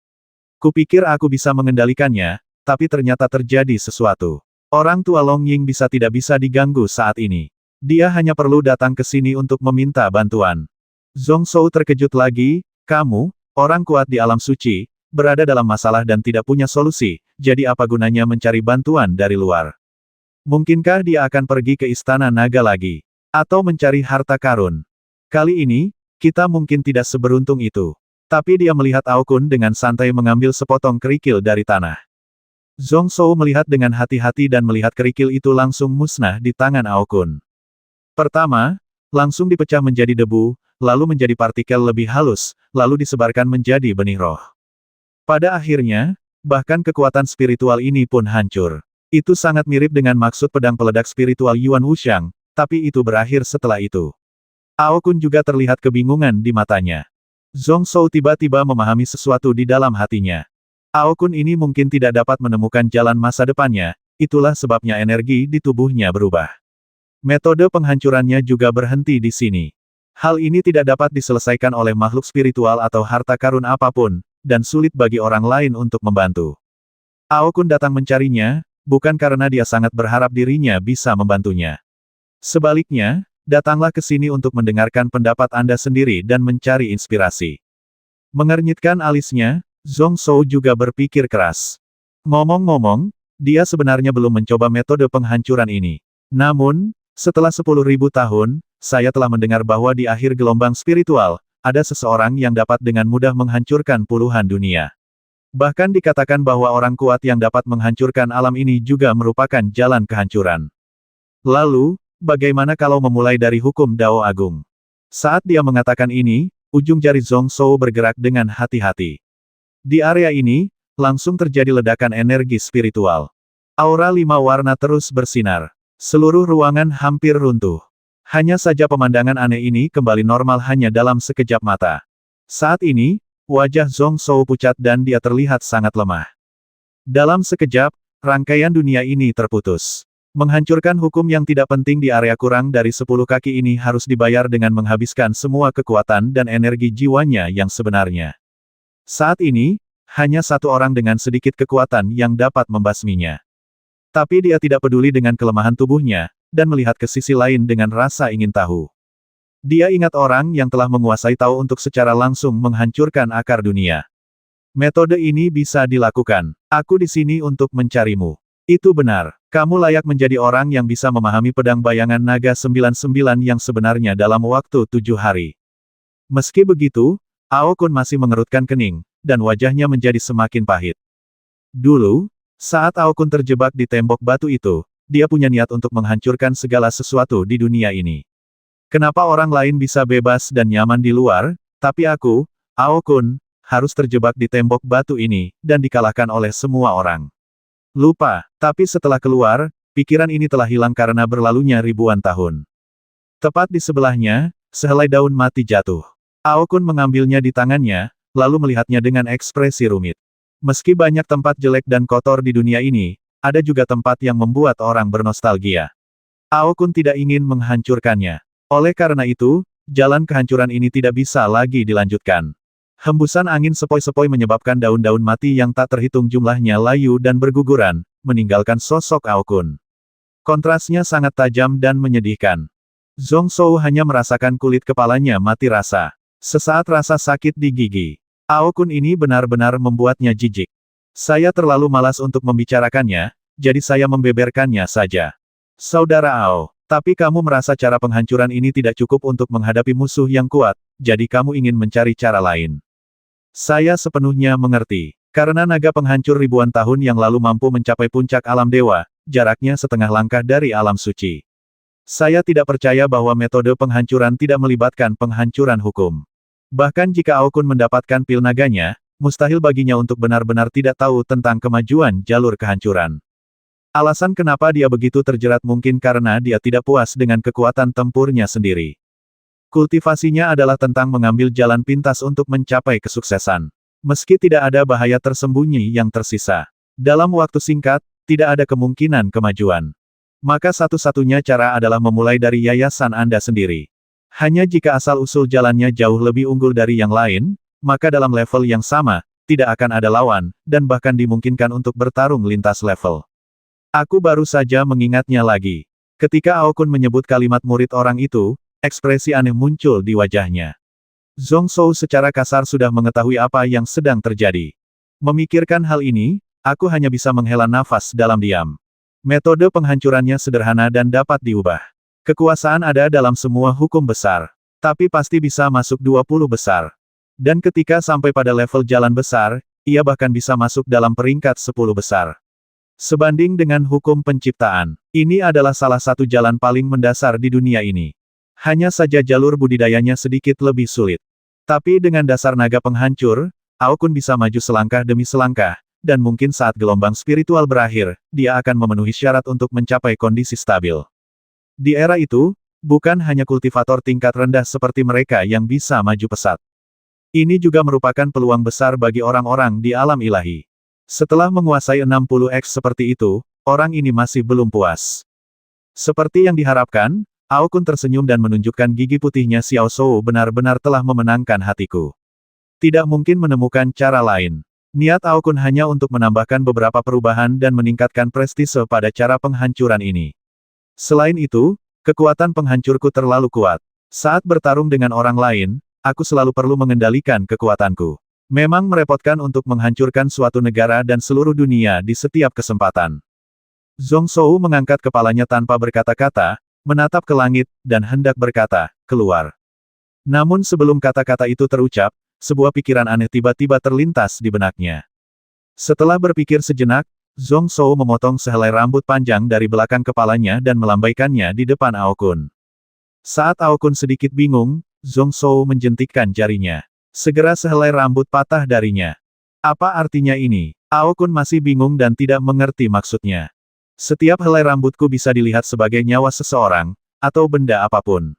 Speaker 1: Kupikir aku bisa mengendalikannya, tapi ternyata terjadi sesuatu. Orang tua Long Ying tidak bisa diganggu saat ini. Dia hanya perlu datang ke sini untuk meminta bantuan. Zhong Zhou terkejut lagi, kamu, orang kuat di alam suci, berada dalam masalah dan tidak punya solusi, jadi apa gunanya mencari bantuan dari luar? Mungkinkah dia akan pergi ke Istana Naga lagi? Atau mencari harta karun? Kali ini, kita mungkin tidak seberuntung itu. Tapi dia melihat Ao Kun dengan santai mengambil sepotong kerikil dari tanah. Zhong Zhou melihat dengan hati-hati dan melihat kerikil itu langsung musnah di tangan Ao Kun. Pertama, langsung dipecah menjadi debu, lalu menjadi partikel lebih halus, lalu disebarkan menjadi benih roh. Pada akhirnya, bahkan kekuatan spiritual ini pun hancur. Itu sangat mirip dengan maksud pedang peledak spiritual Yuan Wuxiang, tapi itu berakhir setelah itu. Ao Kun juga terlihat kebingungan di matanya. Zhong Zhou tiba-tiba memahami sesuatu di dalam hatinya. Ao Kun ini mungkin tidak dapat menemukan jalan masa depannya, itulah sebabnya energi di tubuhnya berubah. Metode penghancurannya juga berhenti di sini. Hal ini tidak dapat diselesaikan oleh makhluk spiritual atau harta karun apapun, dan sulit bagi orang lain untuk membantu. Ao Kun datang mencarinya, bukan karena dia sangat berharap dirinya bisa membantunya. Sebaliknya, datanglah ke sini untuk mendengarkan pendapat Anda sendiri dan mencari inspirasi. Mengernyitkan alisnya, Zhong Zhou juga berpikir keras. Ngomong-ngomong, dia sebenarnya belum mencoba metode penghancuran ini. Namun, setelah 10.000 tahun, saya telah mendengar bahwa di akhir gelombang spiritual, ada seseorang yang dapat dengan mudah menghancurkan puluhan dunia. Bahkan dikatakan bahwa orang kuat yang dapat menghancurkan alam ini juga merupakan jalan kehancuran. Lalu, bagaimana kalau memulai dari hukum Dao Agung? Saat dia mengatakan ini, ujung jari Zhong Zhou bergerak dengan hati-hati. Di area ini, langsung terjadi ledakan energi spiritual. Aura 5 warna terus bersinar. Seluruh ruangan hampir runtuh. Hanya saja pemandangan aneh ini kembali normal hanya dalam sekejap mata. Saat ini, wajah Zhong Zhou pucat dan dia terlihat sangat lemah. Dalam sekejap, rangkaian dunia ini terputus. Menghancurkan hukum yang tidak penting di area kurang dari 10 kaki ini harus dibayar dengan menghabiskan semua kekuatan dan energi jiwanya yang sebenarnya. Saat ini, hanya satu orang dengan sedikit kekuatan yang dapat membasminya. Tapi dia tidak peduli dengan kelemahan tubuhnya, dan melihat ke sisi lain dengan rasa ingin tahu. Dia ingat orang yang telah menguasai Tao untuk secara langsung menghancurkan akar dunia. Metode ini bisa dilakukan. Aku di sini untuk mencarimu. Itu benar. Kamu layak menjadi orang yang bisa memahami pedang bayangan naga 99 yang sebenarnya dalam waktu 7 hari. Meski begitu, Ao Kun masih mengerutkan kening, dan wajahnya menjadi semakin pahit. Dulu, saat Ao Kun terjebak di tembok batu itu, dia punya niat untuk menghancurkan segala sesuatu di dunia ini. Kenapa orang lain bisa bebas dan nyaman di luar, tapi aku, Ao Kun, harus terjebak di tembok batu ini, dan dikalahkan oleh semua orang. Lupa, tapi setelah keluar, pikiran ini telah hilang karena berlalunya ribuan tahun. Tepat di sebelahnya, sehelai daun mati jatuh. Ao Kun mengambilnya di tangannya, lalu melihatnya dengan ekspresi rumit. Meski banyak tempat jelek dan kotor di dunia ini, ada juga tempat yang membuat orang bernostalgia. Ao Kun tidak ingin menghancurkannya. Oleh karena itu, jalan kehancuran ini tidak bisa lagi dilanjutkan. Hembusan angin sepoi-sepoi menyebabkan daun-daun mati yang tak terhitung jumlahnya layu dan berguguran, meninggalkan sosok Ao Kun. Kontrasnya sangat tajam dan menyedihkan. Zhong Shou hanya merasakan kulit kepalanya mati rasa. Sesaat rasa sakit di gigi. Ao Kun ini benar-benar membuatnya jijik. Saya terlalu malas untuk membicarakannya, jadi saya membeberkannya saja. Saudara Ao, tapi kamu merasa cara penghancuran ini tidak cukup untuk menghadapi musuh yang kuat, jadi kamu ingin mencari cara lain. Saya sepenuhnya mengerti. Karena naga penghancur ribuan tahun yang lalu mampu mencapai puncak alam dewa, jaraknya setengah langkah dari alam suci. Saya tidak percaya bahwa metode penghancuran tidak melibatkan penghancuran hukum. Bahkan jika Ao Kun mendapatkan pil naganya, mustahil baginya untuk benar-benar tidak tahu tentang kemajuan jalur kehancuran. Alasan kenapa dia begitu terjerat mungkin karena dia tidak puas dengan kekuatan tempurnya sendiri. Kultivasinya adalah tentang mengambil jalan pintas untuk mencapai kesuksesan. Meski tidak ada bahaya tersembunyi yang tersisa. Dalam waktu singkat, tidak ada kemungkinan kemajuan. Maka satu-satunya cara adalah memulai dari yayasan Anda sendiri. Hanya jika asal-usul jalannya jauh lebih unggul dari yang lain, maka dalam level yang sama, tidak akan ada lawan, dan bahkan dimungkinkan untuk bertarung lintas level. Aku baru saja mengingatnya lagi. Ketika Ao Kun menyebut kalimat murid orang itu, ekspresi aneh muncul di wajahnya. Zhong Shou secara kasar sudah mengetahui apa yang sedang terjadi. Memikirkan hal ini, aku hanya bisa menghela nafas dalam diam. Metode penghancurannya sederhana dan dapat diubah. Kekuasaan ada dalam semua hukum besar. Tapi pasti bisa masuk 20 besar. Dan ketika sampai pada level jalan besar, ia bahkan bisa masuk dalam peringkat 10 besar. Sebanding dengan hukum penciptaan, ini adalah salah satu jalan paling mendasar di dunia ini. Hanya saja jalur budidayanya sedikit lebih sulit. Tapi dengan dasar naga penghancur, Ao Kun bisa maju selangkah demi selangkah, dan mungkin saat gelombang spiritual berakhir, dia akan memenuhi syarat untuk mencapai kondisi stabil. Di era itu, bukan hanya kultivator tingkat rendah seperti mereka yang bisa maju pesat. Ini juga merupakan peluang besar bagi orang-orang di alam ilahi. Setelah menguasai 60x seperti itu, orang ini masih belum puas. Seperti yang diharapkan, Ao Kun tersenyum dan menunjukkan gigi putihnya. Xiao Shou benar-benar telah memenangkan hatiku. Tidak mungkin menemukan cara lain. Niat Ao Kun hanya untuk menambahkan beberapa perubahan dan meningkatkan prestise pada cara penghancuran ini. Selain itu, kekuatan penghancurku terlalu kuat. Saat bertarung dengan orang lain, aku selalu perlu mengendalikan kekuatanku. Memang merepotkan untuk menghancurkan suatu negara dan seluruh dunia di setiap kesempatan. Zhong Shou mengangkat kepalanya tanpa berkata-kata, menatap ke langit, dan hendak berkata, keluar. Namun sebelum kata-kata itu terucap, sebuah pikiran aneh tiba-tiba terlintas di benaknya. Setelah berpikir sejenak, Zhong Shou memotong sehelai rambut panjang dari belakang kepalanya dan melambaikannya di depan Ao Kun. Saat Ao Kun sedikit bingung, Zhong Shou menjentikkan jarinya. Segera sehelai rambut patah darinya. Apa artinya ini? Ao Kun masih bingung dan tidak mengerti maksudnya. Setiap helai rambutku bisa dilihat sebagai nyawa seseorang, atau benda apapun.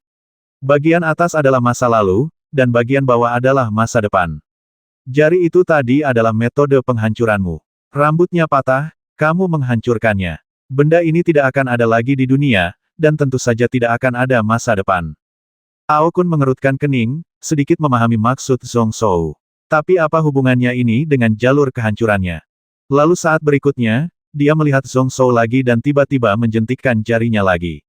Speaker 1: Bagian atas adalah masa lalu, dan bagian bawah adalah masa depan. Jari itu tadi adalah metode penghancuranmu. Rambutnya patah, kamu menghancurkannya. Benda ini tidak akan ada lagi di dunia, dan tentu saja tidak akan ada masa depan. Ao Kun mengerutkan kening, sedikit memahami maksud Zhong Shou. Tapi apa hubungannya ini dengan jalur kehancurannya? Lalu saat berikutnya, dia melihat Zhong Shou lagi dan tiba-tiba menjentikkan jarinya lagi.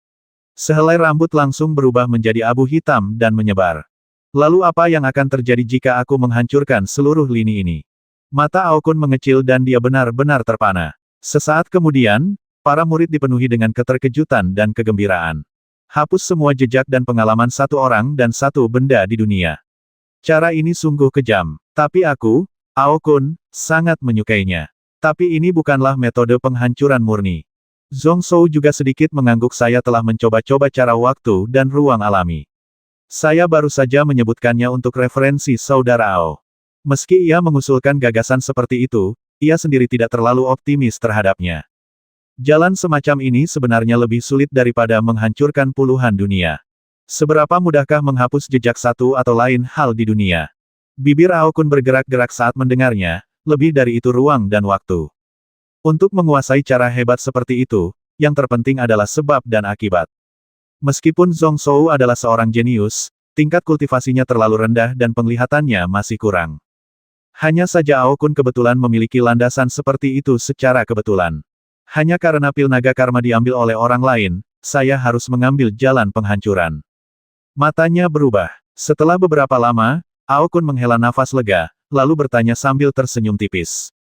Speaker 1: Sehelai rambut langsung berubah menjadi abu hitam dan menyebar. Lalu apa yang akan terjadi jika aku menghancurkan seluruh lini ini? Mata Ao Kun mengecil dan dia benar-benar terpana. Sesaat kemudian, para murid dipenuhi dengan keterkejutan dan kegembiraan. Hapus semua jejak dan pengalaman satu orang dan satu benda di dunia. Cara ini sungguh kejam. Tapi aku, Ao Kun, sangat menyukainya. Tapi ini bukanlah metode penghancuran murni. Zhong Shou juga sedikit mengangguk. Saya telah mencoba-coba cara waktu dan ruang alami. Saya baru saja menyebutkannya untuk referensi saudara Ao. Meski ia mengusulkan gagasan seperti itu, ia sendiri tidak terlalu optimis terhadapnya. Jalan semacam ini sebenarnya lebih sulit daripada menghancurkan puluhan dunia. Seberapa mudahkah menghapus jejak satu atau lain hal di dunia? Bibir Ao Kun bergerak-gerak saat mendengarnya, lebih dari itu ruang dan waktu. Untuk menguasai cara hebat seperti itu, yang terpenting adalah sebab dan akibat. Meskipun Zhong Shou adalah seorang jenius, tingkat kultivasinya terlalu rendah dan penglihatannya masih kurang. Hanya saja Ao Kun kebetulan memiliki landasan seperti itu secara kebetulan. Hanya karena pil naga karma diambil oleh orang lain, saya harus mengambil jalan penghancuran. Matanya berubah. Setelah beberapa lama, Ao Kun menghela nafas lega, lalu bertanya sambil tersenyum tipis.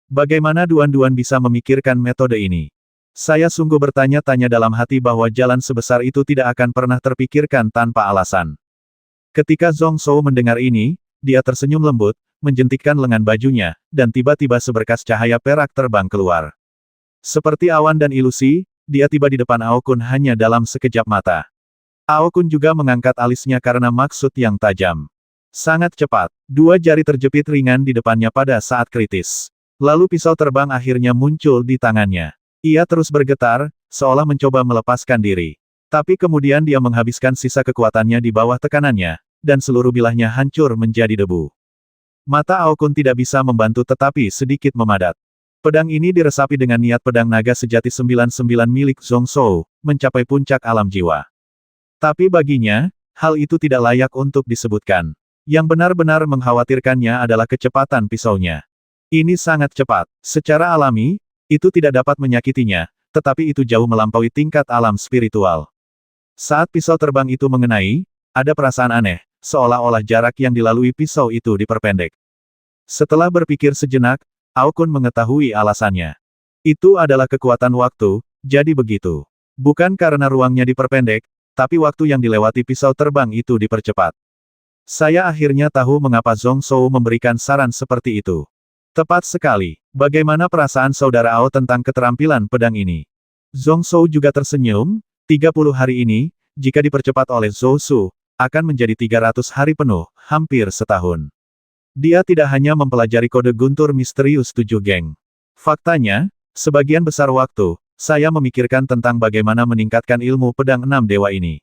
Speaker 1: Bagaimana Duan-Duan bisa memikirkan metode ini? Saya sungguh bertanya-tanya dalam hati bahwa jalan sebesar itu tidak akan pernah terpikirkan tanpa alasan. Ketika Zhong Shou mendengar ini, dia tersenyum lembut, menjentikkan lengan bajunya, dan tiba-tiba seberkas cahaya perak terbang keluar. Seperti awan dan ilusi, dia tiba di depan Ao Kun hanya dalam sekejap mata. Ao Kun juga mengangkat alisnya karena maksud yang tajam. Sangat cepat, dua jari terjepit ringan di depannya pada saat kritis. Lalu pisau terbang akhirnya muncul di tangannya. Ia terus bergetar, seolah mencoba melepaskan diri. Tapi kemudian dia menghabiskan sisa kekuatannya di bawah tekanannya, dan seluruh bilahnya hancur menjadi debu. Mata Ao Kun tidak bisa membantu tetapi sedikit memadat. Pedang ini diresapi dengan niat pedang naga sejati 99 milik Zhong Shou, mencapai puncak alam jiwa. Tapi baginya, hal itu tidak layak untuk disebutkan. Yang benar-benar mengkhawatirkannya adalah kecepatan pisaunya. Ini sangat cepat. Secara alami, itu tidak dapat menyakitinya, tetapi itu jauh melampaui tingkat alam spiritual. Saat pisau terbang itu mengenai, ada perasaan aneh, seolah-olah jarak yang dilalui pisau itu diperpendek. Setelah berpikir sejenak, Ao Kun mengetahui alasannya. Itu adalah kekuatan waktu, jadi begitu. Bukan karena ruangnya diperpendek, tapi waktu yang dilewati pisau terbang itu dipercepat. Saya akhirnya tahu mengapa Zhong Shou memberikan saran seperti itu. Tepat sekali. Bagaimana perasaan saudara Ao tentang keterampilan pedang ini? Zhong Shou juga tersenyum, 30 hari ini, jika dipercepat oleh Zhou Su, akan menjadi 300 hari penuh, hampir setahun. Dia tidak hanya mempelajari kode guntur misterius 7 geng. Faktanya, sebagian besar waktu, saya memikirkan tentang bagaimana meningkatkan ilmu pedang 6 dewa ini.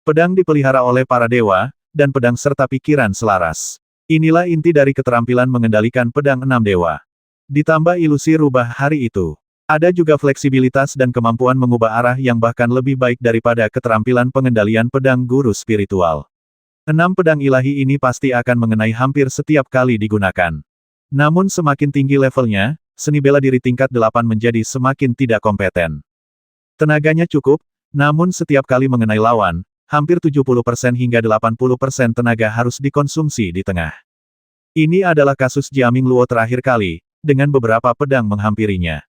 Speaker 1: Pedang dipelihara oleh para dewa, dan pedang serta pikiran selaras. Inilah inti dari keterampilan mengendalikan pedang 6 dewa. Ditambah ilusi rubah hari itu. Ada juga fleksibilitas dan kemampuan mengubah arah yang bahkan lebih baik daripada keterampilan pengendalian pedang guru spiritual. 6 pedang ilahi ini pasti akan mengenai hampir setiap kali digunakan. Namun semakin tinggi levelnya, seni bela diri tingkat 8 menjadi semakin tidak kompeten. Tenaganya cukup, namun setiap kali mengenai lawan, hampir 70% hingga 80% tenaga harus dikonsumsi di tengah. Ini adalah kasus Jiaming Luo terakhir kali, dengan beberapa pedang menghampirinya.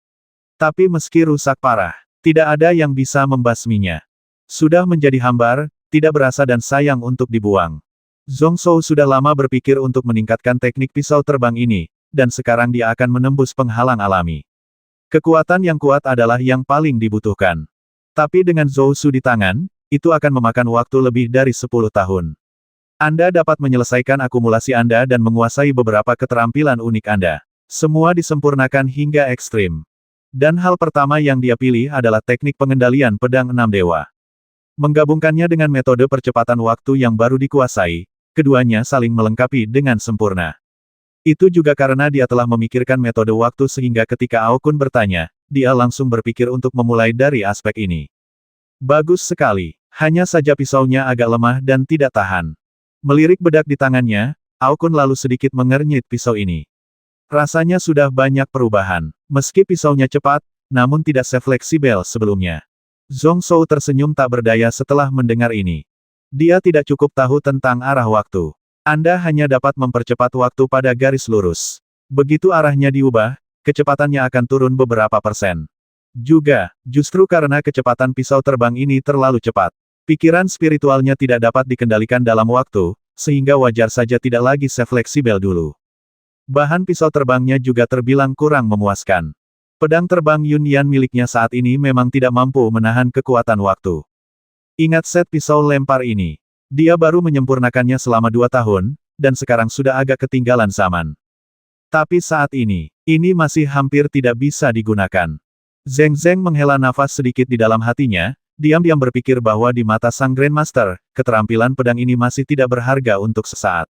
Speaker 1: Tapi meski rusak parah, tidak ada yang bisa membasminya. Sudah menjadi hambar, tidak berasa dan sayang untuk dibuang. Zhong Shou sudah lama berpikir untuk meningkatkan teknik pisau terbang ini, dan sekarang dia akan menembus penghalang alami. Kekuatan yang kuat adalah yang paling dibutuhkan. Tapi dengan Zhou Su di tangan, itu akan memakan waktu lebih dari 10 tahun. Anda dapat menyelesaikan akumulasi Anda dan menguasai beberapa keterampilan unik Anda. Semua disempurnakan hingga ekstrim. Dan hal pertama yang dia pilih adalah teknik pengendalian pedang 6 dewa. Menggabungkannya dengan metode percepatan waktu yang baru dikuasai, keduanya saling melengkapi dengan sempurna. Itu juga karena dia telah memikirkan metode waktu sehingga ketika Ao Kun bertanya, dia langsung berpikir untuk memulai dari aspek ini. Bagus sekali. Hanya saja pisaunya agak lemah dan tidak tahan. Melirik bedak di tangannya, Ao Kun lalu sedikit mengernyit pisau ini. Rasanya sudah banyak perubahan. Meski pisaunya cepat, namun tidak sefleksibel sebelumnya. Zhong Shou tersenyum tak berdaya setelah mendengar ini. Dia tidak cukup tahu tentang arah waktu. Anda hanya dapat mempercepat waktu pada garis lurus. Begitu arahnya diubah, kecepatannya akan turun beberapa persen. Juga, justru karena kecepatan pisau terbang ini terlalu cepat. Pikiran spiritualnya tidak dapat dikendalikan dalam waktu, sehingga wajar saja tidak lagi sefleksibel dulu. Bahan pisau terbangnya juga terbilang kurang memuaskan. Pedang terbang Yunyan miliknya saat ini memang tidak mampu menahan kekuatan waktu. Ingat set pisau lempar ini. Dia baru menyempurnakannya selama 2 tahun, dan sekarang sudah agak ketinggalan zaman. Tapi saat ini masih hampir tidak bisa digunakan. Zheng Zheng menghela nafas sedikit di dalam hatinya, diam-diam berpikir bahwa di mata sang Grandmaster, keterampilan pedang ini masih tidak berharga untuk sesaat.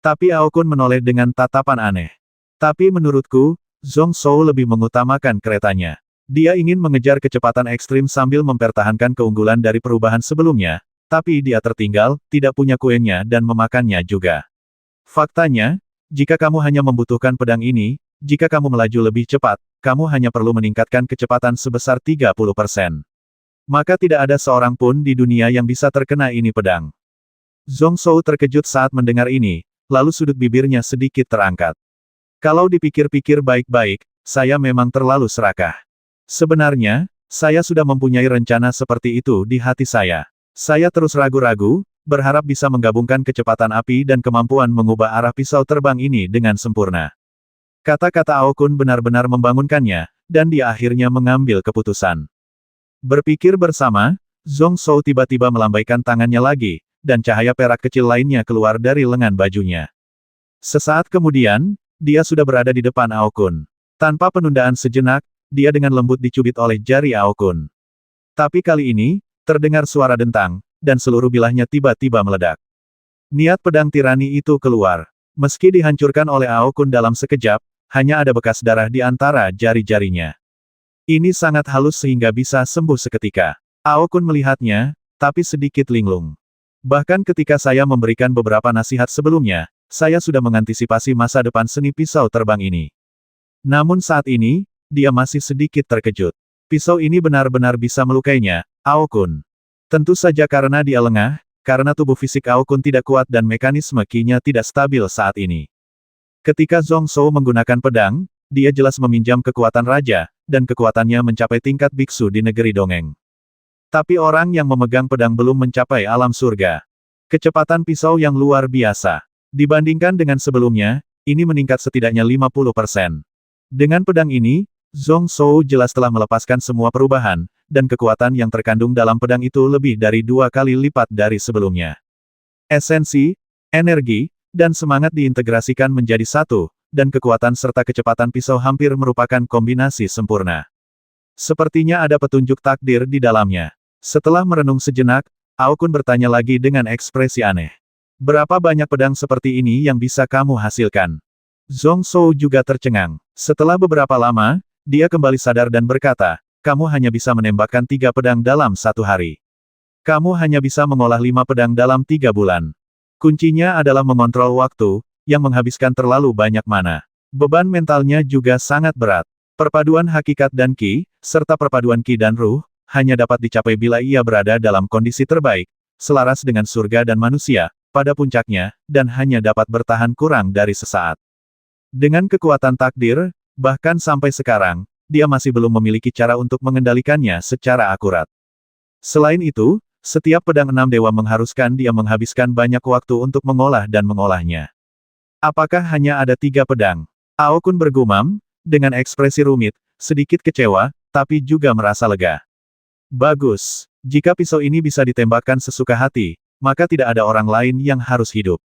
Speaker 1: Tapi Ao Kun menoleh dengan tatapan aneh. Tapi menurutku, Zhong Zhou lebih mengutamakan keretanya. Dia ingin mengejar kecepatan ekstrim sambil mempertahankan keunggulan dari perubahan sebelumnya, tapi dia tertinggal, tidak punya kuenya dan memakannya juga. Faktanya, jika kamu hanya membutuhkan pedang ini, jika kamu melaju lebih cepat, kamu hanya perlu meningkatkan kecepatan sebesar 30%. Maka tidak ada seorang pun di dunia yang bisa terkena ini pedang. Zhong Zhou terkejut saat mendengar ini, lalu sudut bibirnya sedikit terangkat. Kalau dipikir-pikir baik-baik, saya memang terlalu serakah. Sebenarnya, saya sudah mempunyai rencana seperti itu di hati saya. Saya terus ragu-ragu, berharap bisa menggabungkan kecepatan api dan kemampuan mengubah arah pisau terbang ini dengan sempurna. Kata-kata Ao Kun benar-benar membangunkannya, dan dia akhirnya mengambil keputusan. Berpikir bersama, Zhong Zhou tiba-tiba melambaikan tangannya lagi, dan cahaya perak kecil lainnya keluar dari lengan bajunya. Sesaat kemudian, dia sudah berada di depan Ao Kun. Tanpa penundaan sejenak, dia dengan lembut dicubit oleh jari Ao Kun. Tapi kali ini, terdengar suara dentang, dan seluruh bilahnya tiba-tiba meledak. Niat pedang tirani itu keluar. Meski dihancurkan oleh Ao Kun dalam sekejap, hanya ada bekas darah di antara jari-jarinya. Ini sangat halus sehingga bisa sembuh seketika. Ao Kun melihatnya, tapi sedikit linglung. Bahkan ketika saya memberikan beberapa nasihat sebelumnya, saya sudah mengantisipasi masa depan seni pisau terbang ini. Namun saat ini, dia masih sedikit terkejut. Pisau ini benar-benar bisa melukainya, Ao Kun. Tentu saja karena dia lengah, karena tubuh fisik Ao Kun tidak kuat dan mekanisme ki-nya tidak stabil saat ini. Ketika Zhong Zhou menggunakan pedang, dia jelas meminjam kekuatan raja, dan kekuatannya mencapai tingkat biksu di negeri dongeng. Tapi orang yang memegang pedang belum mencapai alam surga. Kecepatan pisau yang luar biasa. Dibandingkan dengan sebelumnya, ini meningkat setidaknya 50%. Dengan pedang ini, Zhong Zhou jelas telah melepaskan semua perubahan, dan kekuatan yang terkandung dalam pedang itu lebih dari 2 kali lipat dari sebelumnya. Esensi, energi, dan semangat diintegrasikan menjadi satu, dan kekuatan serta kecepatan pisau hampir merupakan kombinasi sempurna. Sepertinya ada petunjuk takdir di dalamnya. Setelah merenung sejenak, Ao Kun bertanya lagi dengan ekspresi aneh. Berapa banyak pedang seperti ini yang bisa kamu hasilkan? Zhong Zhou juga tercengang. Setelah beberapa lama, dia kembali sadar dan berkata, kamu hanya bisa menembakkan 3 pedang dalam 1 hari. Kamu hanya bisa mengolah 5 pedang dalam 3 bulan. Kuncinya adalah mengontrol waktu, yang menghabiskan terlalu banyak mana. Beban mentalnya juga sangat berat. Perpaduan hakikat dan ki, serta perpaduan ki dan ruh, hanya dapat dicapai bila ia berada dalam kondisi terbaik, selaras dengan surga dan manusia, pada puncaknya, dan hanya dapat bertahan kurang dari sesaat. Dengan kekuatan takdir, bahkan sampai sekarang, dia masih belum memiliki cara untuk mengendalikannya secara akurat. Selain itu, setiap pedang 6 dewa mengharuskan dia menghabiskan banyak waktu untuk mengolah dan mengolahnya. Apakah hanya ada 3 pedang? Ao Kun bergumam, dengan ekspresi rumit, sedikit kecewa, tapi juga merasa lega. Bagus. Jika pisau ini bisa ditembakkan sesuka hati, maka tidak ada orang lain yang harus hidup.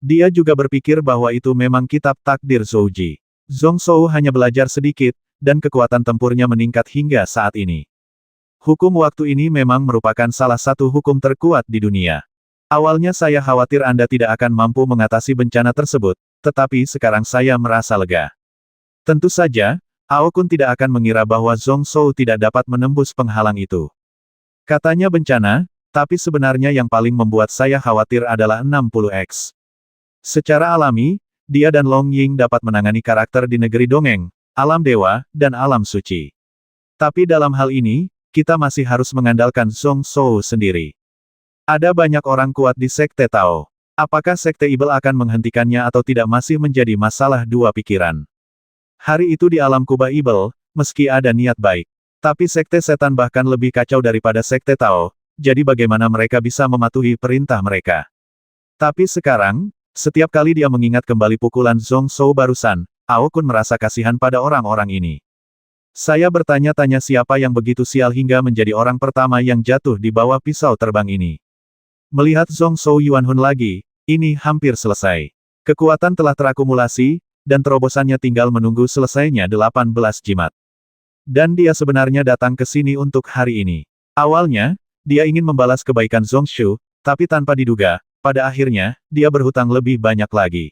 Speaker 1: Dia juga berpikir bahwa itu memang kitab takdir Zhouji. Zhong Zhou hanya belajar sedikit, dan kekuatan tempurnya meningkat hingga saat ini. Hukum waktu ini memang merupakan salah satu hukum terkuat di dunia. Awalnya saya khawatir Anda tidak akan mampu mengatasi bencana tersebut, tetapi sekarang saya merasa lega. Tentu saja, Ao Kun tidak akan mengira bahwa Zhong Zhou tidak dapat menembus penghalang itu. Katanya bencana, tapi sebenarnya yang paling membuat saya khawatir adalah 60x. Secara alami, dia dan Long Ying dapat menangani karakter di negeri dongeng, alam dewa, dan alam suci. Tapi dalam hal ini, kita masih harus mengandalkan Zhong Zhou sendiri. Ada banyak orang kuat di Sekte Tao. Apakah Sekte Ibel akan menghentikannya atau tidak masih menjadi masalah dua pikiran. Hari itu di alam kubah Ibel, meski ada niat baik. Tapi Sekte Setan bahkan lebih kacau daripada Sekte Tao, jadi bagaimana mereka bisa mematuhi perintah mereka. Tapi sekarang, setiap kali dia mengingat kembali pukulan Zhong Zhou barusan, Ao Kun merasa kasihan pada orang-orang ini. Saya bertanya-tanya siapa yang begitu sial hingga menjadi orang pertama yang jatuh di bawah pisau terbang ini. Melihat Zhong Zhou Yuanhun lagi, ini hampir selesai. Kekuatan telah terakumulasi, dan terobosannya tinggal menunggu selesainya 18 jimat. Dan dia sebenarnya datang ke sini untuk hari ini. Awalnya, dia ingin membalas kebaikan Zhong Shu, tapi tanpa diduga, pada akhirnya, dia berhutang lebih banyak lagi.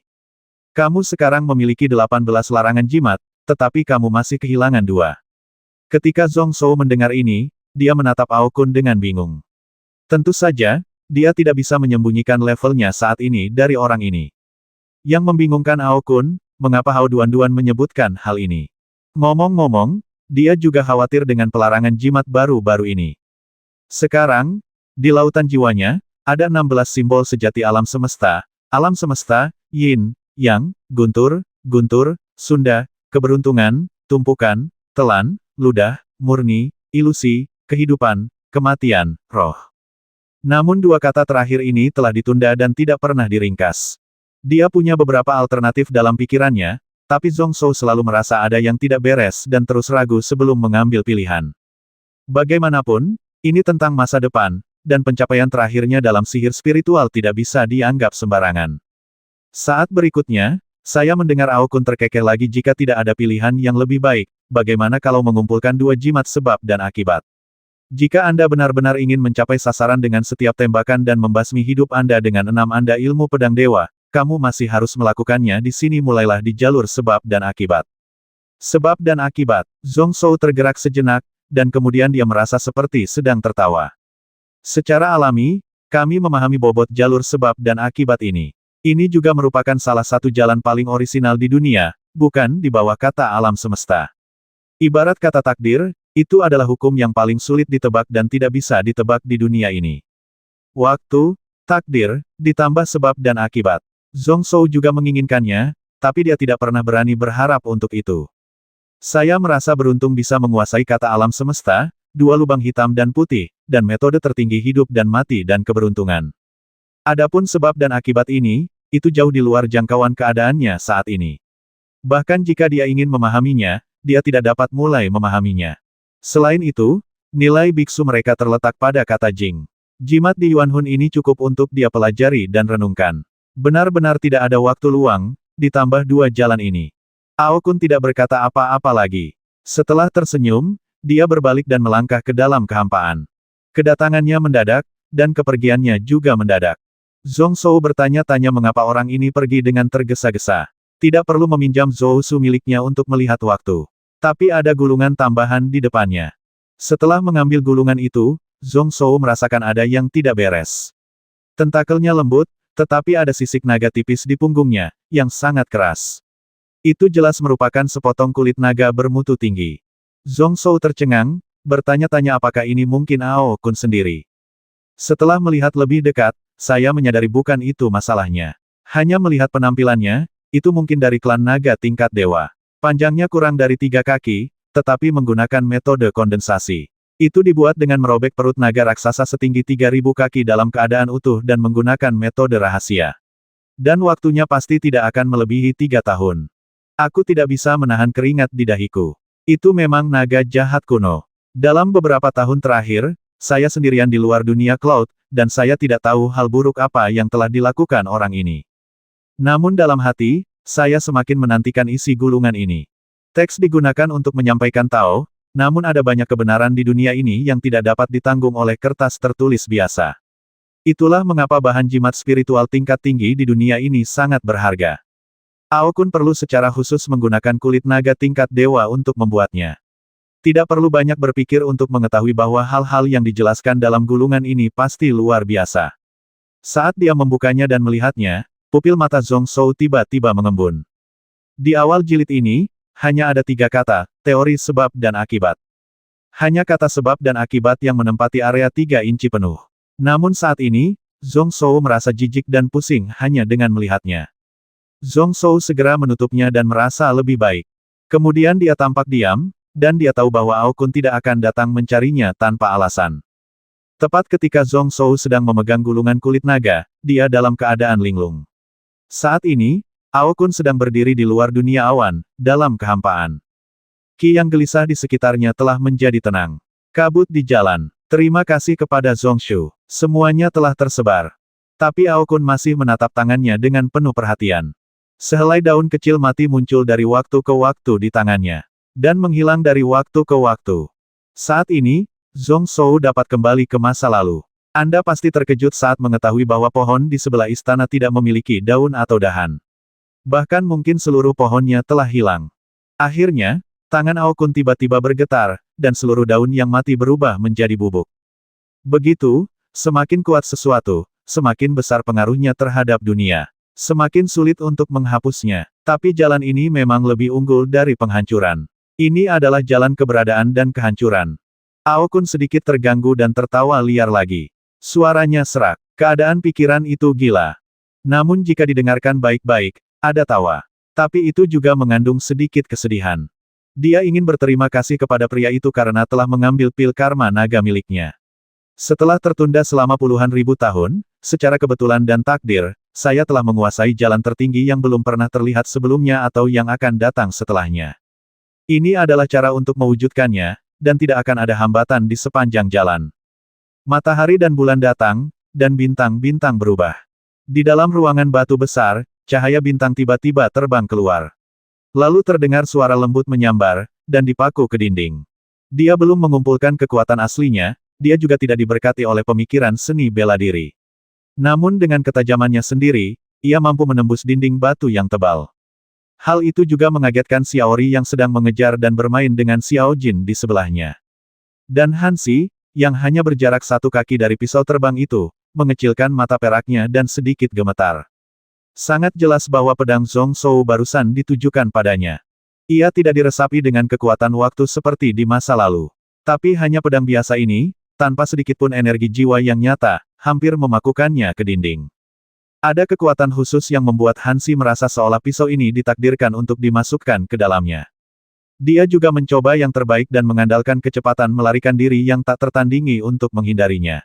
Speaker 1: Kamu sekarang memiliki 18 larangan jimat, tetapi kamu masih kehilangan 2. Ketika Zhong Shou mendengar ini, dia menatap Ao Kun dengan bingung. Tentu saja, dia tidak bisa menyembunyikan levelnya saat ini dari orang ini. Yang membingungkan Ao Kun, mengapa Hao Duan-Duan menyebutkan hal ini. Ngomong-ngomong, dia juga khawatir dengan pelarangan jimat baru-baru ini. Sekarang, di lautan jiwanya, ada 16 simbol sejati alam semesta, yin, yang, guntur, sunda, keberuntungan, tumpukan, telan, ludah, murni, ilusi, kehidupan, kematian, roh. Namun 2 kata terakhir ini telah ditunda dan tidak pernah diringkas. Dia punya beberapa alternatif dalam pikirannya, tapi Zhong Shou selalu merasa ada yang tidak beres dan terus ragu sebelum mengambil pilihan. Bagaimanapun, ini tentang masa depan, dan pencapaian terakhirnya dalam sihir spiritual tidak bisa dianggap sembarangan. Saat berikutnya, saya mendengar Ao Kun terkekeh lagi jika tidak ada pilihan yang lebih baik, bagaimana kalau mengumpulkan 2 jimat sebab dan akibat. Jika Anda benar-benar ingin mencapai sasaran dengan setiap tembakan dan membasmi hidup Anda dengan 6 Anda ilmu pedang dewa, kamu masih harus melakukannya di sini mulailah di jalur sebab dan akibat. Sebab dan akibat, Zhong Shou tergerak sejenak, dan kemudian dia merasa seperti sedang tertawa. Secara alami, kami memahami bobot jalur sebab dan akibat ini. Ini juga merupakan salah satu jalan paling orisinal di dunia, bukan di bawah kata alam semesta. Ibarat kata takdir, itu adalah hukum yang paling sulit ditebak dan tidak bisa ditebak di dunia ini. Waktu, takdir, ditambah sebab dan akibat. Zhong Shou juga menginginkannya, tapi dia tidak pernah berani berharap untuk itu. Saya merasa beruntung bisa menguasai kata alam semesta, 2 lubang hitam dan putih, dan metode tertinggi hidup dan mati dan keberuntungan. Adapun sebab dan akibat ini, itu jauh di luar jangkauan keadaannya saat ini. Bahkan jika dia ingin memahaminya, dia tidak dapat mulai memahaminya. Selain itu, nilai biksu mereka terletak pada kata Jing. Jimat di Yuanhun ini cukup untuk dia pelajari dan renungkan. Benar-benar tidak ada waktu luang, ditambah 2 jalan ini. Ao Kun tidak berkata apa-apa lagi. Setelah tersenyum, dia berbalik dan melangkah ke dalam kehampaan. Kedatangannya mendadak, dan kepergiannya juga mendadak. Zhong Shou bertanya-tanya mengapa orang ini pergi dengan tergesa-gesa. Tidak perlu meminjam Zhou Su miliknya untuk melihat waktu. Tapi ada gulungan tambahan di depannya. Setelah mengambil gulungan itu, Zhong Shou merasakan ada yang tidak beres. Tentakelnya lembut, tetapi ada sisik naga tipis di punggungnya, yang sangat keras. Itu jelas merupakan sepotong kulit naga bermutu tinggi. Zhong Shou tercengang, bertanya-tanya apakah ini mungkin Ao Kun sendiri. Setelah melihat lebih dekat, saya menyadari bukan itu masalahnya. Hanya melihat penampilannya, itu mungkin dari klan naga tingkat dewa. Panjangnya kurang dari 3 kaki, tetapi menggunakan metode kondensasi. Itu dibuat dengan merobek perut naga raksasa setinggi 3.000 kaki dalam keadaan utuh dan menggunakan metode rahasia. Dan waktunya pasti tidak akan melebihi 3 tahun. Aku tidak bisa menahan keringat di dahiku. Itu memang naga jahat kuno. Dalam beberapa tahun terakhir, saya sendirian di luar dunia Cloud, dan saya tidak tahu hal buruk apa yang telah dilakukan orang ini. Namun dalam hati, saya semakin menantikan isi gulungan ini. Teks digunakan untuk menyampaikan Tao, namun ada banyak kebenaran di dunia ini yang tidak dapat ditanggung oleh kertas tertulis biasa. Itulah mengapa bahan jimat spiritual tingkat tinggi di dunia ini sangat berharga. Ao Kun perlu secara khusus menggunakan kulit naga tingkat dewa untuk membuatnya. Tidak perlu banyak berpikir untuk mengetahui bahwa hal-hal yang dijelaskan dalam gulungan ini pasti luar biasa. Saat dia membukanya dan melihatnya, pupil mata Zhong Shou tiba-tiba mengembun. Di awal jilid ini, hanya ada 3 kata, teori sebab dan akibat. Hanya kata sebab dan akibat yang menempati area 3 inci penuh. Namun saat ini, Zhong Shou merasa jijik dan pusing hanya dengan melihatnya. Zhong Shou segera menutupnya dan merasa lebih baik. Kemudian dia tampak diam, dan dia tahu bahwa Ao Kun tidak akan datang mencarinya tanpa alasan. Tepat ketika Zhong Shou sedang memegang gulungan kulit naga, dia dalam keadaan linglung. Saat ini, Ao Kun sedang berdiri di luar dunia awan, dalam kehampaan. Qi yang gelisah di sekitarnya telah menjadi tenang. Kabut di jalan. Terima kasih kepada Zhong Shu. Semuanya telah tersebar. Tapi Ao Kun masih menatap tangannya dengan penuh perhatian. Sehelai daun kecil mati muncul dari waktu ke waktu di tangannya. Dan menghilang dari waktu ke waktu. Saat ini, Zhong Shou dapat kembali ke masa lalu. Anda pasti terkejut saat mengetahui bahwa pohon di sebelah istana tidak memiliki daun atau dahan. Bahkan mungkin seluruh pohonnya telah hilang. Akhirnya, tangan Ao Kun tiba-tiba bergetar, dan seluruh daun yang mati berubah menjadi bubuk. Begitu, semakin kuat sesuatu, semakin besar pengaruhnya terhadap dunia. Semakin sulit untuk menghapusnya. Tapi jalan ini memang lebih unggul dari penghancuran. Ini adalah jalan keberadaan dan kehancuran. Ao Kun sedikit terganggu dan tertawa liar lagi. Suaranya serak. Keadaan pikiran itu gila. Namun jika didengarkan baik-baik, ada tawa. Tapi itu juga mengandung sedikit kesedihan. Dia ingin berterima kasih kepada pria itu karena telah mengambil pil karma naga miliknya. Setelah tertunda selama puluhan ribu tahun, secara kebetulan dan takdir, saya telah menguasai jalan tertinggi yang belum pernah terlihat sebelumnya atau yang akan datang setelahnya. Ini adalah cara untuk mewujudkannya, dan tidak akan ada hambatan di sepanjang jalan. Matahari dan bulan datang, dan bintang-bintang berubah. Di dalam ruangan batu besar, cahaya bintang tiba-tiba terbang keluar. Lalu terdengar suara lembut menyambar, dan dipaku ke dinding. Dia belum mengumpulkan kekuatan aslinya, dia juga tidak diberkati oleh pemikiran seni bela diri. Namun dengan ketajamannya sendiri, ia mampu menembus dinding batu yang tebal. Hal itu juga mengagetkan Xiaori yang sedang mengejar dan bermain dengan Xiao Jin di sebelahnya. Dan Hansi, yang hanya berjarak 1 kaki dari pisau terbang itu, mengecilkan mata peraknya dan sedikit gemetar. Sangat jelas bahwa pedang Zhong Shou barusan ditujukan padanya. Ia tidak diresapi dengan kekuatan waktu seperti di masa lalu. Tapi hanya pedang biasa ini, tanpa sedikitpun energi jiwa yang nyata, hampir memakukannya ke dinding. Ada kekuatan khusus yang membuat Hansi merasa seolah pisau ini ditakdirkan untuk dimasukkan ke dalamnya. Dia juga mencoba yang terbaik dan mengandalkan kecepatan melarikan diri yang tak tertandingi untuk menghindarinya.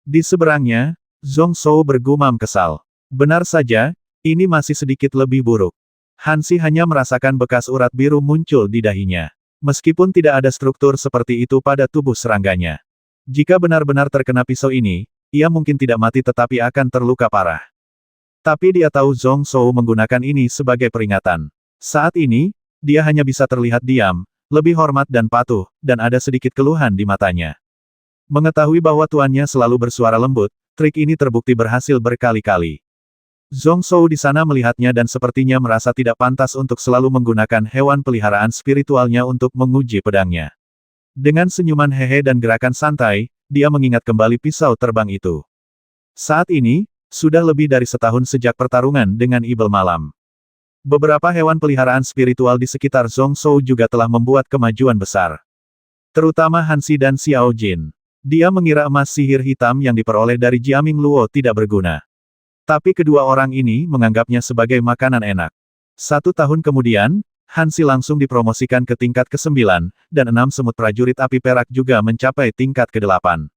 Speaker 1: Di seberangnya, Zhong Shou bergumam kesal. Benar saja, ini masih sedikit lebih buruk. Hansi hanya merasakan bekas urat biru muncul di dahinya. Meskipun tidak ada struktur seperti itu pada tubuh serangganya. Jika benar-benar terkena pisau ini, ia mungkin tidak mati tetapi akan terluka parah. Tapi dia tahu Zhong Shou menggunakan ini sebagai peringatan. Saat ini, dia hanya bisa terlihat diam, lebih hormat dan patuh, dan ada sedikit keluhan di matanya. Mengetahui bahwa tuannya selalu bersuara lembut, trik ini terbukti berhasil berkali-kali. Zhong Shou di sana melihatnya dan sepertinya merasa tidak pantas untuk selalu menggunakan hewan peliharaan spiritualnya untuk menguji pedangnya. Dengan senyuman hehe dan gerakan santai, dia mengingat kembali pisau terbang itu. Saat ini, sudah lebih dari setahun sejak pertarungan dengan Ibel Malam. Beberapa hewan peliharaan spiritual di sekitar Zhong Shou juga telah membuat kemajuan besar. Terutama Hansi dan Xiao Jin. Dia mengira emas sihir hitam yang diperoleh dari Jiaming Luo tidak berguna. Tapi kedua orang ini menganggapnya sebagai makanan enak. 1 tahun kemudian, Hansi langsung dipromosikan ke tingkat ke-9, dan 6 semut prajurit api perak juga mencapai tingkat ke-8.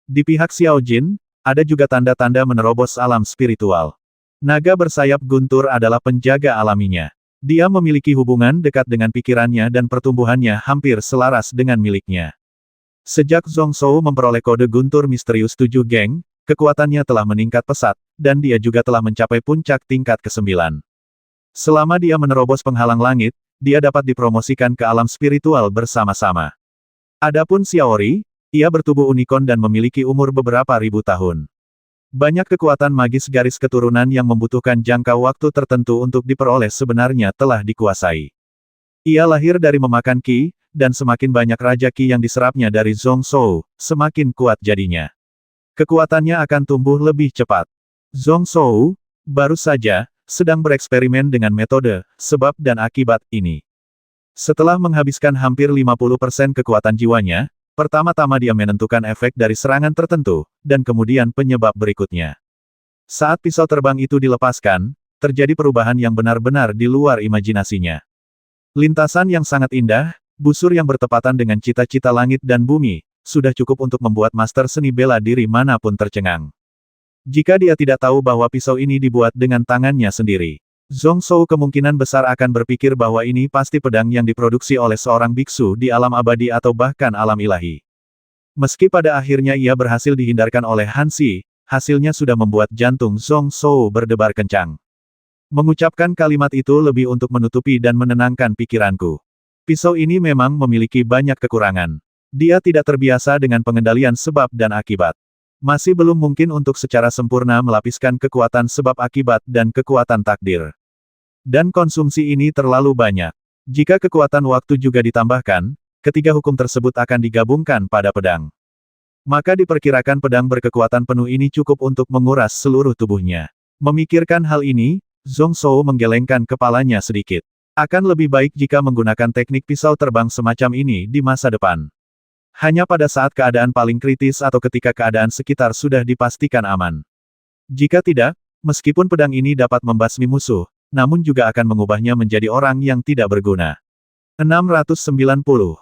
Speaker 1: Di pihak Xiao Jin, ada juga tanda-tanda menerobos alam spiritual. Naga bersayap guntur adalah penjaga alaminya. Dia memiliki hubungan dekat dengan pikirannya dan pertumbuhannya hampir selaras dengan miliknya. Sejak Zhong Shou memperoleh kode guntur misterius 7 geng, kekuatannya telah meningkat pesat, dan dia juga telah mencapai puncak tingkat ke-9. Selama dia menerobos penghalang langit, dia dapat dipromosikan ke alam spiritual bersama-sama. Adapun Xiaori, ia bertubuh unikorn dan memiliki umur beberapa ribu tahun. Banyak kekuatan magis garis keturunan yang membutuhkan jangka waktu tertentu untuk diperoleh sebenarnya telah dikuasai. Ia lahir dari memakan Qi, dan semakin banyak raja Qi yang diserapnya dari Zhong Shou, semakin kuat jadinya. Kekuatannya akan tumbuh lebih cepat. Zhong Shou, baru saja, sedang bereksperimen dengan metode, sebab dan akibat, ini. Setelah menghabiskan hampir 50% kekuatan jiwanya, pertama-tama dia menentukan efek dari serangan tertentu, dan kemudian penyebab berikutnya. Saat pisau terbang itu dilepaskan, terjadi perubahan yang benar-benar di luar imajinasinya. Lintasan yang sangat indah, busur yang bertepatan dengan cita-cita langit dan bumi, sudah cukup untuk membuat master seni bela diri manapun tercengang. Jika dia tidak tahu bahwa pisau ini dibuat dengan tangannya sendiri, Zhong Shou kemungkinan besar akan berpikir bahwa ini pasti pedang yang diproduksi oleh seorang biksu di alam abadi atau bahkan alam ilahi. Meski pada akhirnya ia berhasil dihindarkan oleh Hansi, hasilnya sudah membuat jantung Zhong Shou berdebar kencang. Mengucapkan kalimat itu lebih untuk menutupi dan menenangkan pikiranku. Pisau ini memang memiliki banyak kekurangan. Dia tidak terbiasa dengan pengendalian sebab dan akibat. Masih belum mungkin untuk secara sempurna melapiskan kekuatan sebab akibat dan kekuatan takdir. Dan konsumsi ini terlalu banyak. Jika kekuatan waktu juga ditambahkan, ketiga hukum tersebut akan digabungkan pada pedang. Maka diperkirakan pedang berkekuatan penuh ini cukup untuk menguras seluruh tubuhnya. Memikirkan hal ini, Zhong Shou menggelengkan kepalanya sedikit. Akan lebih baik jika menggunakan teknik pisau terbang semacam ini di masa depan. Hanya pada saat keadaan paling kritis atau ketika keadaan sekitar sudah dipastikan aman. Jika tidak, meskipun pedang ini dapat membasmi musuh, namun juga akan mengubahnya menjadi orang yang tidak berguna. 690.